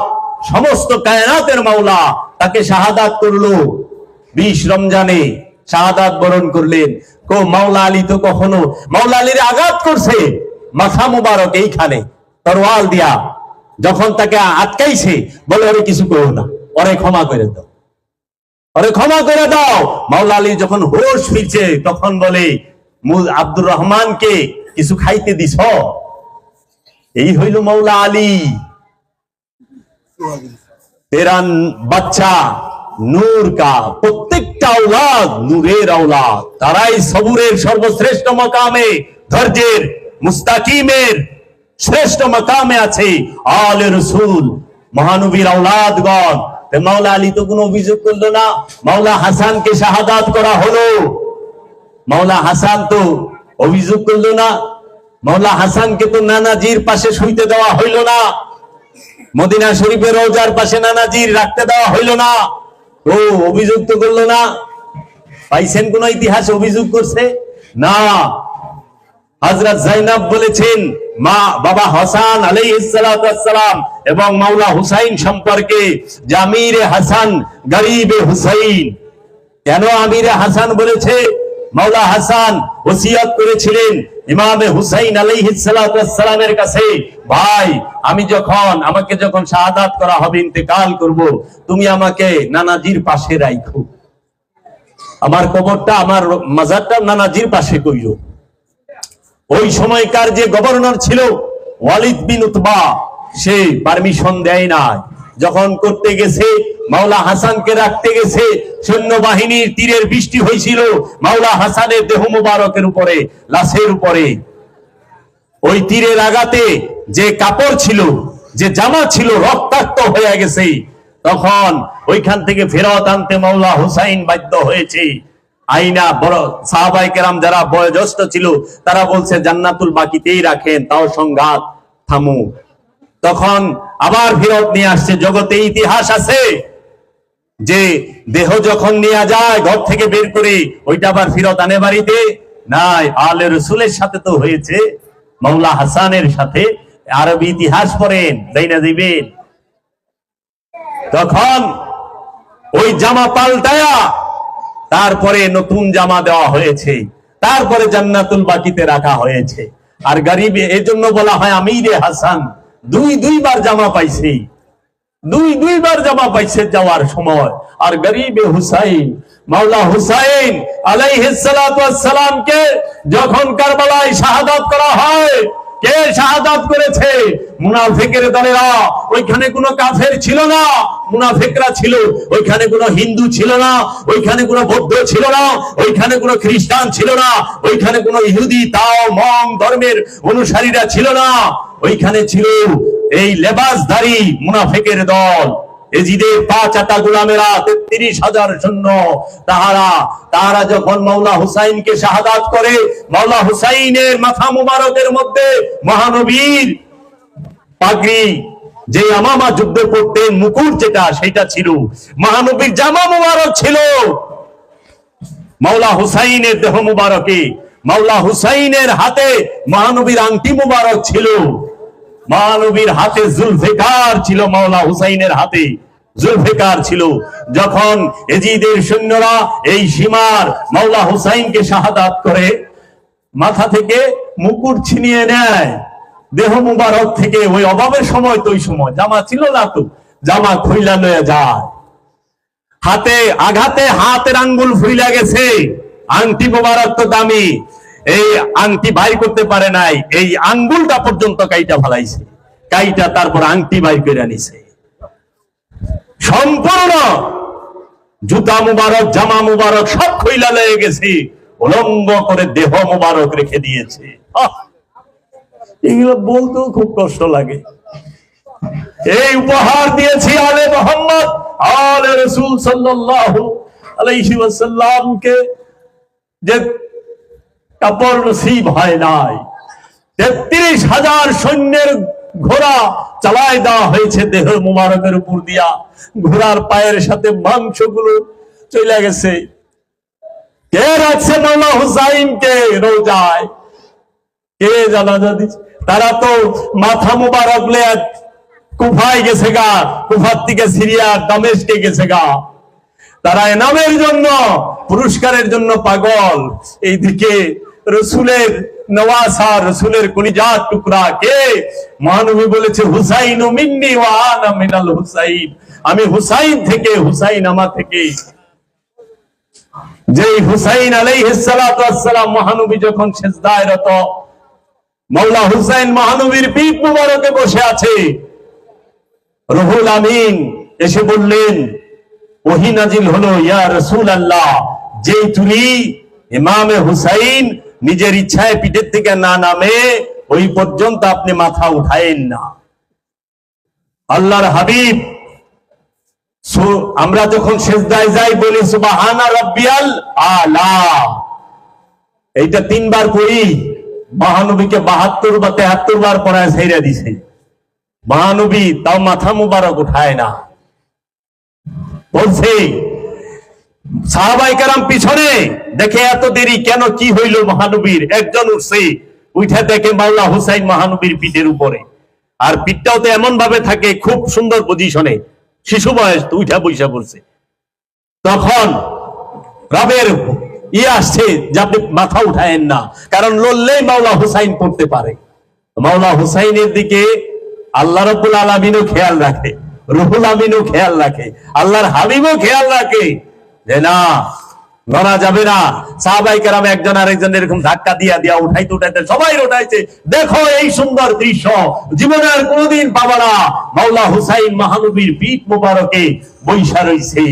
[SPEAKER 1] সমস্ত কায়নাতের মাওলা, তাকে শাহাদাত করলো 20 রমজানে শাহাদাত বরণ করলেন। মাওলা আলী তো কখনো, মাওলা আলীর আঘাত করছে মাথা মুবারক এইখানে তরোয়াল দিয়া, যখন তাকে আটকাইছে বলে ওরে কিছু করো না, ওরে ক্ষমা করে দাও, ওরে ক্ষমা করে দাও। মাওলা আলী যখন হোশ ফিরছে তখন বলে আব্দুর রহমানকে কিছু খাইতে দিছ? এই হইল মাওলা আলী। তেরা বাচ্চা নূর কা, প্রত্যেকটা আওলাদ নূরের আওলাদ, তারাই সবুরের সর্বশ্রেষ্ঠ মকামে, ধৈর্যের, মুস্তাকিমের শ্রেষ্ঠ মাকামে আছে আলে রসুল, মহানবীর আওলাদগণ। মাওলা আলী তো কোনো অভিযোগ করলো না, মাওলা হাসানকে শাহাদাত করা হলো। মাওলা হাসান তো অভিযোগ করলো না, মাওলা হাসানকে তো নানাজির পাশে শুইতে দেওয়া হইল না, মদিনা শরীফের রওজার পাশে নানাজির রাখতে দেওয়া হইল না। ও অভিযোগ তো করলো না। পাইছেন কোন ইতিহাস অভিযোগ করছে? না। হযরত যায়েনব বলেছেন মা বাবা হাসান আলাইহিস সালাতু ওয়াস সালাম এবং মাওলা হুসাইন সম্পর্কে যে আমিরে হাসান গরিবে হুসাইন। কেন আমিরে হাসান বলেছে? মাওলা হাসান ওসিয়ত করেছিলেন ইমামে হুসাইন আলাইহিস সালাতু ওয়াস সালামের কাছে, ভাই আমাকে যখন শাহাদাত করা হবে, ইন্তেকাল করব, তুমি আমাকে নানাজির পাশে রাখো, আমার কবরটা আমার মাজারটা নানাজির পাশে কইরো। ওই সময়কার যে গভর্নর ছিল ওয়ালিদ বিন উতবা, সে পারমিশন দেয় না। যখন করতে গেছে, মাওলা হাসানকে রাখতে গেছে, সৈন্যবাহিনীর তীরের বৃষ্টি হয়েছিল মাওলা হাসানের দেহ মুবারকের উপরে, লাশের উপরে। ওই তীরের আঘাতে যে কাপড় ছিল, যে জামা ছিল, রক্তাক্ত হয়ে গেছে। তখন ওইখান থেকে ফেরত আনতে মাওলা হুসাইন বাধ্য হয়েছে। আইনা বড় সাহাবায়ে কেরাম যারা বয়োজ্যেষ্ঠ ছিল, তারা বলছে জান্নাতুল বাকিতেই রাখেন, তাও সংঘাত থামু। তখন আবার ফেরত নিয়ে আসছে। জগতে ইতিহাস আছে যে দেহ যখন নিয়ে যায় ঘর থেকে বের করে, ওইটা আবার ফেরত আনে বাড়িতে? নাই, আলে রসুলের সাথে তো হয়েছে, মাওলা হাসানের সাথে। আরবি ইতিহাস পড়েন, তাই না দিবেন। তখন ওই জামা পাল্টায়া তারপরে নতুন জামা দেওয়া হয়েছে, তারপরে জান্নাতুল বাকিতে রাখা হয়েছে। আর গরিবে এজন্য বলা হয় আমিরে হাসান, দুইবার জামা পাইছে, দুইবার জামা পাইছে যাওয়ার সময়। আর গরিবে হুসাইন, মাওলা হুসাইন আলাইহিস সালাতু ওয়াস সালামকে যখন কারবালায় শাহাদাত করা হয়, কে শাহাদাত করেছে? মুনাফিকের দলেরা। ওইখানে কোনো কাফের ছিল না, মুনাফিকরা ছিল। ওইখানে কোনো হিন্দু ছিল না, ওইখানে কোনো বৌদ্ধ ছিল না, ওইখানে কোনো খ্রিস্টান ছিল না, ওইখানে কোনো ইহুদি তাও মং ধর্মের অনুসারীরা ছিল না। ওইখানে ছিল এই লেবাসধারী মুনাফিকের দল, এজিদের 5 আটা গোলামেরা, 33,000 সৈন্য। তাহারা যখন মাওলা হুসাইনকে শাহাদাত করে, মাওলা হুসাইনের মাথা মুবারকের মধ্যে মহানবীর পাগড়ি, যে আমামা যুদ্ধ করতেন, মুকুট যেটা, সেটা ছিল, মহানবীর জামা মুবারক ছিল মাওলা হুসাইনের দেহ মুবারকে। মাওলা হুসাইনের হাতে মহানবীর আংটি মুবারক ছিল, মহানবীর হাতে জুলফিকার ছিল, মাওলা হুসাইনের হাতে জুলফিকার ছিল। যখন এজিদের সৈন্যরা এই সীমার মাওলা হুসাইনকে শাহাদাত করে, মাথা থেকে মুকুট ছিনিয়ে নেয়, দেহ মুবারক থেকে। ওই অভাবের সময়, তো ওই সময় জামা ছিল না, তো জামা খুইলা লয়ে যায়। হাতে আঘাতে হাতের আঙ্গুল ফুইলা গেছে, আংটি মুবারক তো দামি, এই আংটি বাইর করতে পারে নাই, এই আঙ্গুলটা পর্যন্ত কাইটা ফেলাইছে, কাইটা তারপর আংটি বাইর করে আনিছে। সম্পূর্ণ জুতা মুবারক, জামা মুবারক সব খুইলা লয়ে গেছে, উলঙ্গ করে দেহ মুবারক রেখে দিয়েছে। এগুলো বলতেও খুব কষ্ট লাগে। এই উপহার দিয়েছি আলে মোহাম্মদ, আলে রাসূল সাল্লাল্লাহু আলাইহি ওয়াসাল্লামকে, যে কাপড় নসিব হয় নাই। 33,000 সৈন্যের ঘোড়া চালায় দেওয়া হয়েছে দেহ মুবারকের উপর দিয়া। ঘোড়ার পায়ের সাথে মাংসগুলো চলে গেছে। কে রাখছে মাওলা হুসাইনকে রোজায়? কে জানাজা দিচ্ছে? তারা তো মাথা মুবারক লয়ে কুফায় গেছে গা, কুফার থেকে সিরিয়া দামেস্কে গেছে গা। তারা এনামের জন্য, পুরস্কারের জন্য পাগল। এইদিকে রসুলের নওয়াসা, রসুলের কলিজার টুকরা কে? মহানবী বলেছে হুসাইন মিন্নি ওয়া আনা মিনাল হুসাইন, আমি হুসাইন থেকে, হুসাইন আমার থেকে। যেই হুসাইন আলাইহিস সালাতু ওয়াস সালাম মহানবী যখন সিজদায় রত, মাওলা হুসাইন মহানবীর পিঠ মুবারকে বসে আছে। রুহুল আমিন এসে বললেন, ওহী নাজিল হলো, ইয়া রাসূলুল্লাহ, যেই তুমি ইমামে হুসাইন নিজের ইচ্ছায় পিঠের থেকে না নামে ওই পর্যন্ত আপনি মাথা উঠায়েন না। আল্লাহর হাবিব আমরা যখন সিজদায় যাই বলি সুবহানা রাব্বিয়াল আলা, এইটা 3 বার পড়ি। মহানবীকে 72 বা 73 বার পড়ায় ছাইরা দিছে। মহানবী তাও মাথা মুবারক উঠায় না। বলছে সাহাবায়ে কেরাম পিছনে দেখে এত দেরি কেন, কি হইল মহানবীর? একজন উঠছে, উঠে দেখে মাওলা হুসাইন মহানবীর পিঠের উপরে, আর পিঠটাও তো এমন ভাবে থাকে খুব সুন্দর পজিশনে, শিশু বয়স তো উঠা বইসা পড়ছে। তখন রবের আসছে যে আপনি মাথা উঠায়েন না, কারণ লড়লেই মাওলা হুসাইন পড়তে পারে। মাওলা হুসাইনের দিকে আল্লাহ রাব্বুল আলামিনও খেয়াল রাখে, রুহুল আমিনও খেয়াল রাখে, আল্লাহর হাবিবও খেয়াল রাখে যে না, নড়া যাবে না। সাহাবায়ে কেরাম একজন আরেকজন এরকম ধাক্কা দিয়া উঠাইতে উঠাইতে সবাই উঠাইছে। দেখো এই সুন্দর দৃশ্য জীবনে আর কোনোদিন পাবা না। মাওলা হুসাইন মহানবীর পিঠ মুবারকে বৈশা রইছে।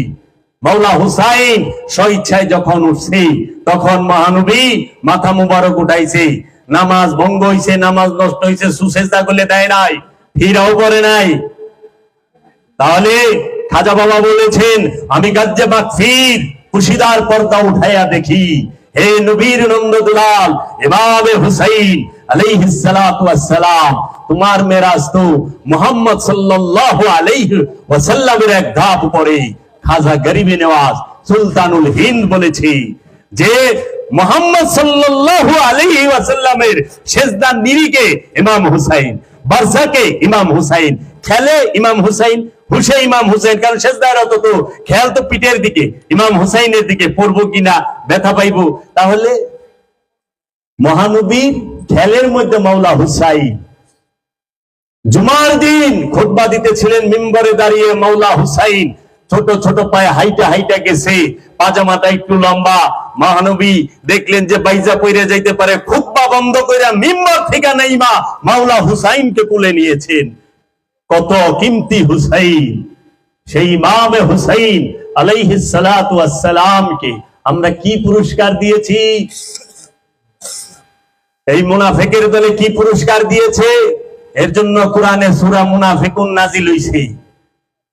[SPEAKER 1] মাওলা হুসাইন স্বইচ্ছায় যখন উঠছে তখন মহানবী মাথা মুবারক উঠাইছে। নামাজ ভঙ্গ হইছে, নামাজ নষ্ট হইছে, সুসেজদা করলে দেয় নাই, ফিরাও করে নাই। তাহলে খাজা বাবা বলেছেন, আমি গাজ্জে মাগফির খুশিদার পর্দা উঠাইয়া দেখি, হে নবীর নন্দদুলাল ইমামে হুসাইন আলাইহিস সালাতু ওয়াস সালাম, তোমার মেরাজ তো মুহাম্মদ সাল্লাল্লাহু আলাইহি ওয়াসাল্লামের এক ধাপ উপরে। খাজা গরিবে নওয়াজ সুলতানুল হিন্দ বলেছে যে মুহাম্মদ সাল্লাল্লাহু আলাইহি ওয়াসাল্লামের সিজদার নিরিখে ইমাম হুসাইন, বারজাকে ইমাম হুসাইন, খেলে ইমাম হুসাইন, হুসে ইমাম হুসাইন, কারণ সিজদার তো খেয়াল তো পিঠের দিকে, ইমাম হুসাইনের দিকে পড়বো কিনা, ব্যথা পাইবো। তাহলে মহানবীর খেলের মধ্যে মাওলা হুসাইন। জুমার দিন খুতবা দিতেছিলেন মিম্বরে দাঁড়িয়ে মাওলা হুসাইন, ছোট ছোট পায়ে হাইটা গেছে, পাজামাটা একটু লম্বা। মহানবী দেখলেন যে বাইজা পইরে যাইতে পারে, খুতবা বন্ধ কইরা মিম্বর থেকে নাইমা মাওলা হুসাইনকে তুলে নিয়েছেন। কত কিমতি হুসাইন, সেই ইমামে হুসাইন আলাইহিস সালাতু ওয়াস সালামকে আমরা কি পুরস্কার দিয়েছি? এই মুনাফিকের দলে কি পুরস্কার দিয়েছে? এর জন্য কোরআনে সূরা মুনাফিকুন নাজিল হইছে,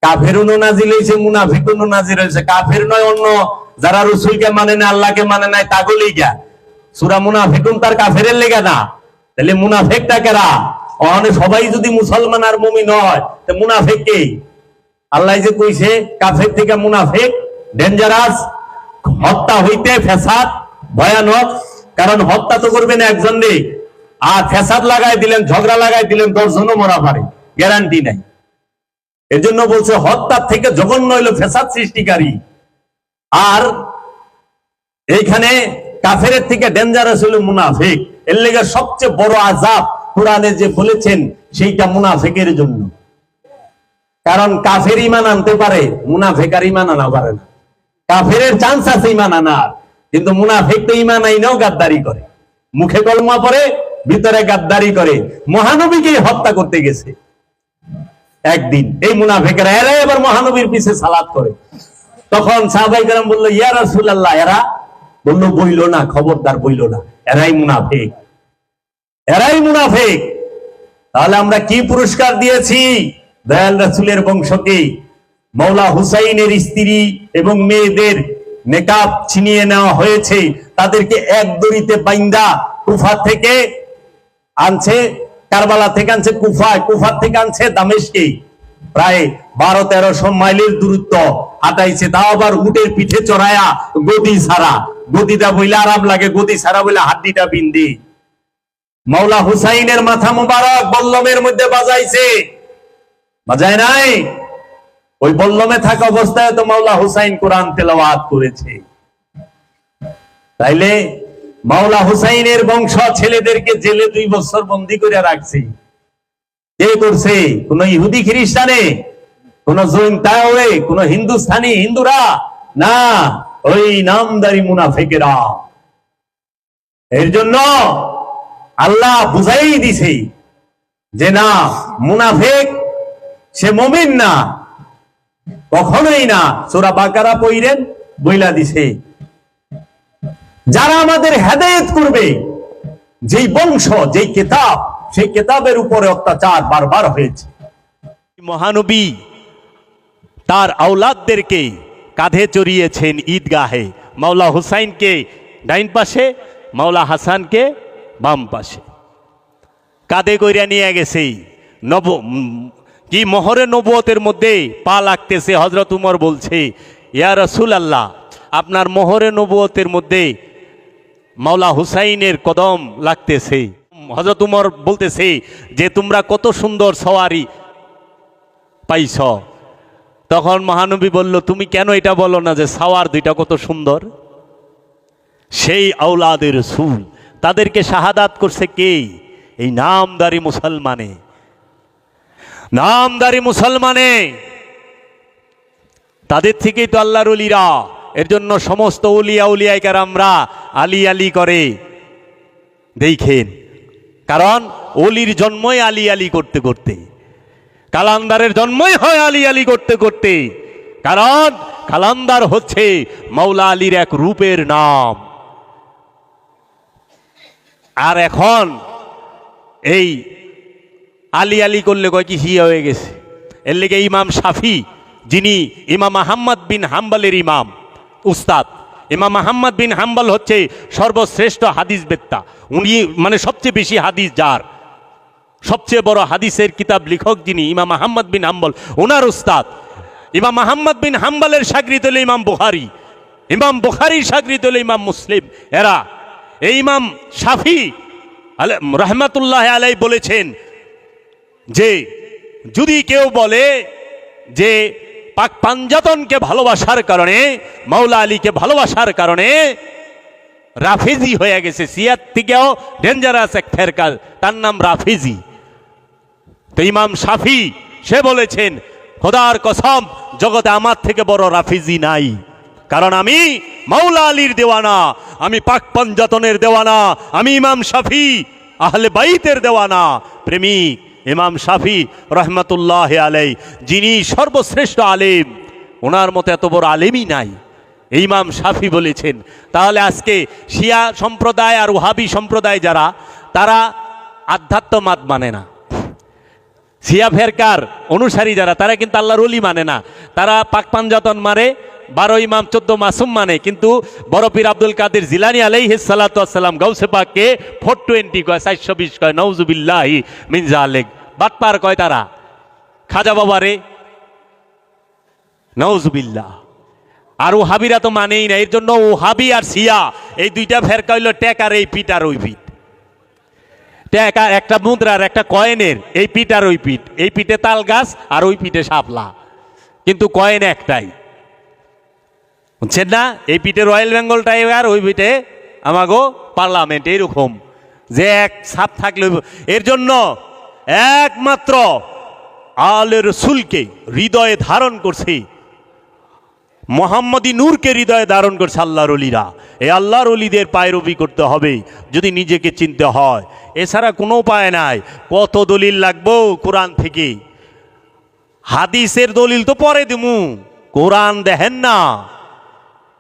[SPEAKER 1] কাফেরুনও নাজিল হইছে, মুনাফিকুনও নাজিল হইছে। কাফের নয় অন্য যারা রাসূলকে মানে না, আল্লাহকে মানে না, তাগুলি গা। সূরা মুনাফিকুন তার কাফেরের লেগা না। তাহলে মুনাফিকটা কারা? ওখানে সবাই যদি মুসলমান আর মুমিন হয়, তো মুনাফিক কে? আল্লাহ যে কইছে কাফের থেকে মুনাফিক ডেঞ্জারাস, হত্যা হইতে ফেসাদ ভয়ানক। কারণ হত্যা তো করবেন একজন রে, আর ফেসাদ লাগাই দিলেন, ঝগড়া লাগাই দিলেন, 10 জনও মরা পারে, গ্যারান্টি নাই। এর জন্য বলছে হত্যার থেকে জঘন্য হইল ফেসাদ সৃষ্টিকারী। আর এইখানে কাফের থেকে ডেঞ্জারাস হইল মুনাফিক। এর লেগে সবচেয়ে বড় আযাব কোরআনে যে বলেছেন সেইটা মুনাফিকের জন্য। কারণ কাফের ঈমান আনতে পারে, মুনাফিক আর ঈমান আনা পারে না। কাফেরের চান্স আছে ঈমান আনার, কিন্তু মুনাফিক তো ঈমান আইনাও গাদ্দারি করে, মুখে কলমা পড়ে, ভিতরে গাদ্দারি করে। মহানবীকে হত্যা করতে গেছে একদিন এই মুনাফিকেরা, এরা এবার মহানবীর পিছে সালাত করে। তখন সাহাবায়ে কেরাম বলল, ইয়া রাসূলুল্লাহ, এরা বলল, বইল না, খবরদার বইল না, এরাই মুনাফিক, এরাই মুনাফিক। তাহলে আমরা কি পুরস্কার দিয়েছি দয়াল রাসূলের বংশকে? মাওলা হুসাইনের স্ত্রী এবং মেয়েদের নেকাব ছিনিয়ে নেওয়া হয়েছে, তাদেরকে এক দড়িতে বাইন্দা কুফা থেকে আনছে, কারবালা থেকে আনছে কুফায়, কুফার থেকে আনছে দামেস্কে, প্রায় 1200-1300 মাইলের দূরত্ব হাঁটাইছে। তাও আবার উটের পিঠে চড়ায়া, গদি ছাড়া। গদিটা বইলে আরাম লাগে, গদি ছাড়া বইলে হাড্ডিটা বিন্ধি। মাওলা হুসাইনের মাথা মুবারক বল্লমের মধ্যে বাজাইছে, বাজায় নাই? ওই বল্লমে থাকা অবস্থায় তো মাওলা হুসাইন কোরআন তেলাওয়াত করেছে। তাইলে মাওলা হুসাইনের বংশ ছেলেদেরকে জেলে 2 বছর বন্দী করে রাখছে। কে করছে? কোন ইহুদি খ্রিস্টানে, কোন জৈন তাওয়ে, কোন হিন্দুস্তানি হিন্দুরা না, ওই নামদারি মুনাফিকেরা। এর জন্য আল্লাহ বুঝাই দিছে যে না, মুনাফিক সে মুমিন না, কখনোই না। সূরা বাকারা পড়েন, বইলা দিছে যারা আমাদের হেদায়েত করবে, যেই বংশ, যেই কিতাব সেই কিতাবের উপরে অত্যাচার বারবার হয়েছে। মহানবী তার আওলাদদেরকে কাঁধে চড়িয়েছেন ঈদগাহে, মাওলা হুসাইনকে ডাইন পাশে, মাওলা হাসানকে বাম পাশে কাঁধে কইরা নিয়ে গেছে। কি মোহরে নবুয়তের মধ্যে পা লাগতেছে। হযরত উমর বলছে, ইয়া রাসূলুল্লাহ, আপনার মোহরে নবুয়তের মধ্যে মাওলা হুসাইনের কদম লাগতেছে। হযরত উমর বলতেছে যে তোমরা কত সুন্দর সওয়ারি পাইছ। তখন মহানবী বলল, তুমি কেন এটা বলো না যে সাওয়ার দুইটা কত সুন্দর? সেই আওলাদে রাসূল, তাদেরকে শাহাদাত করছে কে? এই নামদারি মুসলমানে, নামদারি মুসলমানে। তাদের থেকেই তো আল্লাহর ওলিরা। এর জন্য সমস্ত উলিয়া উলিয়ায়ে কেরামরা আলী আলী করে দেখেন, কারণ অলির জন্মই আলী আলী করতে করতে, কালান্দারের জন্মই হয় আলী আলী করতে করতে, কারণ কালান্দার হচ্ছে মাওলা আলীর এক রূপের নাম। আর এখন এই আলী আলী করলে কয় কি হিয়া হয়ে গেছে। এর লেগে ইমাম শাফি, যিনি ইমাম আহমদ বিন হাম্বলের ইমাম উস্তাদ, ইমাম আহমদ বিন হাম্বল হচ্ছে সর্বশ্রেষ্ঠ হাদিস বেত্তা। উনি মানে সবচেয়ে বেশি হাদিস যার, সবচেয়ে বড় হাদিসের কিতাব লেখক যিনি ইমাম আহমদ বিন হাম্বল, ওনার উস্তাদ। ইমাম আহমদ বিন হাম্বলের শাগরিদ হলো ইমাম বুখারী, ইমাম বুখারীর শাগরিদ হলো ইমাম মুসলিম। এরা এই ইমাম শাফি রহমাতুল্লাহ আলাইহি বলেছেন যে যদি কেউ বলে যে পাক পাঞ্জাতনকে ভালোবাসার কারণে, মাওলা আলীকে ভালোবাসার কারণে রাফিজি হয়ে গেছে, সিয়ার থেকেও ডেঞ্জারাস এক ফেরকা, তার নাম রাফিজি। তো ইমাম শাফি সে বলেছেন, খোদার কসম, জগতে আমার থেকে বড় রাফিজি নাই, কারণ আমি মাওলা আলীর দেওয়ানা, আমি পাক পাঞ্জাতনের দেওয়ানা, আমি ইমাম শাফি আহলে বাইতের দেওয়ানা প্রেমিক। ইমাম শাফি রহমতুল্লাহ আলাইহি, যিনি সর্বশ্রেষ্ঠ আলেম, ওনার মতো এত বড় আলেমই নাই, ইমাম শাফি বলেছেন। তাহলে আজকে শিয়া সম্প্রদায় আর ওহাবি সম্প্রদায় যারা, তারা আধ্যাত্মবাদ মানে না। শিয়া ফেরকার অনুসারী যারা, তারা কিন্তু আল্লাহর ওলি মানে না, তারা পাক পাঞ্জাতন মানে, 12 ইমাম 14 মাসুম মানে, কিন্তু বড় পীর আব্দুল কাদের জিলানী আলাইহিস সালাতু ওয়াস সালাম গাউসে পাককে 420 কয়, 420 কয়, নাউজুবিল্লাহি মিন যালিক, বাটপার কয় তারা। খাজা বাবারে নাউজুবিল্লাহ। আর ওহাবিরা তো মানেই না। এর জন্য ওহাবি আর শিয়া এই দুইটা ফেরকা হইল টেকার এই পিঠ আর ওই পিঠ, টেকা একটা মুদ্রার একটা কয়েনের এই পিঠ আর ওই পিঠ, এই পিঠে তাল গাছ আর ওই পিঠে শাপলা, কিন্তু কয়েন একটাই, বুঝছেন না? এই পিঠে রয়্যাল বেঙ্গল টাইগার, ওই পিঠে আমাগো পার্লামেন্ট, এইরকম যে এক ছাপ থাকলে। এর জন্য একমাত্র আলে রসুলকে হৃদয়ে ধারণ করছে, মোহাম্মদী নূরকে হৃদয়ে ধারণ করছে আল্লাহর ওলিরা। এই আল্লাহর ওলিদের পায়রবি করতে হবে যদি নিজেকে চিনতে হয়, এছাড়া কোনো উপায় নাই। কত দলিল লাগবো কোরআন থেকে, হাদিসের দলিল তো পরে দিমু, কোরআন দেখেন না,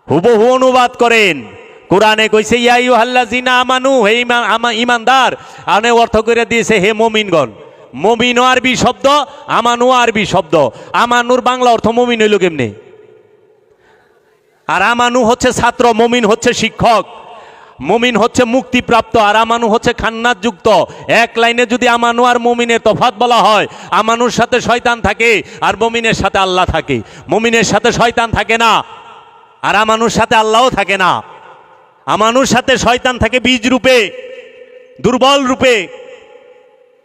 [SPEAKER 1] হুবহু অনুবাদ করেন। কোরআনে কইছে ইয়া আইয়ুহাল্লাযিনা আমানু, হে ঈমানদার, আনে অর্থ করে দিয়েছে হে মুমিনগণ। মুমিন আরবি শব্দ, আমানু আরবি শব্দ। আমানুর বাংলা অর্থ মুমিন হইল কেমনে? আর আমানু হচ্ছে ছাত্র, মুমিন হচ্ছে শিক্ষক, মুমিন হচ্ছে মুক্তিপ্রাপ্ত, আর আমানু হচ্ছে খান্নাত যুক্ত। এক লাইনে যদি আমানু আর মুমিনের তফাৎ বলা হয়, আমানুর সাথে শয়তান থাকে আর মুমিনের সাথে আল্লাহ থাকে। মুমিনের সাথে শয়তান থাকে না, আর আমানুর সাথে আল্লাহও থাকে না। আমানুর সাথে শয়তান থাকে বীজ রূপে, দুর্বল রূপে,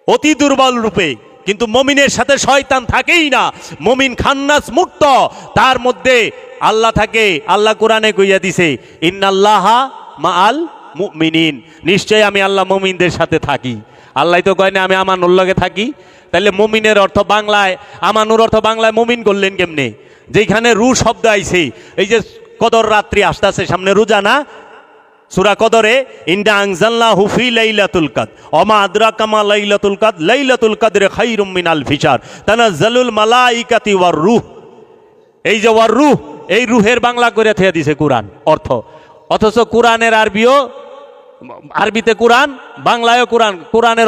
[SPEAKER 1] অতি দুর্বল রূপে, কিন্তু মুমিনের সাথে শয়তান থাকেই না। মুমিন খান্নাস মুক্ত, তার মধ্যে আল্লাহ থাকে। আল্লাহ কোরআনে কইয়া দিছে, ইন্নাল্লাহা মাআল মুমিনিন, নিশ্চয় আমি আল্লাহ মুমিনদের সাথে থাকি। আল্লাহ তো কয় না আমি আমানুর লগে থাকি। তাহলে মুমিনের অর্থ বাংলায়, আমানুর অর্থ বাংলায় মুমিন করলেন কেমনে? যেখানে রু শব্দ আইছে, এই যে কদর রাত্রি আসতেছে সামনে, রোজা না? সূরা কদরে ইন্না আনজালনাহু ফি লাইলাতুল কদর ওমা আদরাকা মা লাইলাতুল কদর লাইলাতুল কদরে খায়রুম মিন আলফি শাহর তানাজ্জালুল মালাইকাতি ওয়ার রূহ। এই যে ওয়ার রূহ, এই রুহের বাংলা করে থিয়া দিছে কোরআন অর্থ, অথচ কোরআনের আরবিও, আরবিতে কোরআন, বাংলায়ও কোরআন, কোরআনের